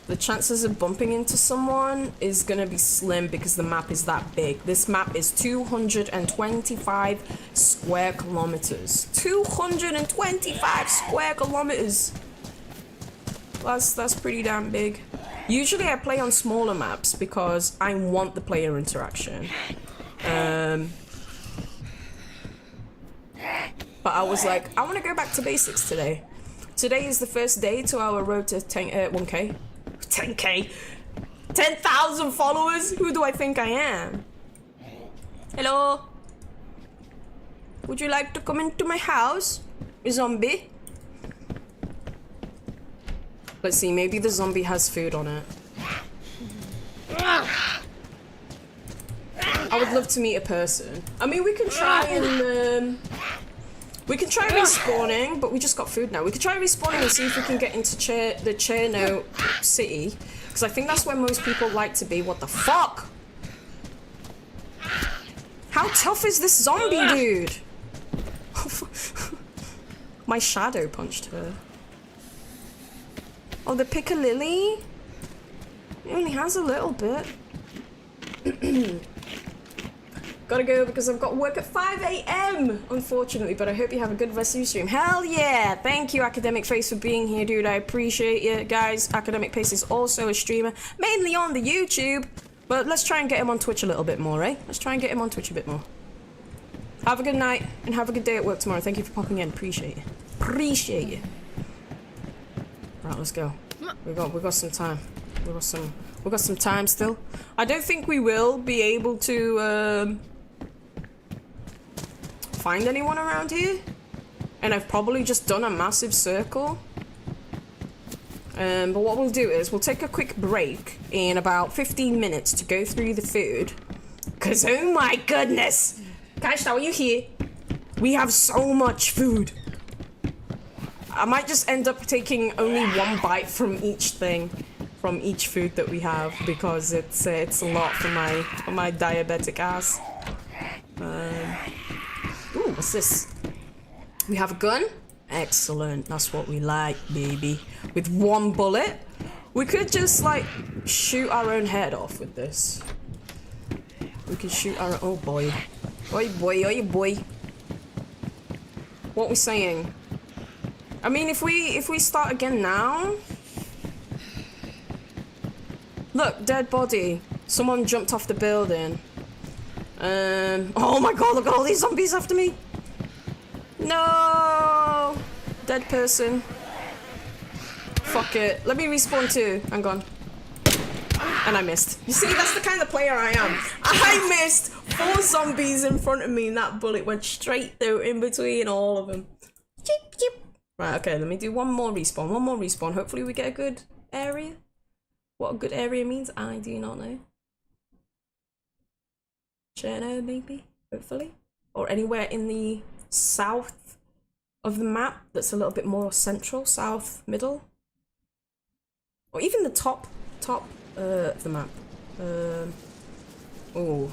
Speaker 1: the chances of bumping into someone is gonna be slim because the map is that big. This map is 225 square kilometers. 225 square kilometers! That's pretty damn big. Usually I play on smaller maps because I want the player interaction. But I was like, I want to go back to basics today. Today is the first day to our road to 1k. 10k? 10,000 followers? Who do I think I am? Hello? Would you like to come into my house, zombie? Let's see, maybe the zombie has food on it. I would love to meet a person. I mean, we can try and we can try respawning, but we just got food now. We could try respawning and see if we can get into the Cherno city, because I think that's where most people like to be. What the fuck? How tough is this zombie dude? My shadow punched her. Oh, the piccalilli? It only has a little bit. Gotta go because I've got work at 5 AM, unfortunately, but I hope you have a good rest of your stream. Hell yeah! Thank you, Academic Face, for being here, dude. I appreciate you. Guys, Academic Face is also a streamer, mainly on the YouTube, but let's try and get him on Twitch a little bit more, eh? Let's try and get him on Twitch a bit more. Have a good night, and have a good day at work tomorrow. Thank you for popping in. Appreciate you. Appreciate you. Right, let's go. We got some time. We got some time still. I don't think we will be able to find anyone around here. And I've probably just done a massive circle. But what we'll do is we'll take a quick break in about 15 minutes to go through the food. Cause oh my goodness! Guys, are you here? We have so much food. I might just end up taking only one bite from each thing, from each food that we have, because it's a lot for my diabetic ass. Ooh, what's this? We have a gun? Excellent, that's what we like, baby. With one bullet, we could just like shoot our own head off with this. We can shoot our oh boy, oi boy, oi boy. What we saying? I mean, if we start again now... Look, dead body. Someone jumped off the building. Oh my god, look at all these zombies after me! No! Dead person. Fuck it. Let me respawn too. Hang on. And I missed. You see, that's the kind of player I am. I missed 4 zombies in front of me and that bullet went straight through in between all of them. Chip, chip. Right, okay, let me do one more respawn. Hopefully we get a good area. What a good area means, I do not know. Cherno, maybe? Hopefully? Or anywhere in the south of the map that's a little bit more central, south, middle. Or even the top of the map. Oh,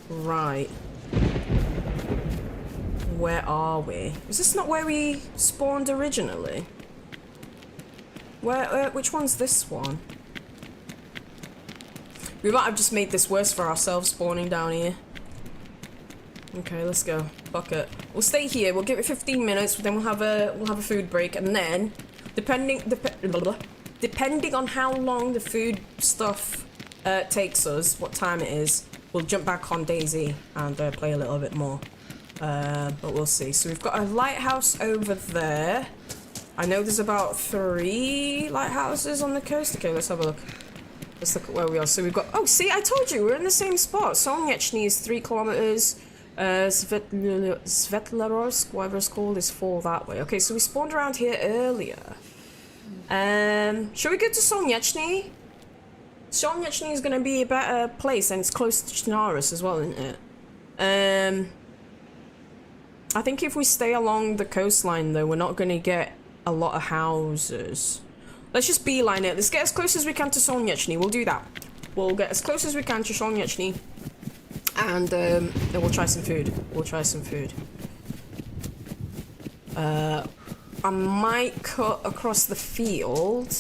Speaker 1: right. Where are we? Is this not where we spawned originally? Which one's this one? We might have just made this worse for ourselves spawning down here. Okay, let's go. Fuck it. We'll stay here. We'll give it 15 minutes. Then we'll have a food break, and then depending on how long the food stuff takes us, what time it is, we'll jump back on DayZ and play a little bit more. But we'll see. So we've got a lighthouse over there. I know there's about 3 lighthouses on the coast. Okay, let's have a look. Let's look at where we are. So we've got... Oh, see, I told you, we're in the same spot. Solnyechny is 3 kilometers. Svetlarovsk, whatever it's called, is 4 that way. Okay, so we spawned around here earlier. Shall we go to Solnyechny? Solnyechny is going to be a better place, and it's close to CHERNARUS as well, isn't it? I think if we stay along the coastline, though, we're not going to get a lot of houses. Let's just beeline it. Let's get as close as we can to Solnyechny. We'll do that. We'll get as close as we can to Sonieczny. And then we'll try some food. I might cut across the field.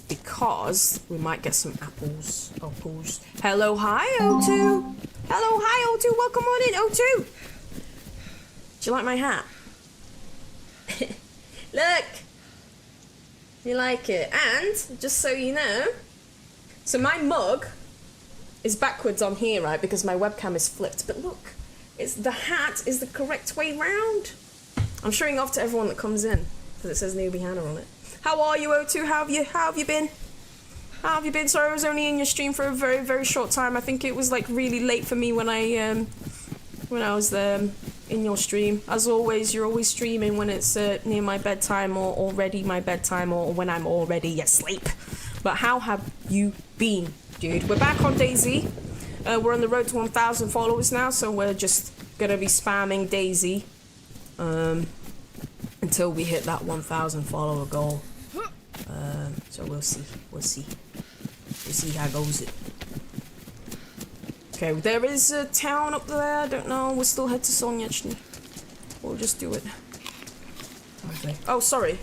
Speaker 1: Because we might get some apples. Hello, hi, O2. Hello, hi, O2. Welcome on in, O2. Do you like my hat? Look. You like it? And, just so you know, so my mug is backwards on here, right? Because my webcam is flipped. But look, the hat is the correct way round. I'm showing off to everyone that comes in because it says Newbie Hannah on it. How are you, O2? How have you been? Sorry, I was only in your stream for a very, very short time. I think it was like really late for me when I was in your stream. As always, you're always streaming when it's near my bedtime or already my bedtime or when I'm already asleep. But how have you been, dude? We're back on DayZ. We're on the road to 1,000 followers now, so we're just gonna be spamming DayZ until we hit that 1,000 follower goal. So we'll see how goes it. Okay, there is a town up there. I don't know. We'll still head to Sonieczny. We'll just do it. Okay. Oh, sorry.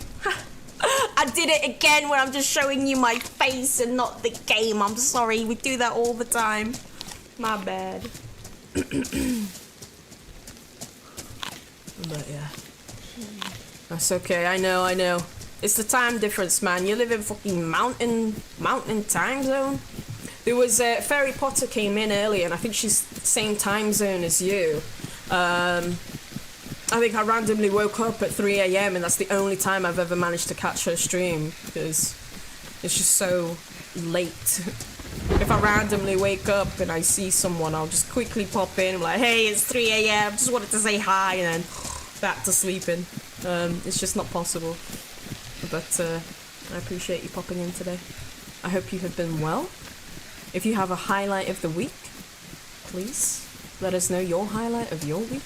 Speaker 1: I did it again when I'm just showing you my face and not the game. I'm sorry. We do that all the time. My bad. But yeah. That's okay. I know. It's the time difference, man. You live in fucking mountain time zone. There was Fairy Potter came in earlier, and I think she's the same time zone as you. I think I randomly woke up at 3 AM, and that's the only time I've ever managed to catch her stream because it's just so late. If I randomly wake up and I see someone, I'll just quickly pop in, like, hey, it's 3 AM, just wanted to say hi, and then back to sleeping. It's just not possible. But I appreciate you popping in today. I hope you have been well. If you have a highlight of the week, please let us know your highlight of your week.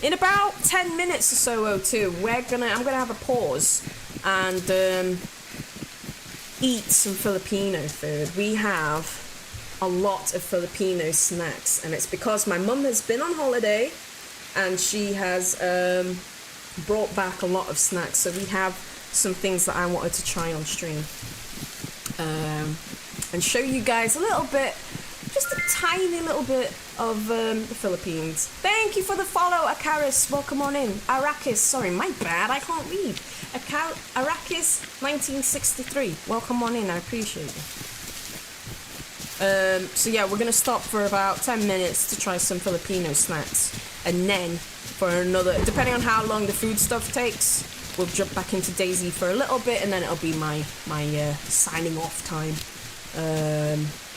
Speaker 1: In about 10 minutes or so, O2, I'm gonna have a pause and eat some Filipino food. We have a lot of Filipino snacks, and it's because my mum has been on holiday and she has brought back a lot of snacks. So we have some things that I wanted to try on stream and show you guys a little bit, just a tiny little bit of the Philippines. Thank you for the follow, Akaris. Welcome on in. Arrakis, sorry, my bad, I can't read. Arrakis 1963. Welcome on in, I appreciate you. So yeah, we're gonna stop for about 10 minutes to try some Filipino snacks, and then for another, depending on how long the food stuff takes, we'll jump back into DayZ for a little bit, and then it'll be my signing off time.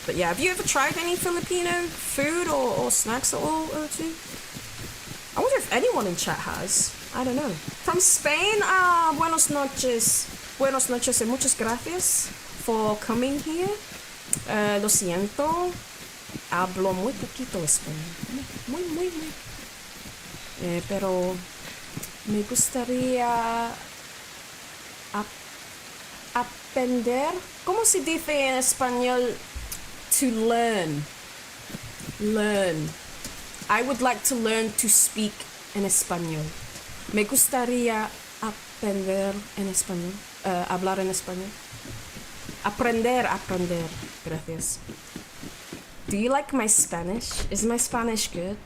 Speaker 1: But yeah, have you ever tried any Filipino food or snacks at all, O2? I wonder if anyone in chat has. I don't know. From Spain, buenos noches. Buenos noches and muchas gracias for coming here. Lo siento. Hablo muy poquito español. Muy. Pero me gustaría aprender. ¿Cómo se dice en español? To learn. I would like to learn to speak en español. Me gustaría aprender en español. Hablar en español. Aprender. Gracias. Do you like my Spanish? Is my Spanish good?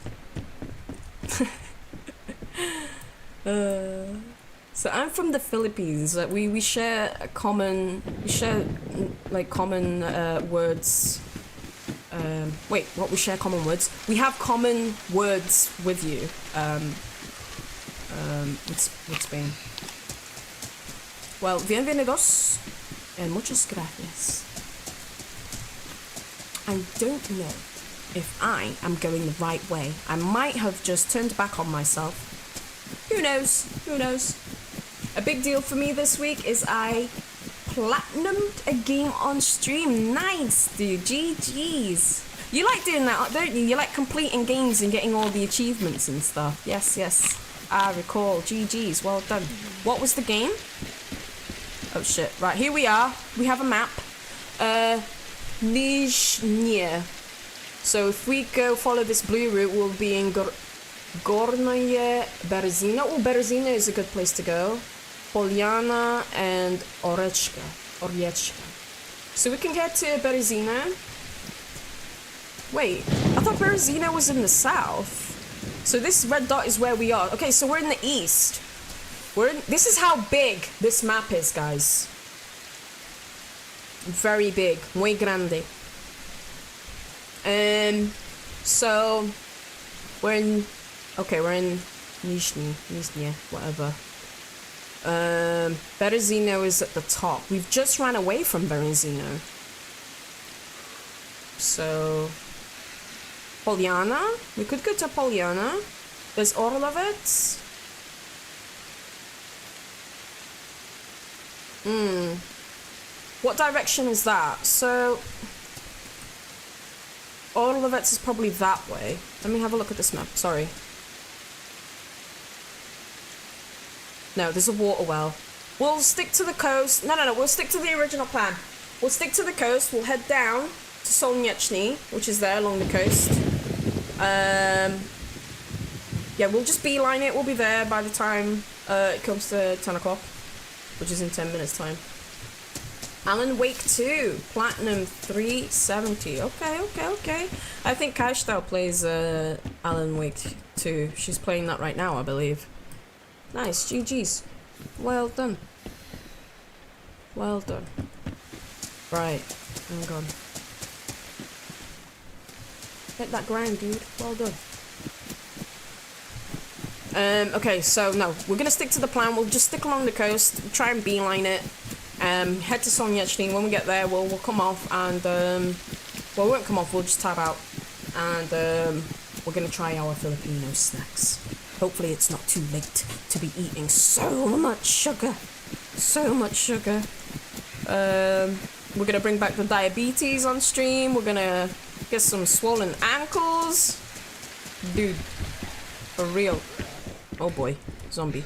Speaker 1: So I'm from the Philippines. We share common words. We share common words. We have common words with you. With Spain. Well, bienvenidos and muchas gracias. I don't know if I am going the right way. I might have just turned back on myself. Who knows? A big deal for me this week is I platinumed a game on stream. Nice, dude. GG's. You like doing that, don't you? You like completing games and getting all the achievements and stuff. Yes. I recall. GG's. Well done. What was the game? Oh shit. Right, here we are. We have a map. Nizhnie. So if we go follow this blue route, we'll be in Gornoye Berezina. Oh, Berezina is a good place to go. Polyana and Orechka. So we can get to Berezina. Wait, I thought Berezina was in the south. So this red dot is where we are. Okay, so we're in the east. This is how big this map is, guys. Very big. Muy grande. So we're in Nizhny, whatever. Berezino is at the top. We've just ran away from Berezino. So Polyana? We could go to Polyana. There's Orlovets. What direction is that? So Orlovets is probably that way. Let me have a look at this map. Sorry. No, there's a water well. We'll stick to the coast. No. We'll stick to the original plan. We'll stick to the coast. We'll head down to Solnyechny, which is there along the coast. Yeah, we'll just beeline it. We'll be there by the time it comes to 10 o'clock, which is in 10 minutes time. Alan Wake 2, Platinum 370. Okay. I think Kashtal plays Alan Wake 2. She's playing that right now, I believe. Nice, GG's. Well done. Right, hang on. Hit that grind, dude. Well done. Okay, so no, we're gonna stick to the plan. We'll just stick along the coast, try and beeline it. Head to Solnyechny. When we get there, we'll come off and well, we won't come off. We'll just tab out, and we're gonna try our Filipino snacks. Hopefully, it's not too late to be eating so much sugar. We're gonna bring back the diabetes on stream. We're gonna get some swollen ankles, dude. For real. Oh boy, zombie.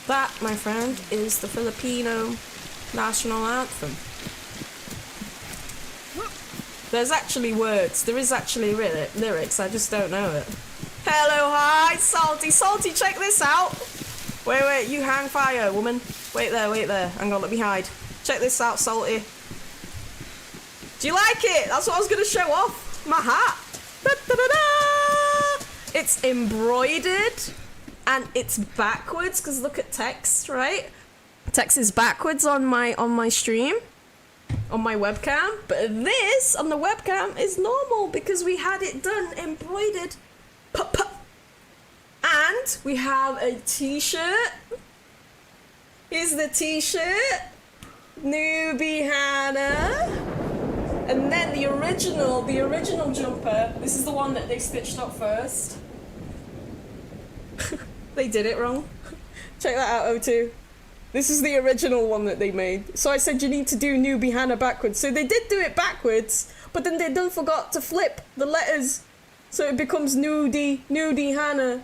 Speaker 1: That, my friend, is the Filipino national anthem. There's actually words. There is actually lyrics. I just don't know it. Hello, hi, Salty. Salty, check this out. Wait, you hang fire, woman. Wait there. Hang on, let me hide. Check this out, Salty. Do you like it? That's what I was going to show off. My hat. Da-da-da-da! It's embroidered and it's backwards because look at text, right? Text is backwards on my stream, on my webcam, but this on the webcam is normal because we had it done embroidered. And we have a t-shirt. Here's the t-shirt. Newbie Hannah. And then the original jumper. This is the one that they stitched up first. They did it wrong. Check that out, O2. This is the original one that they made. So I said you need to do Newbie Hannah backwards. So they did do it backwards, but then they done forgot to flip the letters. So it becomes Nudie Hannah.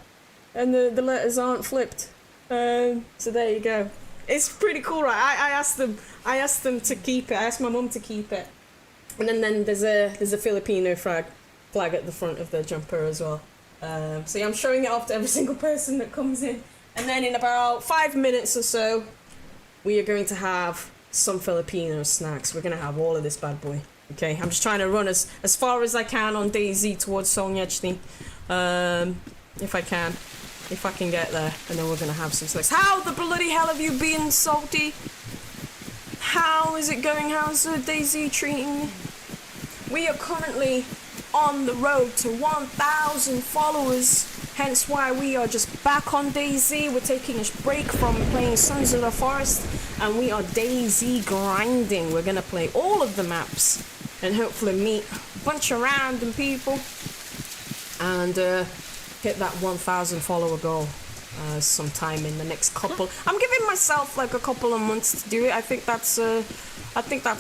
Speaker 1: And the letters aren't flipped. So there you go. It's pretty cool, right? I asked them to keep it. I asked my mum to keep it. And then there's a Filipino flag at the front of the jumper as well. So yeah, I'm showing it off to every single person that comes in. And then in about 5 minutes or so, we are going to have some Filipino snacks. We're going to have all of this bad boy. Okay, I'm just trying to run as far as I can on DayZ towards Solnyechny. If I can. If I can get there, and then we're gonna have some snacks. How the bloody hell have you been, Salty? How is it going? How's DayZ treating me? We are currently on the road to 1,000 followers, hence why we are just back on DayZ. We're taking a break from playing Sons of the Forest, and we are DayZ grinding. We're gonna play all of the maps, and hopefully meet a bunch of random people, and hit that 1,000 follower goal sometime in the next couple. I'm giving myself like a couple of months to do it. I think that's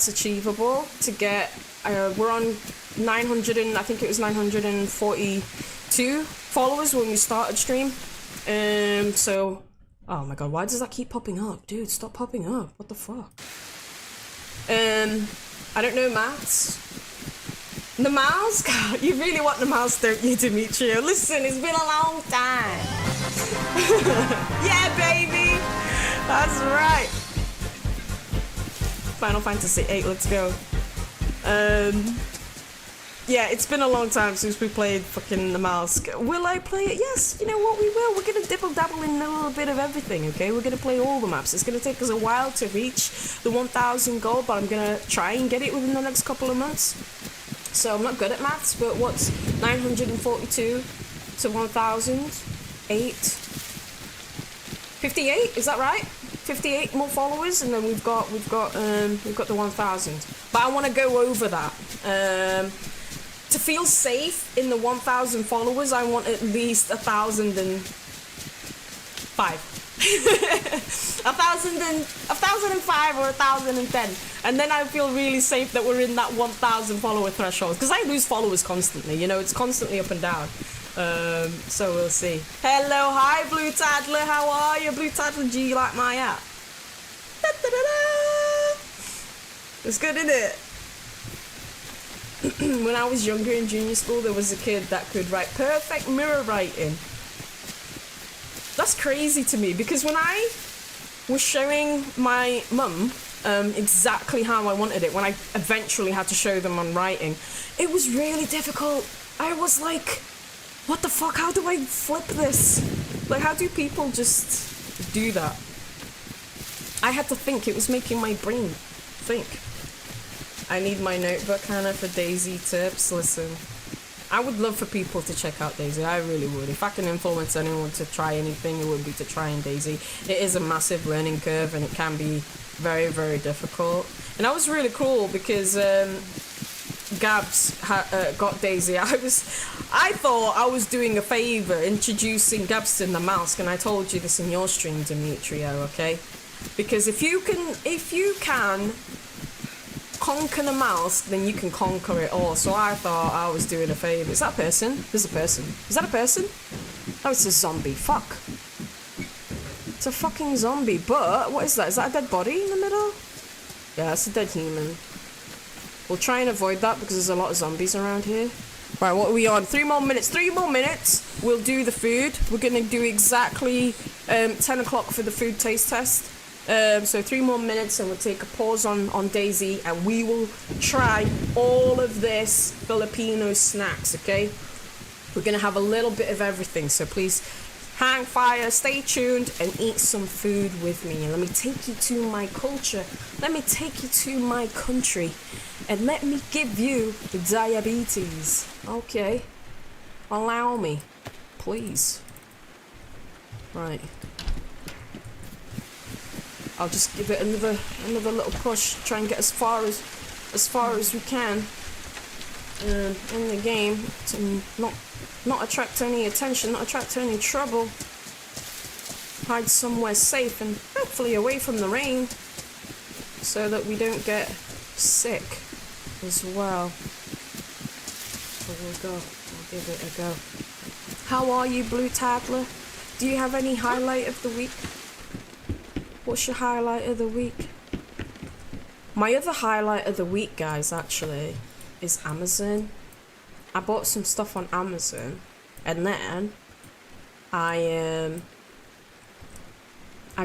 Speaker 1: achievable to get. We're on 900 and I think it was 942 followers when we started stream. So, oh my god, why does that keep popping up? Dude, stop popping up. What the fuck? I don't know maths. The mouse? God, you really want the mouse, don't you, Demetrio? Listen, it's been a long time. Yeah, baby! That's right. Final Fantasy VIII, let's go. Yeah, it's been a long time since we played fucking the mouse. Will I play it? Yes, you know what, we will. We're gonna dibble dabble in a little bit of everything, okay? We're gonna play all the maps. It's gonna take us a while to reach the 1,000 goal, but I'm gonna try and get it within the next couple of months. So I'm not good at maths, but what's 942 to 1,008? 58, is that right? 58 more followers, and then we've got the 1,000. But I want to go over that. To feel safe in the 1,000 followers, I want at least 1,005. 1,005 or 1,010, and then I feel really safe that we're in that 1,000 follower threshold, because I lose followers constantly, you know, it's constantly up and down. So we'll see. Hello, hi Blue Tadler, how are you? Blue Tadler, do you like my app? It's good, isn't it? When I was younger in junior school, there was a kid that could write perfect mirror writing. That's crazy to me, because when I was showing my mum exactly how I wanted it, when I eventually had to show them on writing, it was really difficult. I was like, what the fuck, how do I flip this? Like, how do people just do that? I had to think, it was making my brain think. I need my notebook, Hannah, for DayZ tips. Listen, I would love for people to check out DayZ. I really would. If I can influence anyone to try anything, it would be to try in DayZ. It is a massive learning curve, and it can be very, very difficult. And that was really cool because Gabs got DayZ. I thought I was doing a favor introducing Gabs to the mouse, and I told you this in your stream, Demetrio, okay? Because if you can conquer the mouse, then you can conquer it all. So I thought I was doing a favor. Is that a person? There's a person. Is that a person? Oh, it's a zombie. Fuck. It's a fucking zombie. But what is that? Is that a dead body in the middle? Yeah, it's a dead human. We'll try and avoid that because there's a lot of zombies around here. Right, what are we on? 3 more minutes. 3 more minutes. We'll do the food. We're gonna do exactly 10 o'clock for the food taste test. So 3 more minutes, and we'll take a pause on DayZ, and we will try all of this Filipino snacks, okay? We're gonna have a little bit of everything, so please hang fire, stay tuned, and eat some food with me. And let me take you to my culture, let me take you to my country, and let me give you the diabetes, okay? Allow me, please. Right. I'll just give it another little push. Try and get as far as we can in the game to not attract any attention, not attract any trouble. Hide somewhere safe and hopefully away from the rain, so that we don't get sick as well. So we'll give it a go. How are you, Blue Tadler? Do you have any highlight of the week? What's your highlight of the week? My other highlight of the week, guys, actually, is Amazon. I bought some stuff on Amazon, and then I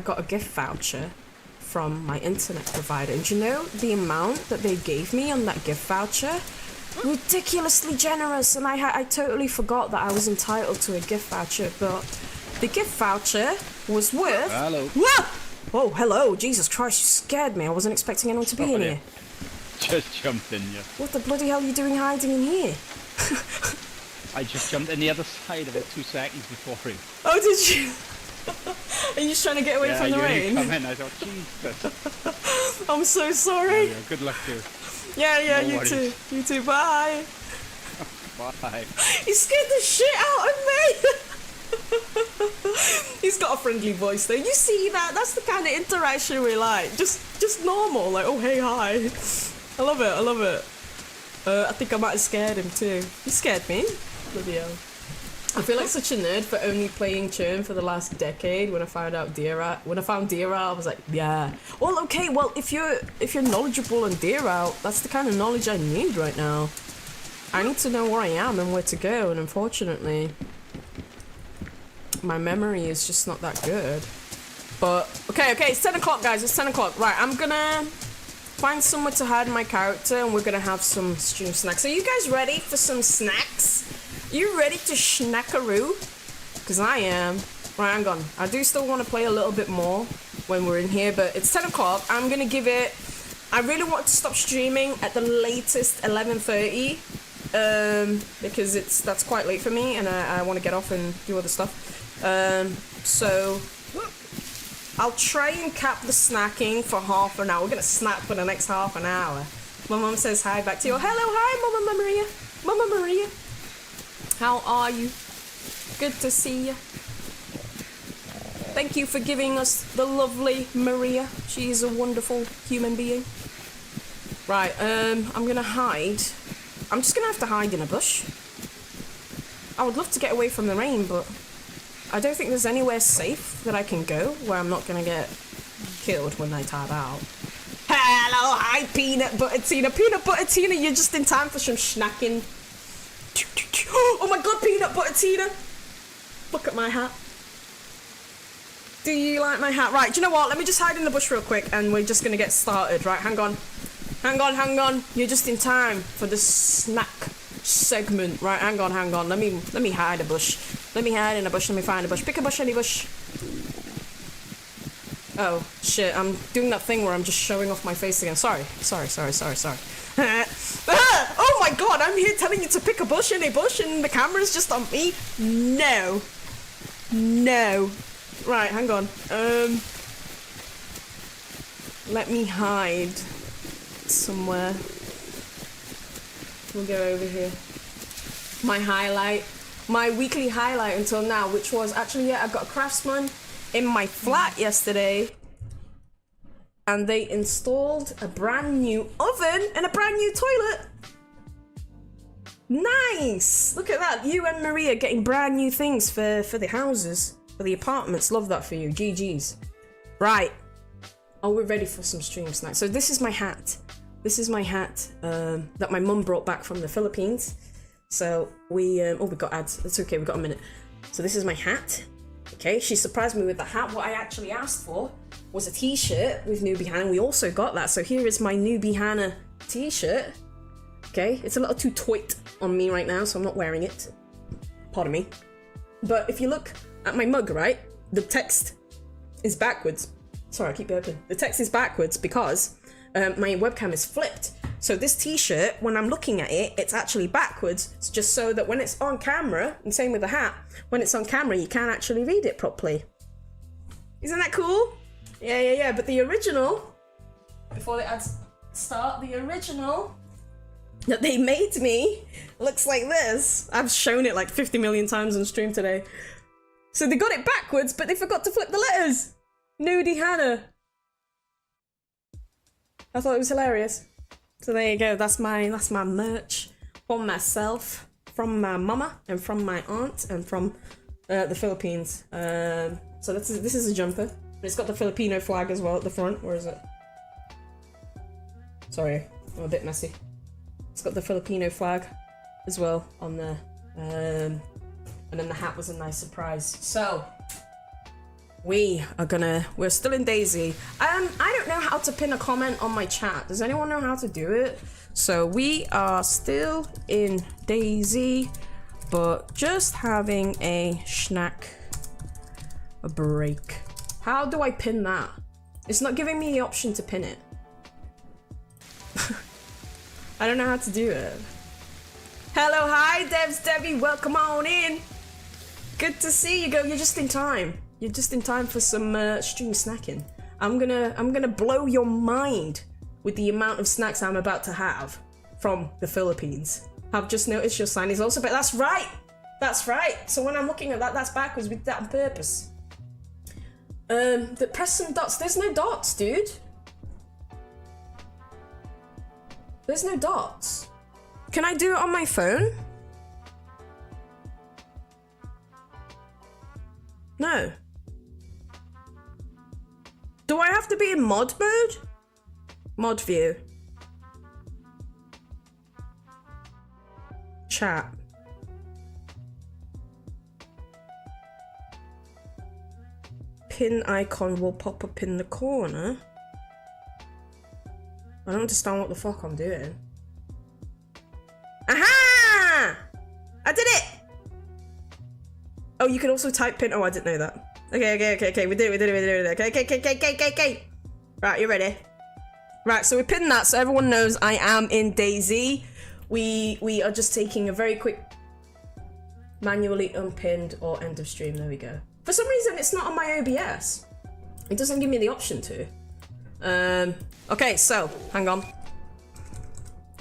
Speaker 1: got a gift voucher from my internet provider. And do you know the amount that they gave me on that gift voucher? Ridiculously generous, and I totally forgot that I was entitled to a gift voucher, but the gift voucher was worth...
Speaker 3: Hello.
Speaker 1: Whoa! Oh, hello. Jesus Christ, you scared me. I wasn't expecting anyone to be in here.
Speaker 3: Just jumped in, yeah.
Speaker 1: What the bloody hell are you doing hiding in here?
Speaker 3: I just jumped in the other side about 2 seconds before him.
Speaker 1: Oh, did you? Are you just trying to get away from the rain?
Speaker 3: Yeah, you come in, I thought, Jesus.
Speaker 1: I'm so sorry.
Speaker 3: Yeah, good luck to you.
Speaker 1: Yeah,
Speaker 3: No
Speaker 1: you
Speaker 3: worries.
Speaker 1: too. You too, bye.
Speaker 3: Bye.
Speaker 1: You scared the shit out of me. He's got a friendly voice though. You see that? That's the kind of interaction we like. Just normal, like, oh hey, hi. I love it. I think I might have scared him too. He scared me. Bloody hell. I feel like such a nerd for only playing Churn for the last decade. When I found Dira, I was like, yeah. Well, okay. Well, if you're knowledgeable on Dira, that's the kind of knowledge I need right now. I need to know where I am and where to go, and unfortunately, my memory is just not that good. But okay, it's 10 o'clock, guys. It's 10 o'clock. Right, I'm gonna find somewhere to hide my character, and we're gonna have some stream snacks. Are you guys ready for some snacks? You ready to schnackaroo? Because I am. Right, hang on. I do still want to play a little bit more when we're in here, but it's 10 o'clock. I'm going to give it... I really want to stop streaming at the latest 11:30. Because that's quite late for me, and I want to get off and do other stuff. So... I'll try and cap the snacking for half an hour. We're going to snack for the next half an hour. My mum says hi back to you. Hello, hi, Mama Maria. Mama Maria. How are you? Good to see you. Thank you for giving us the lovely Maria. She is a wonderful human being. Right, I'm gonna hide. I'm just gonna have to hide in a bush. I would love to get away from the rain, but I don't think there's anywhere safe that I can go where I'm not gonna get killed when I tap out. Hello, hi, Peanut Butter Tina. Peanut Butter Tina, you're just in time for some snacking. Oh my god, Peanut Butter Tina! Look at my hat. Do you like my hat? Right, do you know what? Let me just hide in the bush real quick and we're just gonna get started. Right, hang on. Hang on. You're just in time for the snack segment. Right, hang on. Let me hide a bush. Let me hide in a bush. Let me find a bush. Pick a bush, any bush. Oh, shit. I'm doing that thing where I'm just showing off my face again. Sorry. Oh my god, I'm here telling you to pick a bush, any bush, and the camera's just on me? No. Right, hang on. Let me hide somewhere. We'll go over here. My weekly highlight until now, which was actually, yeah, I got a craftsman in my flat yesterday. And they installed a brand new oven and a brand new toilet. Nice! Look at that. You and Maria getting brand new things for the houses, for the apartments. Love that for you. GG's. Right. Oh, we're ready for some stream snacks. So this is my hat. That my mum brought back from the Philippines. So we got ads. That's okay. We've got a minute. So this is my hat. Okay, she surprised me with the hat. What I actually asked for was a t-shirt with Newbie Hannah. We also got that. So here is my Newbie Hannah t-shirt. Okay, it's a little too tight on me right now, so I'm not wearing it. Pardon me. But if you look at my mug, right, the text is backwards. Sorry, I keep burping. The text is backwards because my webcam is flipped. So this t-shirt, when I'm looking at it, it's actually backwards. It's just so that when it's on camera, and same with the hat, when it's on camera, you can't actually read it properly. Isn't that cool? Yeah. But the original, before the ads start, the original that they made me looks like this. I've shown it like 50 million times on stream today. So they got it backwards, but they forgot to flip the letters. Nudie Hannah. I thought it was hilarious. So there you go. That's my merch from myself, from my mama, and from my aunt, and from the Philippines. So this is a jumper. It's got the Filipino flag as well at the front. Where is it? Sorry, I'm a bit messy. It's got the Filipino flag as well on there. And then the hat was a nice surprise. So we're still in DayZ. I don't know how to pin a comment on my chat. Does anyone know how to do it? So we are still in DayZ, but just having a break. How do I pin that? It's not giving me the option to pin it. I don't know how to do it. Hello, hi, Devs, Debbie, welcome on in. Good to see you. You're just in time. You're just in time for some stream snacking. I'm gonna blow your mind with the amount of snacks I'm about to have from the Philippines. I've just noticed your sign is also, but that's right. That's right. So when I'm looking at that, that's backwards. We did that on purpose. Press some dots. There's no dots, dude. There's no dots. Can I do it on my phone? No. Do I have to be in mod mode? Mod view. Chat. Pin icon will pop up in the corner. I don't understand what the fuck I'm doing. Aha! I did it! Oh, you can also type pin. Oh, I didn't know that. Okay. We did it. Okay. Right, you ready? Right, so we pinned that so everyone knows I am in DayZ. We are just taking a very quick manually unpinned or end of stream. There we go. For some reason, it's not on my OBS. It doesn't give me the option to. Okay, so hang on.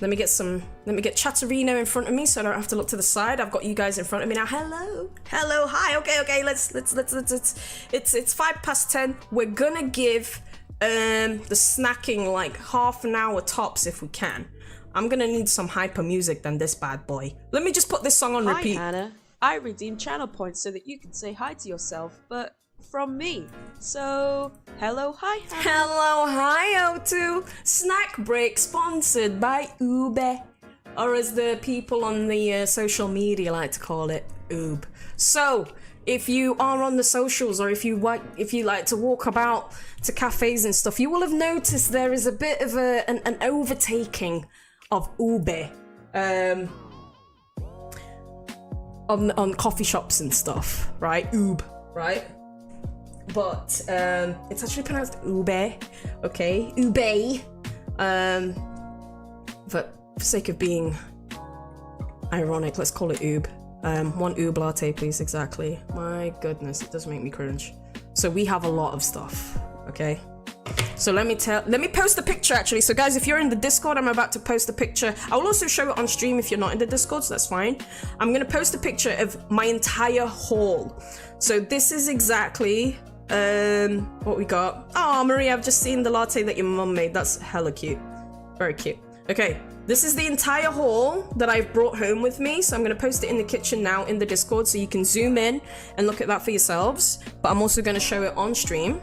Speaker 1: Let me get Chatterino in front of me so I don't have to look to the side. I've got you guys in front of me now. Hello, hi. Okay. Let's. It's 10:05. We're gonna give the snacking like half an hour tops if we can. I'm gonna need some hyper music than this bad boy. Let me just put this song on repeat.
Speaker 2: Hi, Hannah. I redeem channel points so that you can say hi to yourself, but from me. So, hello, hi, Hannah.
Speaker 1: Hello, hi, O2. Snack break sponsored by UBE, or as the people on the social media like to call it, UBE. So, if you are on the socials, or if you like to walk about to cafes and stuff, you will have noticed there is a bit of an overtaking of UBE on coffee shops and stuff, right? UBE, right? But it's actually pronounced UBE, okay? UBE. But for sake of being ironic, let's call it UBE. One UBE latte, please. Exactly. My goodness, it does make me cringe. So we have a lot of stuff, okay? So let me post the picture actually. So guys, if you're in the Discord, I'm about to post a picture. I will also show it on stream if you're not in the Discord, so that's fine. I'm gonna post a picture of my entire haul. So this is exactly what we got. Oh, Maria, I've just seen the latte that your mum made. That's hella cute. Very cute. Okay, this is the entire haul that I've brought home with me. So I'm gonna post it in the kitchen now in the Discord so you can zoom in and look at that for yourselves. But I'm also gonna show it on stream.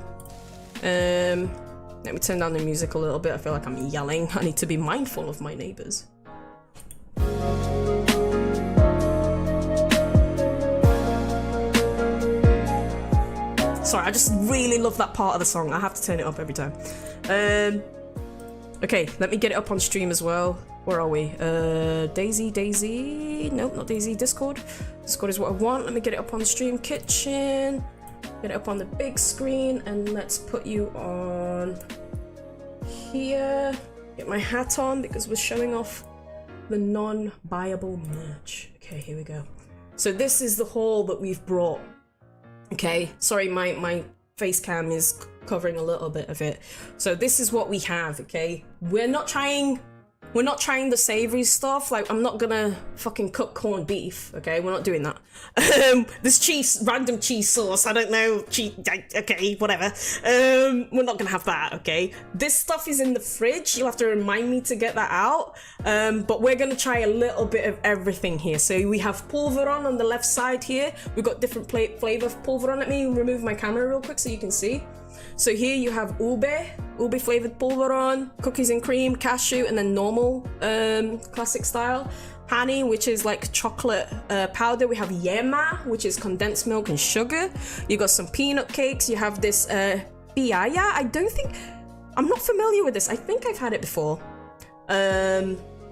Speaker 1: Let me turn down the music a little bit. I feel like I'm yelling. I need to be mindful of my neighbors. Sorry, I just really love that part of the song. I have to turn it up every time. Okay, let me get it up on stream as well. Where are we? DayZ? Nope, not DayZ. Discord. Discord is what I want. Let me get it up on the stream kitchen. Get it up on the big screen, and let's put you on here. Get my hat on because we're showing off the non-buyable merch. Okay, here we go. So this is the haul that we've brought. Okay, sorry, my face cam is covering a little bit of it. So this is what we have, okay? We're not trying the savory stuff. Like, I'm not gonna fucking cook corned beef, okay? We're not doing that. This cheese, random cheese sauce, I don't know, okay, whatever. We're not gonna have that, okay? This stuff is in the fridge. You'll have to remind me to get that out. But we're gonna try a little bit of everything here. So we have pulveron on the left side here. We've got different flavor of pulveron. Let me remove my camera real quick so you can see. So here you have ube flavored pulveron, cookies and cream, cashew, and then normal classic style. Honey, which is like chocolate powder. We have yema, which is condensed milk and sugar. You got some peanut cakes. You have this piaya. I'm not familiar with this. I think I've had it before.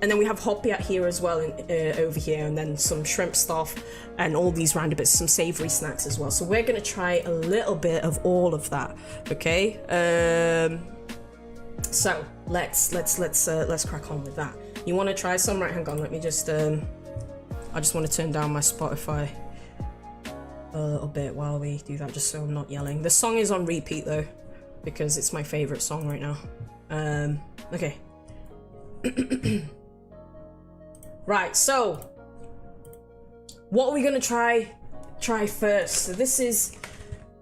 Speaker 1: And then we have hopiat here as well, over here, and then some shrimp stuff, and all these random bits, some savory snacks as well. So we're gonna try a little bit of all of that, okay? So let's crack on with that. You want to try some? Right, hang on. Let me just I just want to turn down my Spotify a little bit while we do that, just so I'm not yelling. The song is on repeat though, because it's my favorite song right now. Okay. Right, so what are we gonna try first? So this is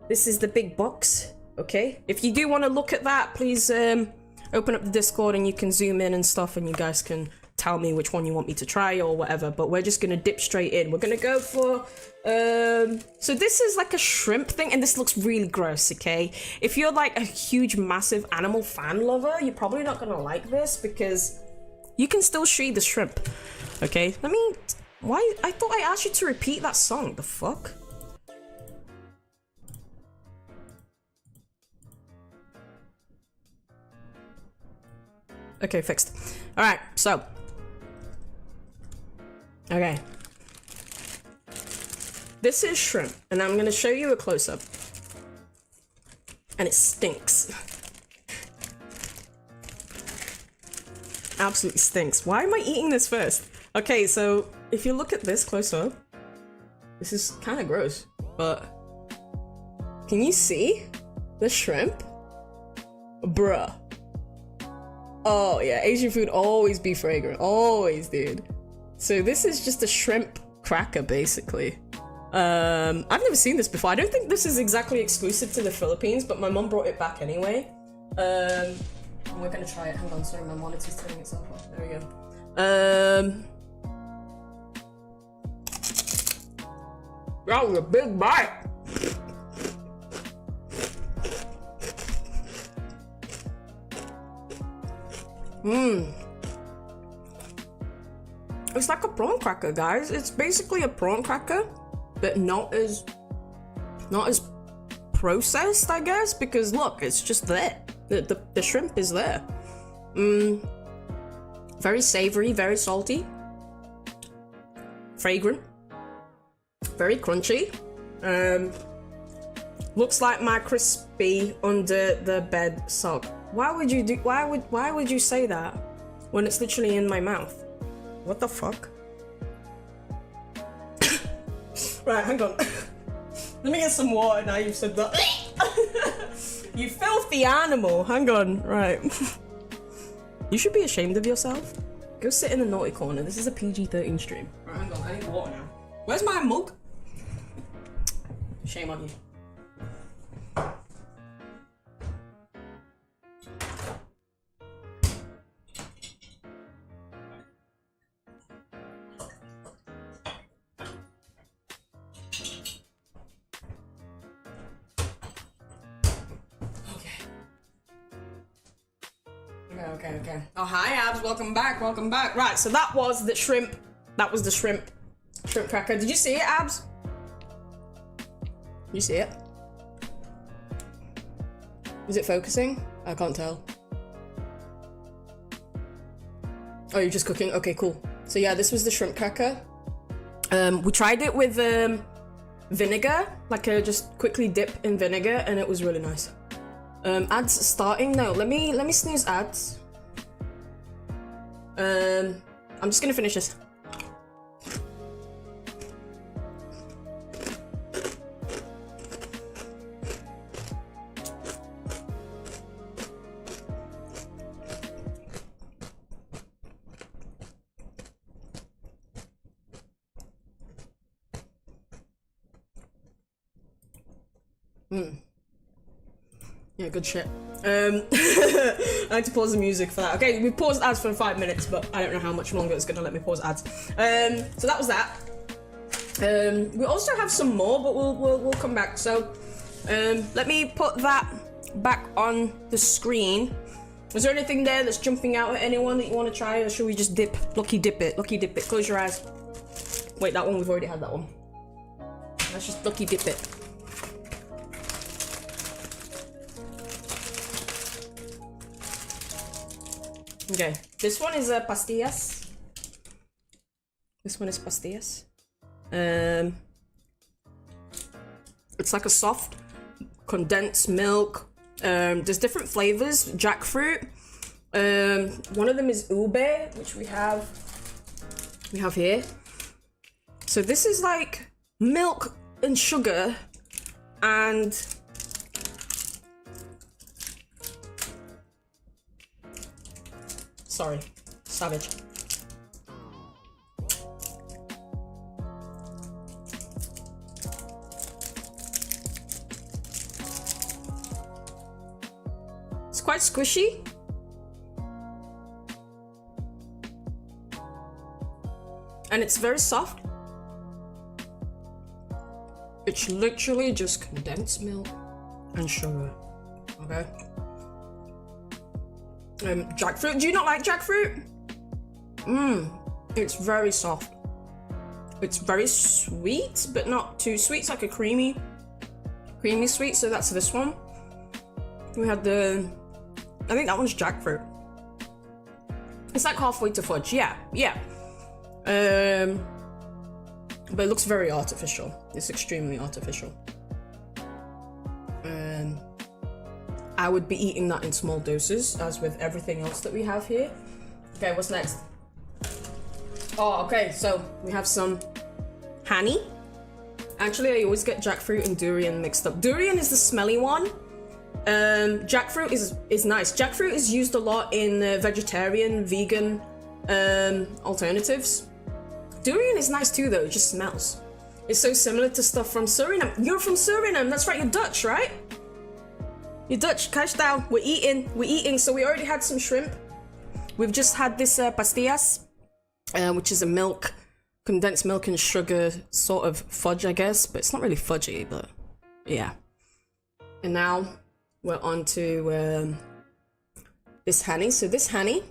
Speaker 1: the big box, okay? If you do want to look at that, please open up the Discord and you can zoom in and stuff, and you guys can tell me which one you want me to try or whatever, but we're just gonna dip straight in. We're gonna go for so this is like a shrimp thing, and this looks really gross, okay? If you're like a huge massive animal fan lover, you're probably not gonna like this because you can still see the shrimp. Okay, let me, why, I thought I asked you to repeat that song. The fuck? Okay, fixed. All right, so. Okay. This is shrimp, and I'm gonna show you a close-up. And it stinks. Absolutely stinks. Why am I eating this first? Okay, so if you look at this close-up, this is kind of gross, but can you see the shrimp? Bruh. Oh yeah, Asian food always be fragrant, always, dude. So this is just a shrimp cracker, basically. I've never seen this before. I don't think this is exactly exclusive to the Philippines, but my mom brought it back anyway. And we're gonna try it. Hang on, sorry, my monitor's turning itself off. There we go. That was a big bite. It's like a prawn cracker, guys. It's basically a prawn cracker, but not as processed, I guess, because look, it's just there. The shrimp is there. Very savory, very salty, fragrant, very crunchy. Looks like my crispy under the bed sock. Why would you say that when it's literally in my mouth? What the fuck? Right, hang on. Let me get some water now you've said that. You filthy animal. Hang on, right. You should be ashamed of yourself. Go sit in the naughty corner. This is a PG-13 stream. Right, hang on, I need water now. Where's my mug? Shame on you. Okay. Oh, hi, Abs. Welcome back. Right, so that was the shrimp. That was the shrimp cracker. Did you see it, Abs? You see it? Is it focusing? I can't tell. Oh, you're just cooking? Okay, cool. So yeah, this was the shrimp cracker. We tried it with vinegar, like just quickly dip in vinegar, and it was really nice. Ads starting now. Let me snooze ads. I'm just gonna finish this. Yeah, good shit. I had to pause the music for that. Okay, we paused ads for 5 minutes, but I don't know how much longer it's gonna let me pause ads. So that was that. We also have some more, but we'll come back. So let me put that back on the screen. Is there anything there that's jumping out at anyone that you want to try, or should we just lucky dip it? Close your eyes. Wait, that one, we've already had that one. Let's just lucky dip it. Okay, this one is pastillas. This one is pastillas. It's like a soft condensed milk. There's different flavors. Jackfruit. One of them is ube, which we have here. So this is like milk and sugar and sorry, savage. It's quite squishy. and it's very soft. It's literally just condensed milk and sugar. Okay. Jackfruit. Do you not like jackfruit? It's very soft. It's very sweet, but not too sweet. It's like a creamy sweet. So that's this one. We had I think that one's jackfruit. It's like halfway to fudge. Yeah. But it looks very artificial. It's extremely artificial. I would be eating that in small doses, as with everything else that we have here. Okay, what's next? Oh, okay, so we have some honey. Actually, I always get jackfruit and durian mixed up. Durian is the smelly one. Jackfruit is nice. Jackfruit is used a lot in vegetarian, vegan alternatives. Durian is nice too, though. It just smells. It's so similar to stuff from Suriname. You're from Suriname. That's right. You're Dutch, right? You're Dutch. Cash down. We're eating. So we already had some shrimp. We've just had this pastillas, which is a condensed milk and sugar sort of fudge, I guess. But it's not really fudgy, but yeah. And now we're on to this honey. So this honey,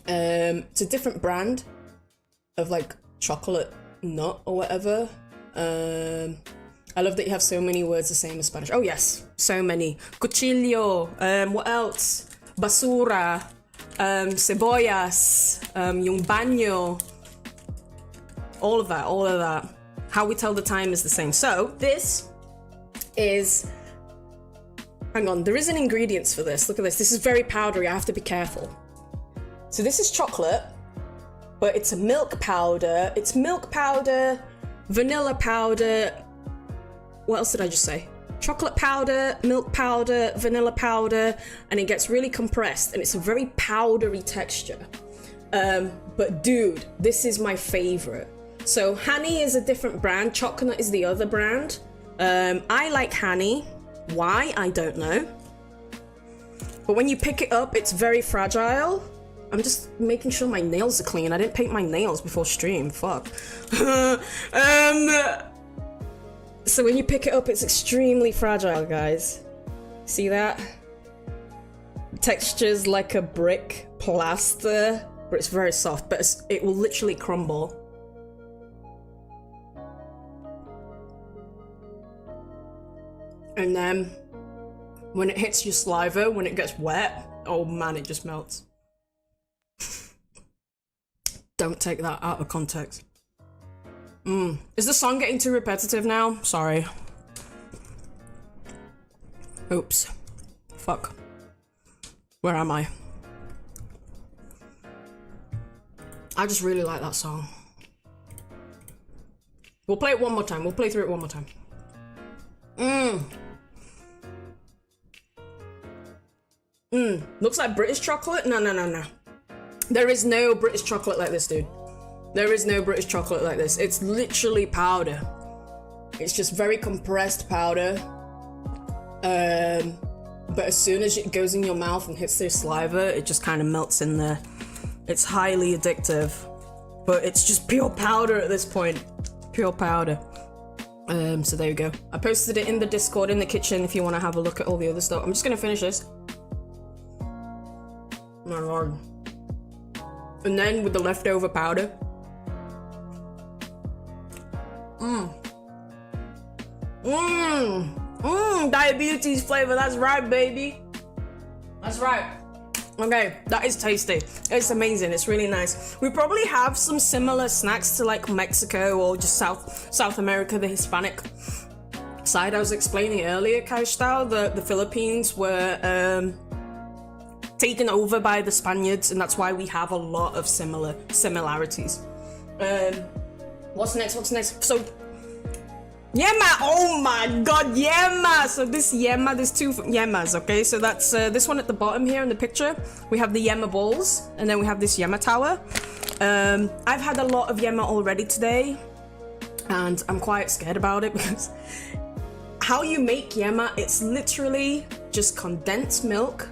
Speaker 1: it's a different brand of like chocolate nut or whatever. I love that you have so many words the same as Spanish. Oh yes, so many. Cuchillo, what else? Basura, cebollas, yung baño. All of that. How we tell the time is the same. So this is, hang on, there isn't ingredients for this. Look at this. This is very powdery. I have to be careful. So this is chocolate, but it's a milk powder. It's milk powder, vanilla powder. What else did I just say? Chocolate powder, milk powder, vanilla powder, and it gets really compressed, and it's a very powdery texture. But dude, this is my favorite. So honey is a different brand. Chocolate is the other brand. I like honey. Why? I don't know. But when you pick it up, it's very fragile. I'm just making sure my nails are clean. I didn't paint my nails before stream. Fuck. So when you pick it up, it's extremely fragile, guys. See that? Texture's like a brick plaster, but it's very soft, but it will literally crumble. And then when it hits your saliva, when it gets wet, oh man, it just melts. Don't take that out of context. Is the song getting too repetitive now? Sorry. Oops. Fuck. Where am I? I just really like that song. We'll play it one more time. We'll play through it one more time. Looks like British chocolate? No. There is no British chocolate like this, dude. There is no British chocolate like this. It's literally powder. It's just very compressed powder. But as soon as it goes in your mouth and hits your saliva, it just kind of melts in there. It's highly addictive. But it's just pure powder at this point. Pure powder. So there you go. I posted it in the Discord in the kitchen if you want to have a look at all the other stuff. I'm just going to finish this. My lord. And then with the leftover powder. Diabetes flavor, that's right, baby. That's right. Okay, that is tasty. It's amazing, it's really nice. We probably have some similar snacks to like Mexico or just South America, the Hispanic side. I was explaining earlier, Kaistao, the Philippines were taken over by the Spaniards, and that's why we have a lot of similarities. What's next? So yema, oh my god, yema! So this yema, there's two yemas, okay? So that's this one at the bottom here in the picture. We have the yema balls, and then we have this yema tower. I've had a lot of yema already today, and I'm quite scared about it because how you make yema, it's literally just condensed milk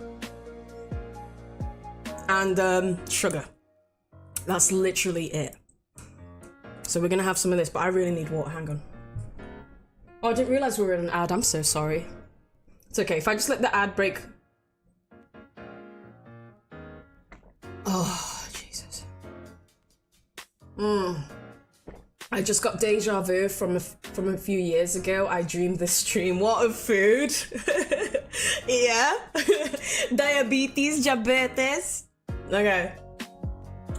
Speaker 1: and sugar. That's literally it. So we're gonna have some of this, but I really need water. Hang on. Oh, I didn't realize we were in an ad. I'm so sorry. It's okay if I just let the ad break. Oh, Jesus. I just got deja vu from a few years ago. I dreamed this stream. What of food? Yeah. Diabetes. Okay.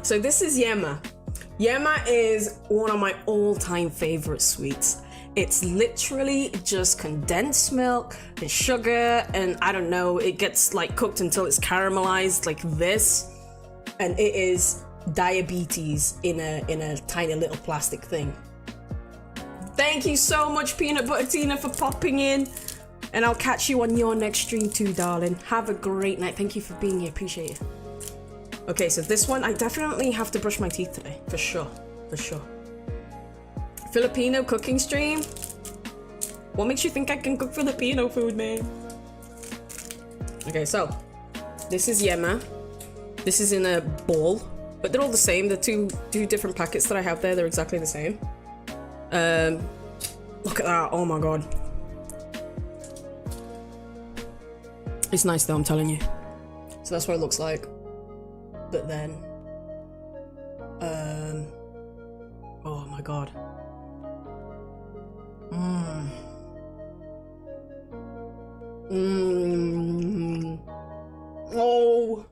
Speaker 1: So this is yema. Yema is one of my all-time favorite sweets. It's literally just condensed milk and sugar, and I don't know, it gets like cooked until it's caramelized like this, and it is diabetes in a tiny little plastic thing. Thank you so much, Peanut Butter Tina, for popping in, and I'll catch you on your next stream too, darling. Have a great night. Thank you for being here. Appreciate it. Okay, so this one, I definitely have to brush my teeth today, for sure, for sure. Filipino cooking stream? What makes you think I can cook Filipino food, man? Okay, so this is yema. This is in a bowl, but they're all the same. The two different packets that I have there, they're exactly the same. Look at that, oh my god. It's nice though, I'm telling you. So that's what it looks like. But then, oh my god. Oh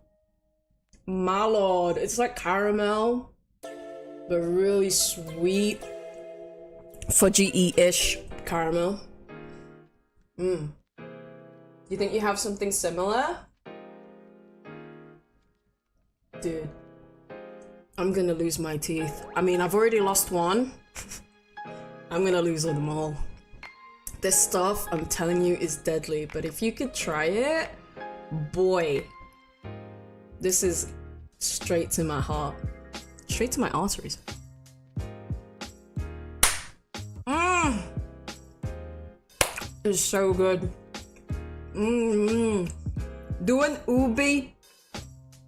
Speaker 1: my lord, it's like caramel, but really sweet, fudgy-ish caramel. You think you have something similar? Dude, I'm gonna lose my teeth. I mean, I've already lost one. I'm gonna lose them all. This stuff, I'm telling you, is deadly, but if you could try it, boy, this is straight to my heart. Straight to my arteries. It's so good. Doing ube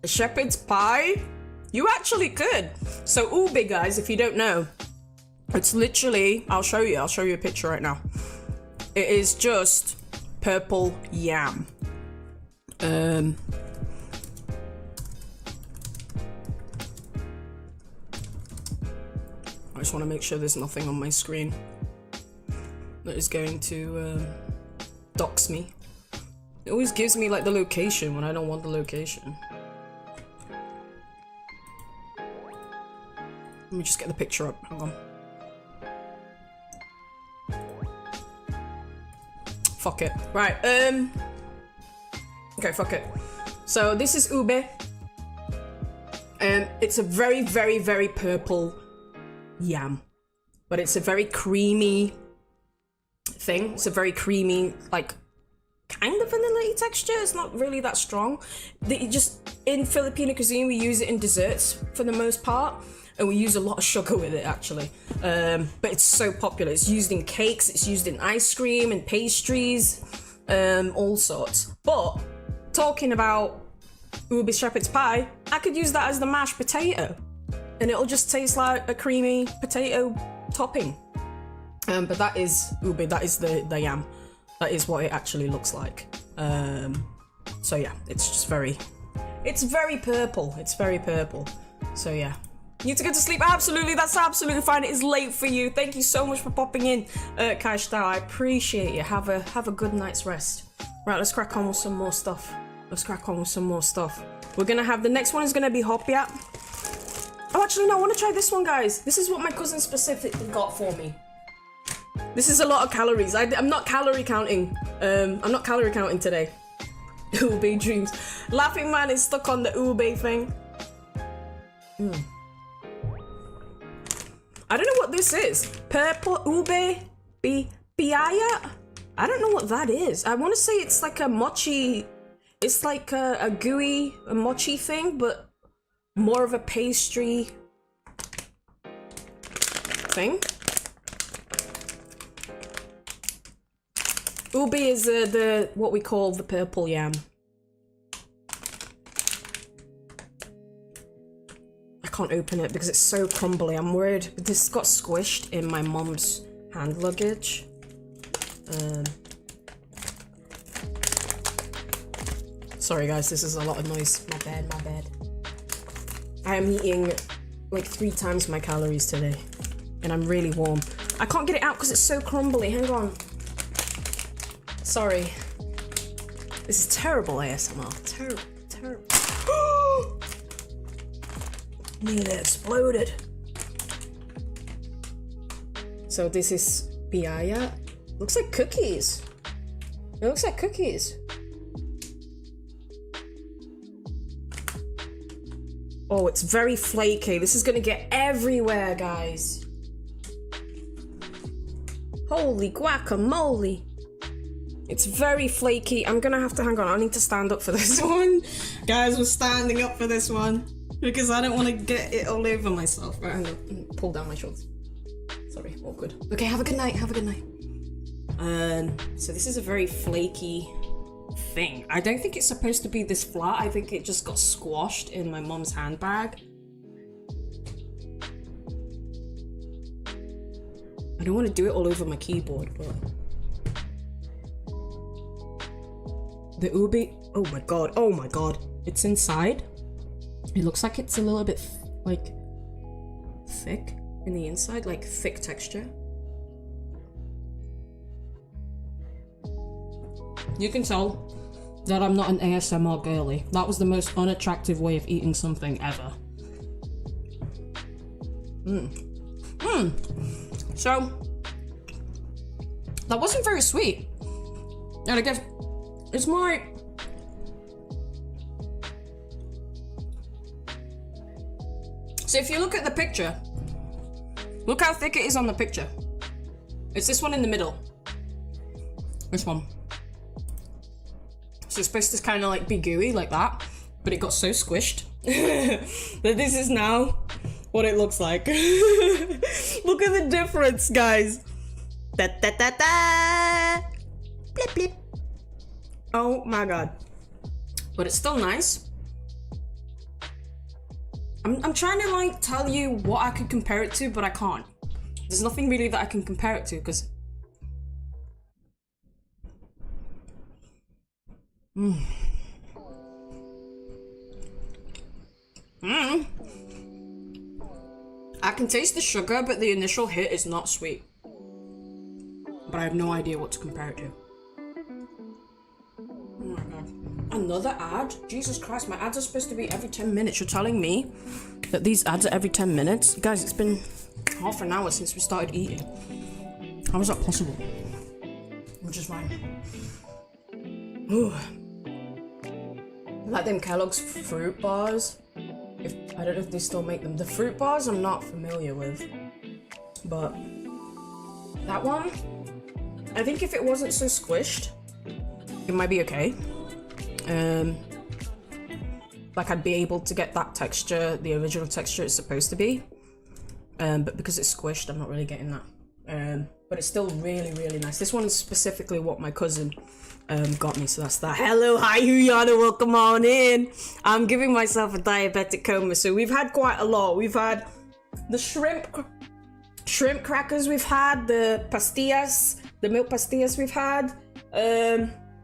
Speaker 1: shepherd's pie? You actually could. So ube, guys, if you don't know, it's literally, I'll show you a picture right now. It is just purple yam. I just want to make sure there's nothing on my screen that is going to dox me. It always gives me like the location when I don't want the location. Let me just get the picture up, hang on. Fuck it. Right, okay, fuck it. So this is ube. It's a very, very, very purple yam. But it's a very creamy thing. It's a very creamy, like, kind of vanilla-y texture. It's not really that strong. In Filipino cuisine, we use it in desserts for the most part. And we use a lot of sugar with it, actually. But it's so popular. It's used in cakes, it's used in ice cream and pastries, all sorts. But talking about ube shepherd's pie, I could use that as the mashed potato, and it'll just taste like a creamy potato topping. But that is ube. That is the yam. That is what it actually looks like. So yeah, it's very purple. It's very purple. So yeah. You need to get to sleep? Absolutely, that's absolutely fine. It is late for you. Thank you so much for popping in, Cash Dow. I appreciate you. Have a good night's rest. Right, let's crack on with some more stuff. We're gonna have, the next one is gonna be hopia. Oh, actually, no, I want to try this one, guys. This is what my cousin specifically got for me. This is a lot of calories. I'm not calorie counting. I'm not calorie counting today. Ube dreams. Laughing Man is stuck on the ube thing. I don't know what this is. Purple ube piaya? I don't know what that is. I want to say it's like a mochi. It's like a gooey, a mochi thing, but more of a pastry thing. Ube is the what we call the purple yam. I can't open it because it's so crumbly. I'm worried. This got squished in my mom's hand luggage. Sorry guys, this is a lot of noise. My bad, my bad. I am eating like 3 times my calories today. And I'm really warm. I can't get it out because it's so crumbly. Hang on. Sorry. This is terrible ASMR. Terrible, terrible. Nearly exploded. So this is piaya. Looks like cookies. It looks like cookies. Oh, it's very flaky. This is gonna get everywhere, guys. Holy guacamole. It's very flaky. I'm gonna have to, hang on, I need to stand up for this one. Guys, we're standing up for this one because I don't want to get it all over myself. Right, hang on, pull down my shorts. Sorry, awkward. Okay, have a good night, have a good night. So this is a very flaky thing. I don't think it's supposed to be this flat. I think it just got squashed in my mom's handbag. I don't want to do it all over my keyboard, but... The UBE, oh my god, it's inside. It looks like it's a little bit like thick in the inside, like thick texture. You can tell that I'm not an ASMR girly. That was the most unattractive way of eating something ever. So, that wasn't very sweet. And I guess it's more... So if you look at the picture, look how thick it is on the picture. It's this one in the middle. This one. So it's supposed to kind of like be gooey like that, but it got so squished that this is now what it looks like. Look at the difference, guys. Da da da da. Blip blip. Oh my god. But it's still nice. I'm trying to like tell you what I could compare it to, but I can't. There's nothing really that I can compare it to because I can taste the sugar, but the initial hit is not sweet. But I have no idea what to compare it to. Oh my god. Another ad? Jesus Christ, my ads are supposed to be every 10 minutes. You're telling me that these ads are every 10 minutes? Guys, it's been half an hour since we started eating. How is that possible? Which is fine. Ooh. Like them Kellogg's fruit bars. I don't know if they still make them. The fruit bars I'm not familiar with. But that one, I think if it wasn't so squished, it might be okay. Like I'd be able to get that texture, the original texture it's supposed to be. But because it's squished, I'm not really getting that. But it's still really, really nice. This one is specifically what my cousin got me, so that's that. Hello, hi, Huyana, welcome on in. I'm giving myself a diabetic coma, so we've had quite a lot. We've had the shrimp crackers, we've had the pastillas, the milk pastillas we've had.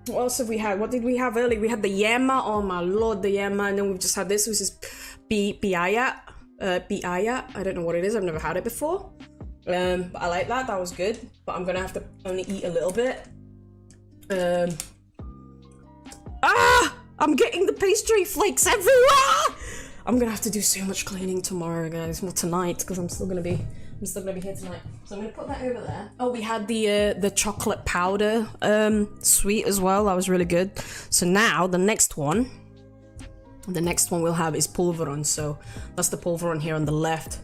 Speaker 1: What else have we had? What did we have earlier? We had the yema, oh my lord, the yema, and then we've just had this, which is piaya. Piaya, I don't know what it is, I've never had it before. But I like that, that was good. But I'm gonna have to only eat a little bit. I'm getting the pastry flakes everywhere! I'm gonna have to do so much cleaning tomorrow, guys. Well, tonight, because I'm still gonna be here tonight. So I'm gonna put that over there. Oh, we had the chocolate powder sweet as well. That was really good. So now the next one we'll have is pulveron. So that's the pulveron here on the left.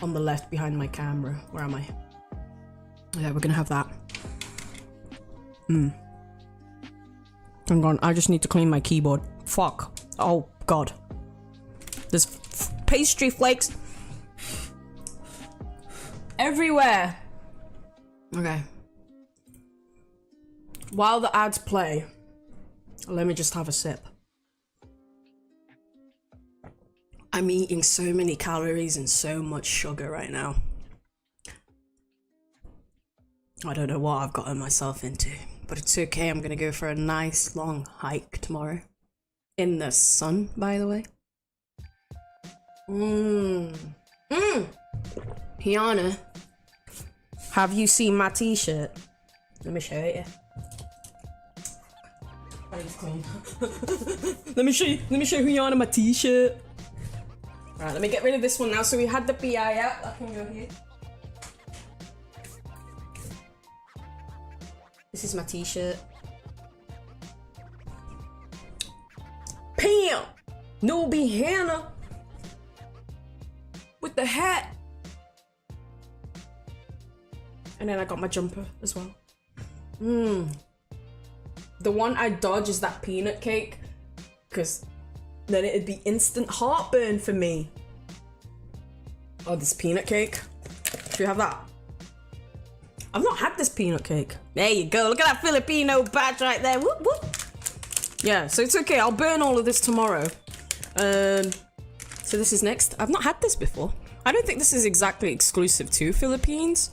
Speaker 1: On the left behind my camera. Where am I? Yeah, we're gonna have that. Hang on, I just need to clean my keyboard. Fuck. Oh god. There's pastry flakes everywhere. Okay. While the ads play, let me just have a sip. I'm eating so many calories and so much sugar right now. I don't know what I've gotten myself into, but it's okay. I'm gonna go for a nice long hike tomorrow. In the sun, by the way. Hiana, have you seen my t-shirt? Let me show it you. It's clean. let me show Hiana my t-shirt. Alright, let me get rid of this one now. So we had the BI out. That can go here. This is my t-shirt. Pam! Newbie Hannah! With the hat! And then I got my jumper as well. The one I dodge is that peanut cake, because then it'd be instant heartburn for me. Oh, this peanut cake. Should we have that? I've not had this peanut cake. There you go. Look at that Filipino badge right there. Whoop, whoop. Yeah, so it's okay. I'll burn all of this tomorrow. So this is next. I've not had this before. I don't think this is exactly exclusive to Philippines.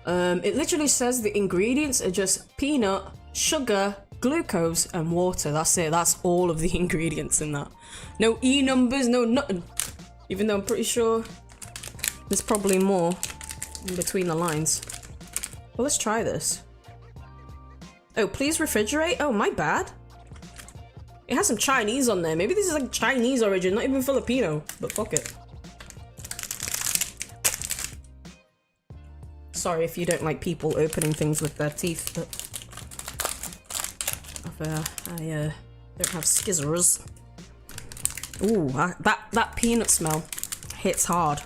Speaker 1: It literally says the ingredients are just peanut, sugar, glucose, and water. That's it. That's all of the ingredients in that. No E numbers, no nothing. Even though I'm pretty sure there's probably more in between the lines. Well, let's try this. Oh, please refrigerate? Oh, my bad. It has some Chinese on there. Maybe this is like Chinese origin, not even Filipino, but fuck it. Sorry if you don't like people opening things with their teeth, but I don't have skizzers. Ooh, that peanut smell hits hard.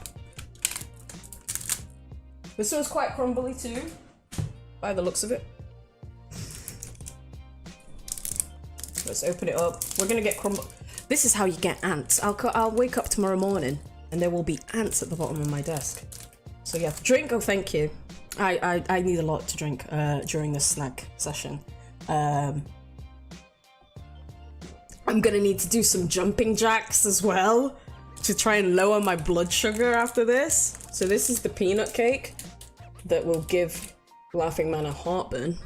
Speaker 1: This one's quite crumbly too, by the looks of it. Let's open it up. We're gonna get crumble. This is how you get ants. I'll wake up tomorrow morning and there will be ants at the bottom of my desk. So yeah, drink. Oh, thank you. I need a lot to drink during this snack session. I'm gonna need to do some jumping jacks as well to try and lower my blood sugar after this. So this is the peanut cake that will give Laughing Man a heartburn.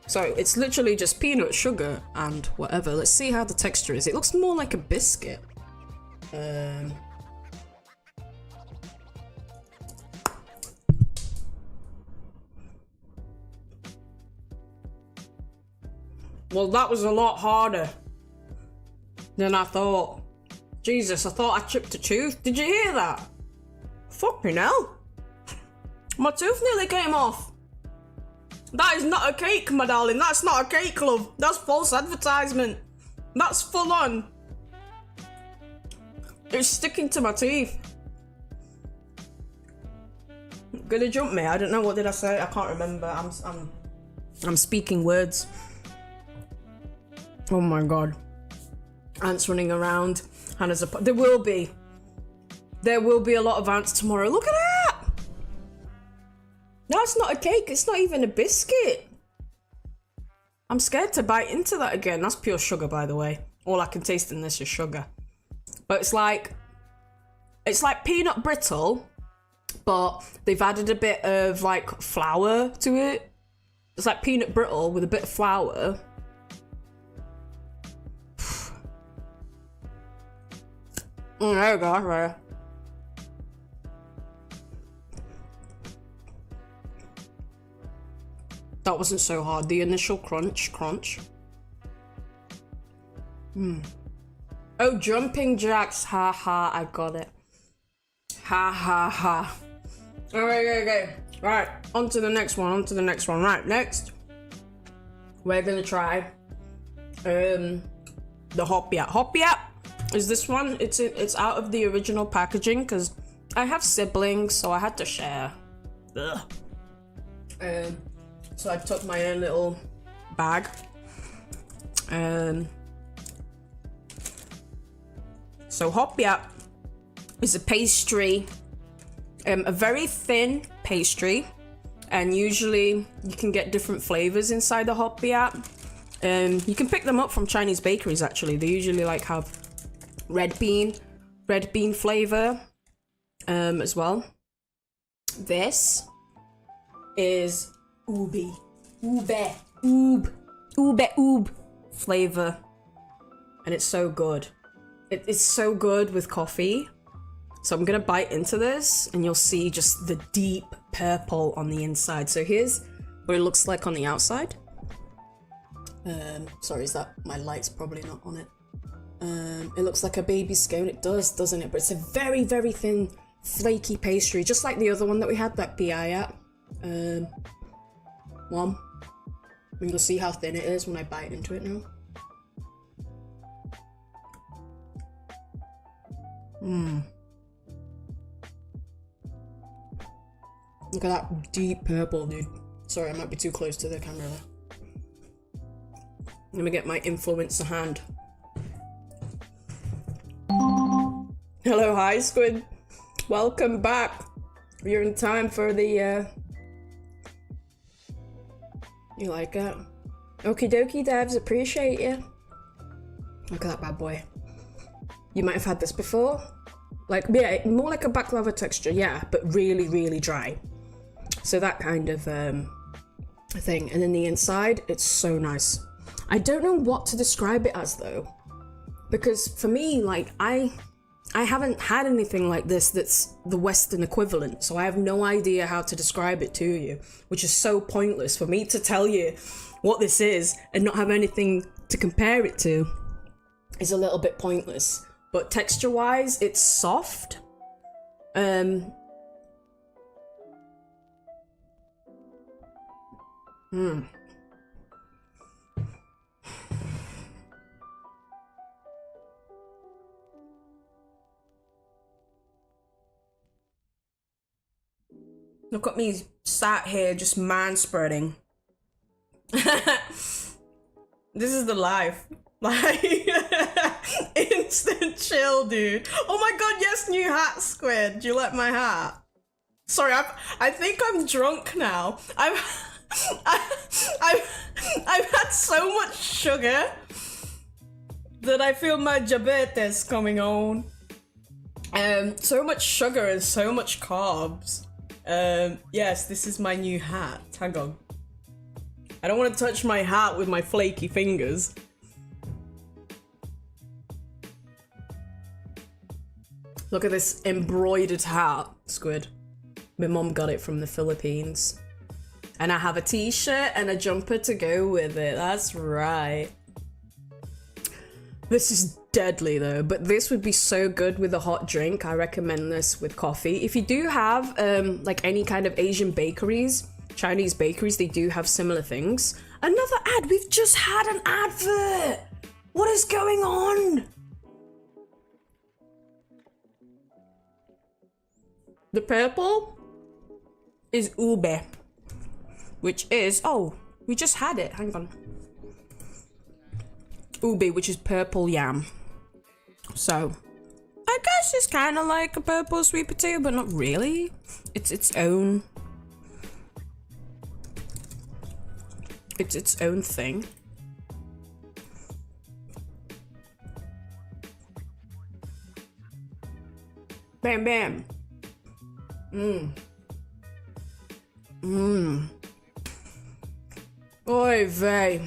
Speaker 1: So it's literally just peanut, sugar, and whatever. Let's see how the texture is. It looks more like a biscuit. Well, that was a lot harder than I thought. Jesus, I thought I chipped a tooth. Did you hear that? Fucking hell. My tooth nearly came off. That is not a cake, my darling. That's not a cake, love. That's false advertisement. That's full on. It's sticking to my teeth. Gonna jump me? I don't know. What did I say? I can't remember. I'm speaking words. Oh my god. Ants running around. And there will be a lot of ants tomorrow. Look at that! No, it's not a cake. It's not even a biscuit. I'm scared to bite into that again. That's pure sugar, by the way. All I can taste in this is sugar. But it's like peanut brittle, but they've added a bit of like flour to it. It's like peanut brittle with a bit of flour. There we go, right. That wasn't so hard. The initial crunch. Oh, jumping jacks. Ha ha, I got it. Ha ha ha. Okay. Right, on to the next one, Right, next, we're gonna try the Hopiat. Hopiat is this one. It's out of the original packaging because I have siblings, so I had to share. Ugh. So I took my own little bag. So Hopiat is a pastry, a very thin pastry, and usually you can get different flavors inside the Hopiat. You can pick them up from Chinese bakeries actually. They usually like have red bean flavor as well. This is ube flavor, and it's so good. It's so good with coffee. So I'm gonna bite into this and you'll see just the deep purple on the inside. So here's what it looks like on the outside. Sorry, is that my light's probably not on it. It looks like a baby scone. It does, doesn't it? But it's a very, very thin, flaky pastry, just like the other one that we had, that BI one. And you'll see how thin it is when I bite into it now. Look at that deep purple, dude. Sorry, I might be too close to the camera there. Let me get my influencer hand. Hello, hi, Squid. Welcome back. You're in time for the, You like it? Okie dokie, devs, appreciate you. Look at that bad boy. You might have had this before. Like, yeah, more like a baklava texture, yeah, but really, really dry. So that kind of thing. And then the inside, it's so nice. I don't know what to describe it as though, because for me, like, I haven't had anything like this that's the Western equivalent, so I have no idea how to describe it to you, which is so pointless for me to tell you what this is and not have anything to compare it to. Is a little bit pointless. But texture-wise, it's soft. Look at me sat here just man-spreading. This is the life. Like, instant chill, dude. Oh my god, yes, new hat, Squid. Do you like my hat? Sorry, I think I'm drunk now. I've had so much sugar that I feel my diabetes coming on. So much sugar and so much carbs. Yes, this is my new hat. Hang on. I don't want to touch my hat with my flaky fingers. Look at this embroidered hat, Squid. My mom got it from the Philippines. And I have a t-shirt and a jumper to go with it. That's right. This is deadly though, but this would be so good with a hot drink. I recommend this with coffee. If you do have like any kind of Asian bakeries, Chinese bakeries, they do have similar things. Another ad, we've just had an advert. What is going on? The purple is ube, which is, oh, we just had it, hang on. Ube, which is purple yam. So, I guess it's kind of like a purple sweet potato, but not really. It's its own. It's its own thing. Bam, bam. Oy vey.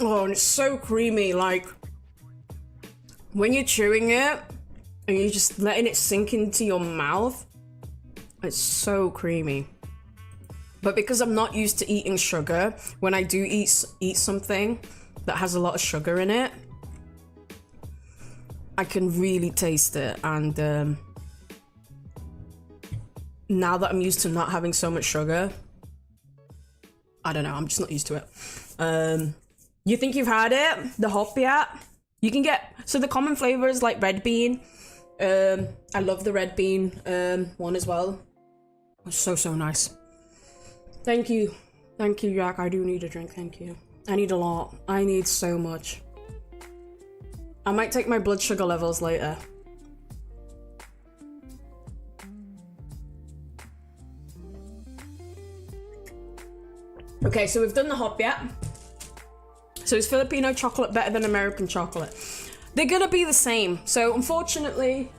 Speaker 1: Oh, and it's so creamy, like, when you're chewing it, and you're just letting it sink into your mouth, it's so creamy. But because I'm not used to eating sugar, when I do eat something that has a lot of sugar in it, I can really taste it, and now that I'm used to not having so much sugar, I don't know, I'm just not used to it. You think you've had it? The hop yet? You can get, so the common flavors like red bean. I love the red bean one as well. It's so nice. Thank you, Jack. I do need a drink, thank you. I need a lot. I need so much. I might take my blood sugar levels later. Okay, so we've done the hop yet. So is Filipino chocolate better than American chocolate? They're gonna be the same. So unfortunately,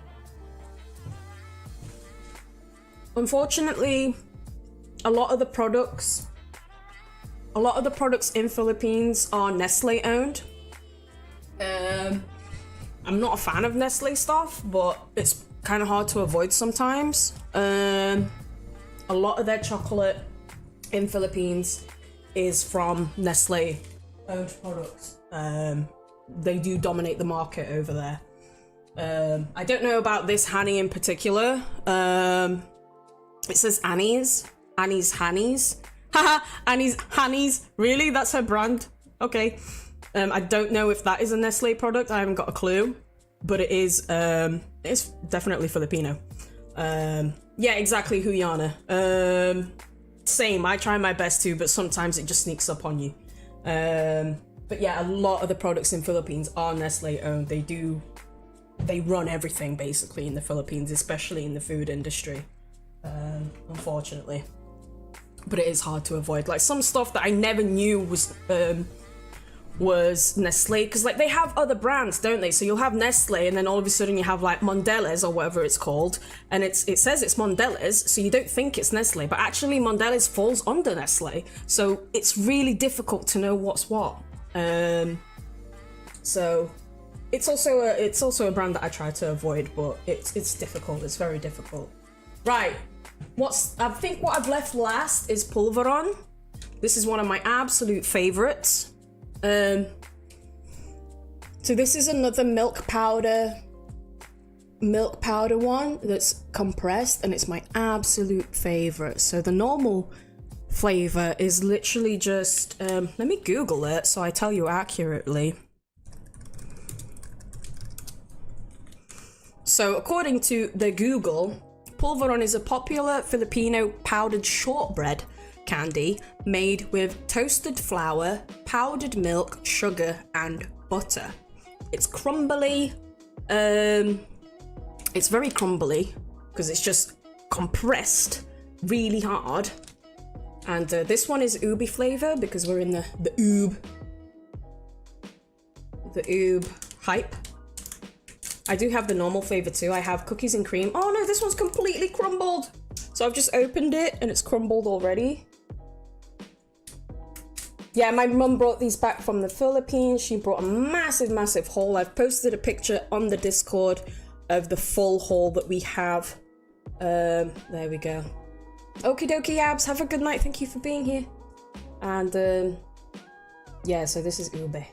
Speaker 1: a lot of the products in Philippines are Nestle owned. I'm not a fan of Nestle stuff, but it's kind of hard to avoid sometimes. A lot of their chocolate in Philippines is from Nestle owned products. They do dominate the market over there. I don't know about this honey in particular. It says Annie's Hannies. Haha, Annie's Hannies. Really? That's her brand? Okay. I don't know if that is a Nestle product. I haven't got a clue. But it is, it's definitely Filipino. Yeah, exactly, Huyana. Same, I try my best to, but sometimes it just sneaks up on you. But yeah, a lot of the products in Philippines are Nestle owned. They run everything basically in the Philippines, especially in the food industry. Unfortunately. But it is hard to avoid. Like some stuff that I never knew was Nestle, because like they have other brands, don't they? So you'll have Nestle and then all of a sudden you have like Mondelez or whatever it's called, and it says it's Mondelez, so you don't think it's Nestle, but actually Mondelez falls under Nestle, so it's really difficult to know what's what. So it's also a brand that I try to avoid, but it's difficult. It's very difficult. Right, I think what I've left last is Pulveron. This is one of my absolute favorites. So this is another milk powder one that's compressed, and it's my absolute favorite. So the normal flavor is literally just let me Google it so I tell you accurately. So according to the Google, Pulveron is a popular Filipino powdered shortbread candy made with toasted flour, powdered milk, sugar, and butter. It's crumbly. It's very crumbly because it's just compressed really hard. And this one is UBE flavor because we're in the UBE hype. I do have the normal flavor too. I have cookies and cream. Oh no, this one's completely crumbled. So I've just opened it and it's crumbled already. Yeah, my mum brought these back from the Philippines. She brought a massive haul. I've posted a picture on the Discord of the full haul that we have. There we go. Okie dokie, Abs. Have a good night. Thank you for being here. And yeah, so this is UBE.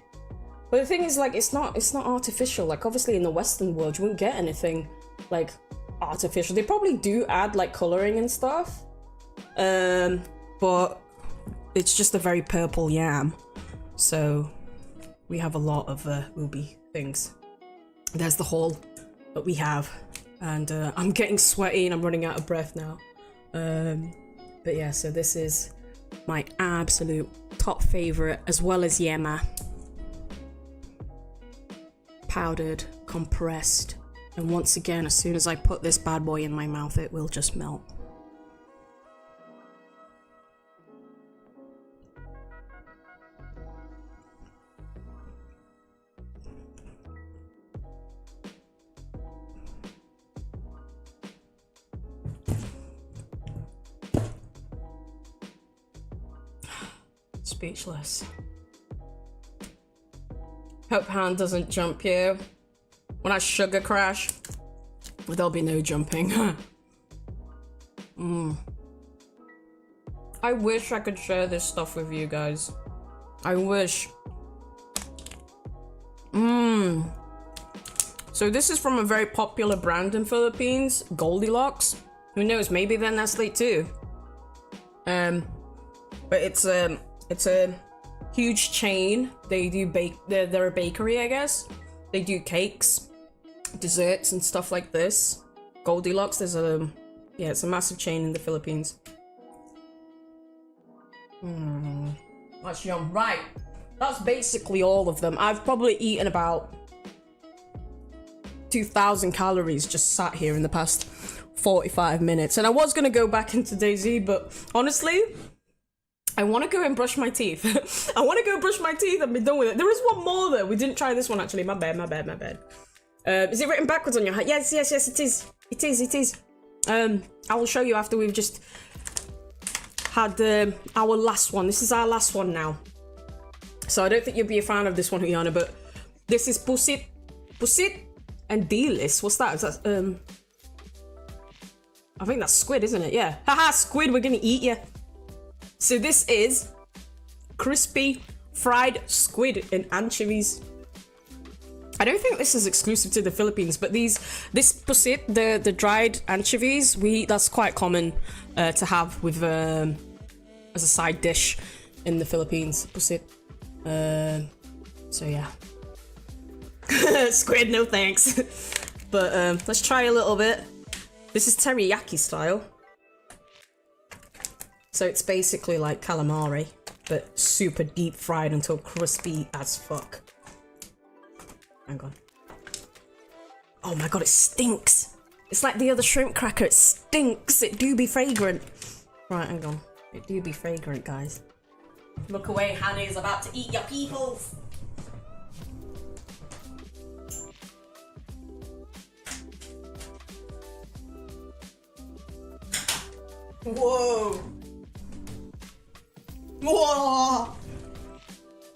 Speaker 1: But the thing is, like, it's not artificial. Like, obviously in the Western world, you wouldn't get anything like artificial. They probably do add like coloring and stuff. But it's just a very purple yam. So we have a lot of UBE things. There's the haul that we have. And I'm getting sweaty and I'm running out of breath now. But yeah, so this is my absolute top favorite, as well as Yema. Powdered, compressed, and once again, as soon as I put this bad boy in my mouth, it will just melt. Speechless. Hope hand doesn't jump you. When I sugar crash, there'll be no jumping. I wish I could share this stuff with you guys. I wish. So this is from a very popular brand in Philippines, Goldilocks. Who knows, maybe they're Nestle too. But it's a huge chain. They do they're a bakery, I guess. They do cakes, desserts, and stuff like this. Goldilocks, it's a massive chain in the Philippines. That's yum. Right, that's basically all of them. I've probably eaten about 2,000 calories just sat here in the past 45 minutes. And I was gonna go back into DayZ, but honestly, I want to go and brush my teeth. I want to go brush my teeth and be done with it. There is one more though. We didn't try this one actually. My bad. Is it written backwards on your hat? Yes, it is. It is. I will show you after we've just had our last one. This is our last one now. So I don't think you'll be a fan of this one, Rihanna, but this is Pusit and D-list. What's that? Is that I think that's squid, isn't it? Yeah. Haha, squid, we're gonna eat you. So this is crispy fried squid and anchovies. I don't think this is exclusive to the Philippines, but this pusit, the dried anchovies, that's quite common to have with as a side dish in the Philippines. Pusit. So yeah. Squid, no thanks. But let's try a little bit. This is teriyaki style. So it's basically like calamari, but super deep fried until crispy as fuck. Hang on. Oh my god, it stinks. It's like the other shrimp cracker, it stinks. It do be fragrant. Right, hang on. It do be fragrant, guys. Look away, Hannah's about to eat your peoples. Whoa. Whoa.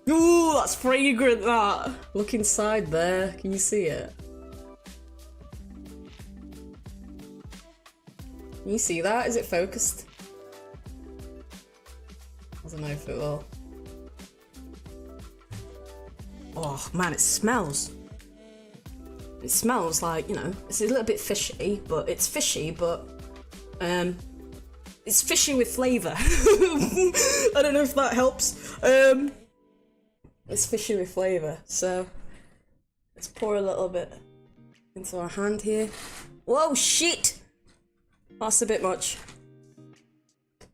Speaker 1: Ooh, that's fragrant, that. Look inside there. Can you see it? Can you see that? Is it focused? I don't know if it will. Oh man, it smells. It smells like, you know, it's a little bit fishy, but it's fishy with flavor. I don't know if that helps. It's fishy with flavor, so let's pour a little bit into our hand here. Whoa, shit! That's a bit much.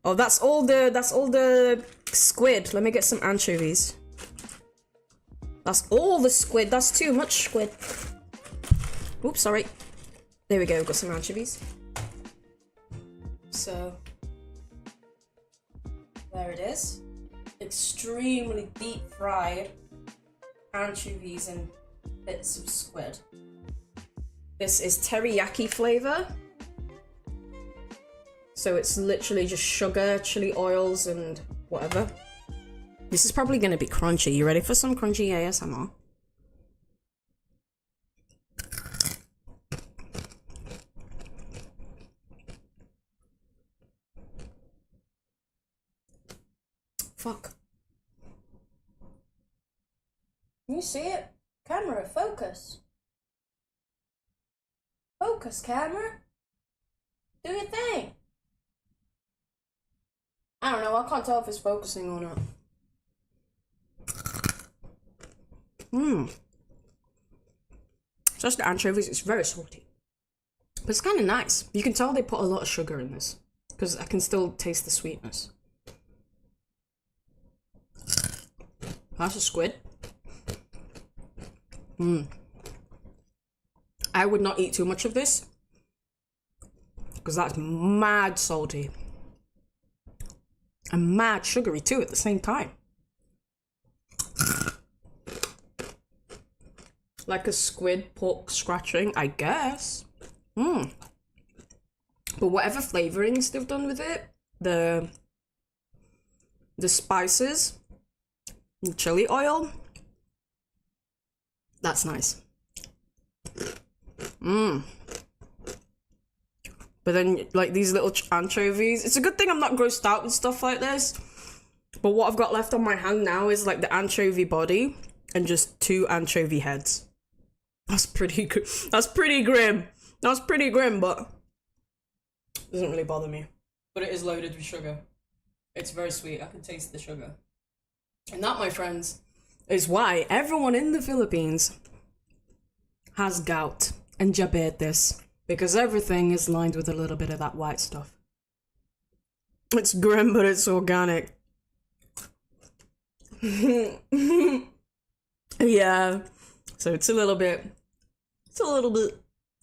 Speaker 1: Oh, that's all the squid. Let me get some anchovies. That's all the squid. That's too much squid. Oops, sorry. There we go. Got some anchovies. So there it is. Extremely deep fried anchovies and bits of squid. This is teriyaki flavor. So it's literally just sugar, chili oils, and whatever. This is probably going to be crunchy. You ready for some crunchy ASMR? Fuck. Can you see it? Camera, focus. Focus, camera. Do your thing. I don't know, I can't tell if it's focusing or not. Just the anchovies, it's very salty. But it's kind of nice. You can tell they put a lot of sugar in this, because I can still taste the sweetness. That's a squid. I would not eat too much of this, because that's mad salty. And mad sugary too at the same time. Like a squid pork scratching, I guess. But whatever flavorings they've done with it, the spices, the chili oil, that's nice. But then, like, these little anchovies, it's a good thing I'm not grossed out with stuff like this. But what I've got left on my hand now is, like, the anchovy body and just 2 anchovy heads. That's pretty good. That's pretty grim. That's pretty grim, but it doesn't really bother me. But it is loaded with sugar. It's very sweet. I can taste the sugar. And that, my friends, is why everyone in the Philippines has gout and diabetes. Because everything is lined with a little bit of that white stuff. It's grim, but it's organic. Yeah. So it's a little bit,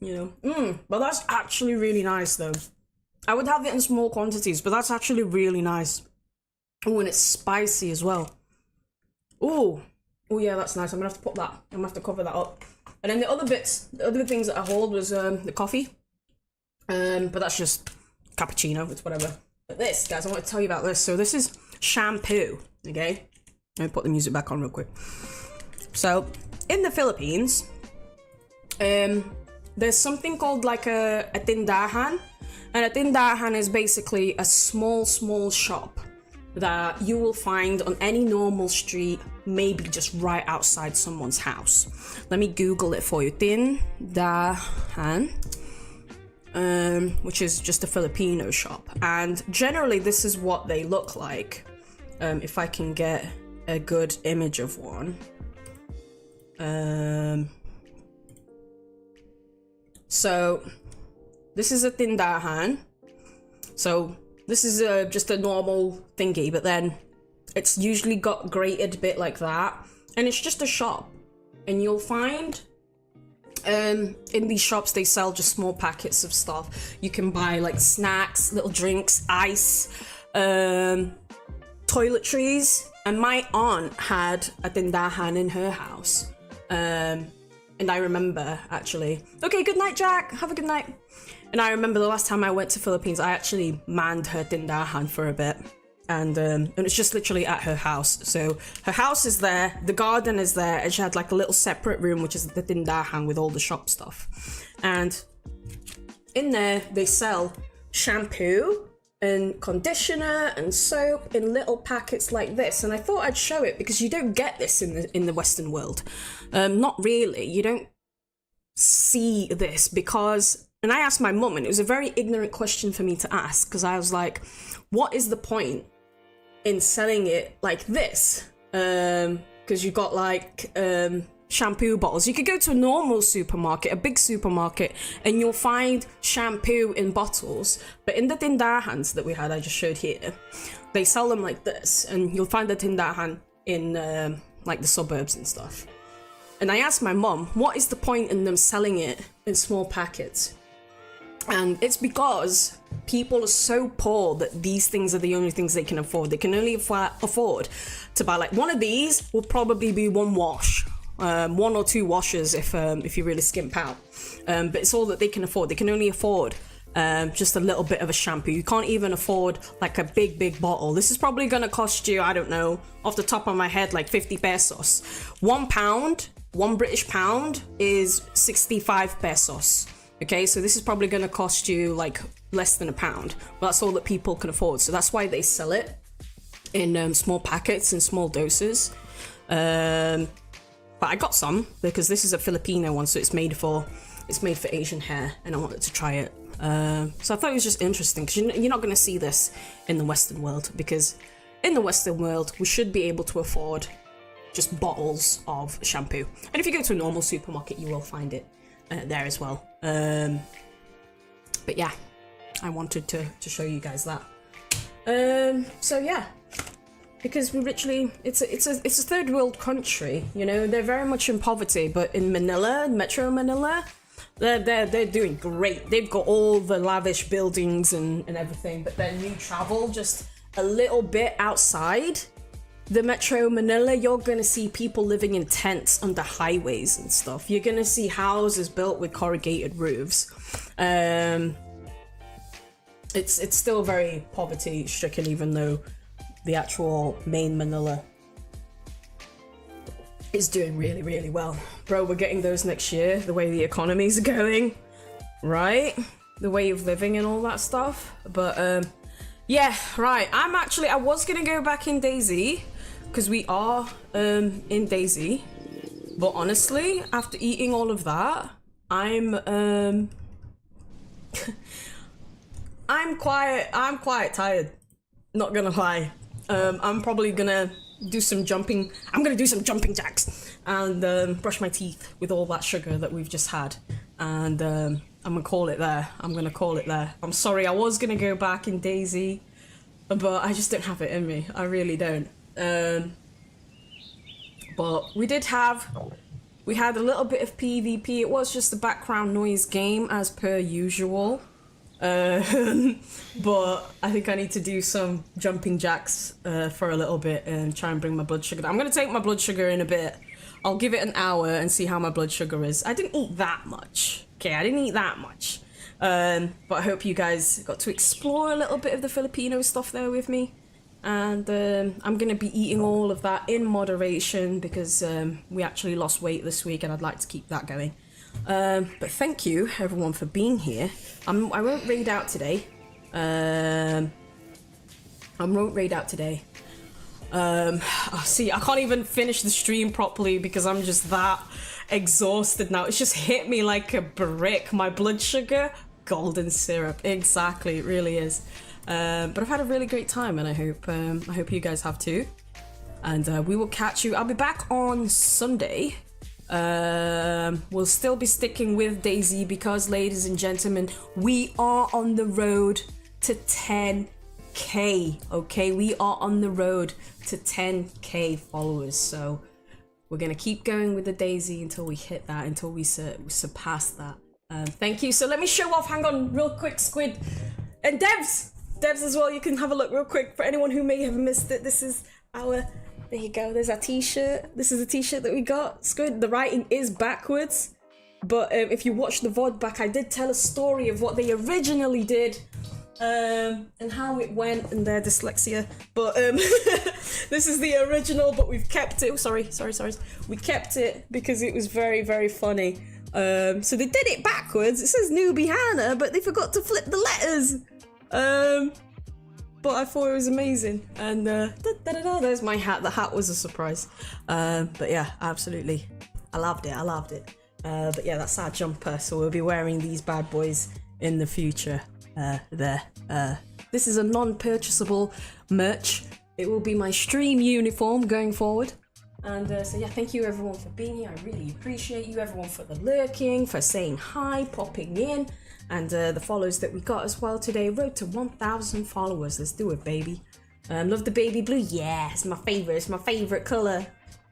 Speaker 1: you know. But that's actually really nice, though. I would have it in small quantities, but that's actually really nice. Oh, and it's spicy as well. Oh, oh yeah, that's nice. I'm gonna have to put that. I'm gonna have to cover that up. And then the other bits, the other things that I hauled was the coffee. But that's just cappuccino. It's whatever. But this, guys, I want to tell you about this. So this is shampoo. Okay, let me put the music back on real quick. So in the Philippines, there's something called like a tindahan, and a tindahan is basically a small shop that you will find on any normal street, maybe just right outside someone's house. Let me Google it for you. Tindahan, which is just a Filipino shop, and generally this is what they look like. If I can get a good image of one. So this is a tindahan. So this is just a normal thingy, but then it's usually got grated bit like that, and it's just a shop. And you'll find in these shops they sell just small packets of stuff. You can buy like snacks, little drinks, ice, toiletries. And my aunt had a tindahan in her house. And I remember actually, okay, good night, Jack. Have a good night. And I remember the last time I went to Philippines, I actually manned her tindahan for a bit. And it's just literally at her house. So her house is there, the garden is there, and she had like a little separate room, which is the tindahan with all the shop stuff. And in there, they sell shampoo and conditioner and soap in little packets like this. And I thought I'd show it because you don't get this in the Western world. Not really. You don't see this because, and I asked my mum, and it was a very ignorant question for me to ask, because I was like, what is the point in selling it like this? Because you got like shampoo bottles. You could go to a normal supermarket, a big supermarket, and you'll find shampoo in bottles. But in the tindahans that we had, I just showed here, they sell them like this, and you'll find the tindahan in like the suburbs and stuff. And I asked my mum, what is the point in them selling it in small packets? And it's because people are so poor that these things are the only things they can afford. They can only afford to buy, like, one of these will probably be one wash. One or two washes if you really skimp out. But it's all that they can afford. They can only afford just a little bit of a shampoo. You can't even afford like a big bottle. This is probably gonna cost you, I don't know, off the top of my head, like 50 pesos. £1, one British pound is 65 pesos. Okay, so this is probably gonna cost you like less than £1. But that's all that people can afford. So that's why they sell it in small packets and small doses. But I got some because this is a Filipino one, so it's made for Asian hair, and I wanted to try it. So I thought it was just interesting because you're not going to see this in the Western world, because in the Western world we should be able to afford just bottles of shampoo, and if you go to a normal supermarket you will find it there as well. But yeah, I wanted to show you guys that. So yeah. Because we literally, it's a third world country, you know. They're very much in poverty, but in Manila, Metro Manila, they're doing great. They've got all the lavish buildings and everything. But then you travel just a little bit outside the Metro Manila, you're gonna see people living in tents under highways and stuff. You're gonna see houses built with corrugated roofs. It's still very poverty stricken, even though the actual main Manila is doing really well. Bro, we're getting those next year, the way the economies are going, right? The way of living and all that stuff. But yeah, right. I was gonna go back in DayZ, because we are in DayZ. But honestly, after eating all of that, I'm quite tired. Not gonna lie. I'm probably gonna do some jumping. I'm gonna do some jumping jacks and brush my teeth with all that sugar that we've just had. And I'm gonna call it there. I'm sorry, I was gonna go back in DayZ, but I just don't have it in me. I really don't. But we had a little bit of PvP. It was just a background noise game as per usual. But I think I need to do some jumping jacks for a little bit and try and bring my blood sugar down. I'm gonna take my blood sugar in a bit. I'll give it an hour and see how my blood sugar is. I didn't eat that much. Okay, I didn't eat that much. But I hope you guys got to explore a little bit of the Filipino stuff there with me. And I'm gonna be eating all of that in moderation because we actually lost weight this week and I'd like to keep that going. But thank you everyone for being here. I won't raid out today. See, I can't even finish the stream properly because I'm just that exhausted now. It's just hit me like a brick. My blood sugar, golden syrup. Exactly, it really is. But I've had a really great time, and I hope you guys have too. And we will catch you. I'll be back on Sunday. We'll still be sticking with DayZ because, ladies and gentlemen, we are on the road to 10k. Okay, we are on the road to 10k followers. So we're gonna keep going with the DayZ until we hit that, until we surpass that. Thank you. So let me show off. Hang on, real quick, Squid and Devs as well. You can have a look real quick for anyone who may have missed it. This is our. There you go, there's our t-shirt. This is a t-shirt that we got. Squid, the writing is backwards. But if you watch the VOD back, I did tell a story of what they originally did. And how it went and their dyslexia. But this is the original, but we've kept it. Oh, sorry. We kept it because it was very, very funny. So they did it backwards. It says Newbie Hannah, but they forgot to flip the letters. But I thought it was amazing, and there's my hat. The hat was a surprise, but yeah, absolutely, I loved it. But yeah, that's our jumper, so we'll be wearing these bad boys in the future. This is a non-purchasable merch. It will be my stream uniform going forward. And so yeah, thank you everyone for being here. I really appreciate you, everyone, for the lurking, for saying hi, popping in. And the follows that we got as well today. Road to 1,000 followers. Let's do it, baby. Love the baby blue. Yeah, it's my favorite color.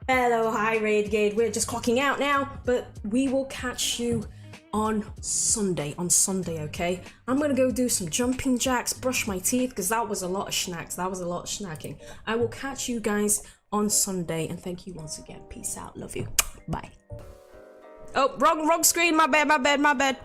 Speaker 1: Hello, hi, Raidgate. We're just clocking out now, but we will catch you on Sunday. Okay? I'm gonna go do some jumping jacks, brush my teeth, because that was a lot of snacks. That was a lot of snacking. I will catch you guys on Sunday, and thank you once again. Peace out. Love you. Bye. Oh, wrong screen. My bad.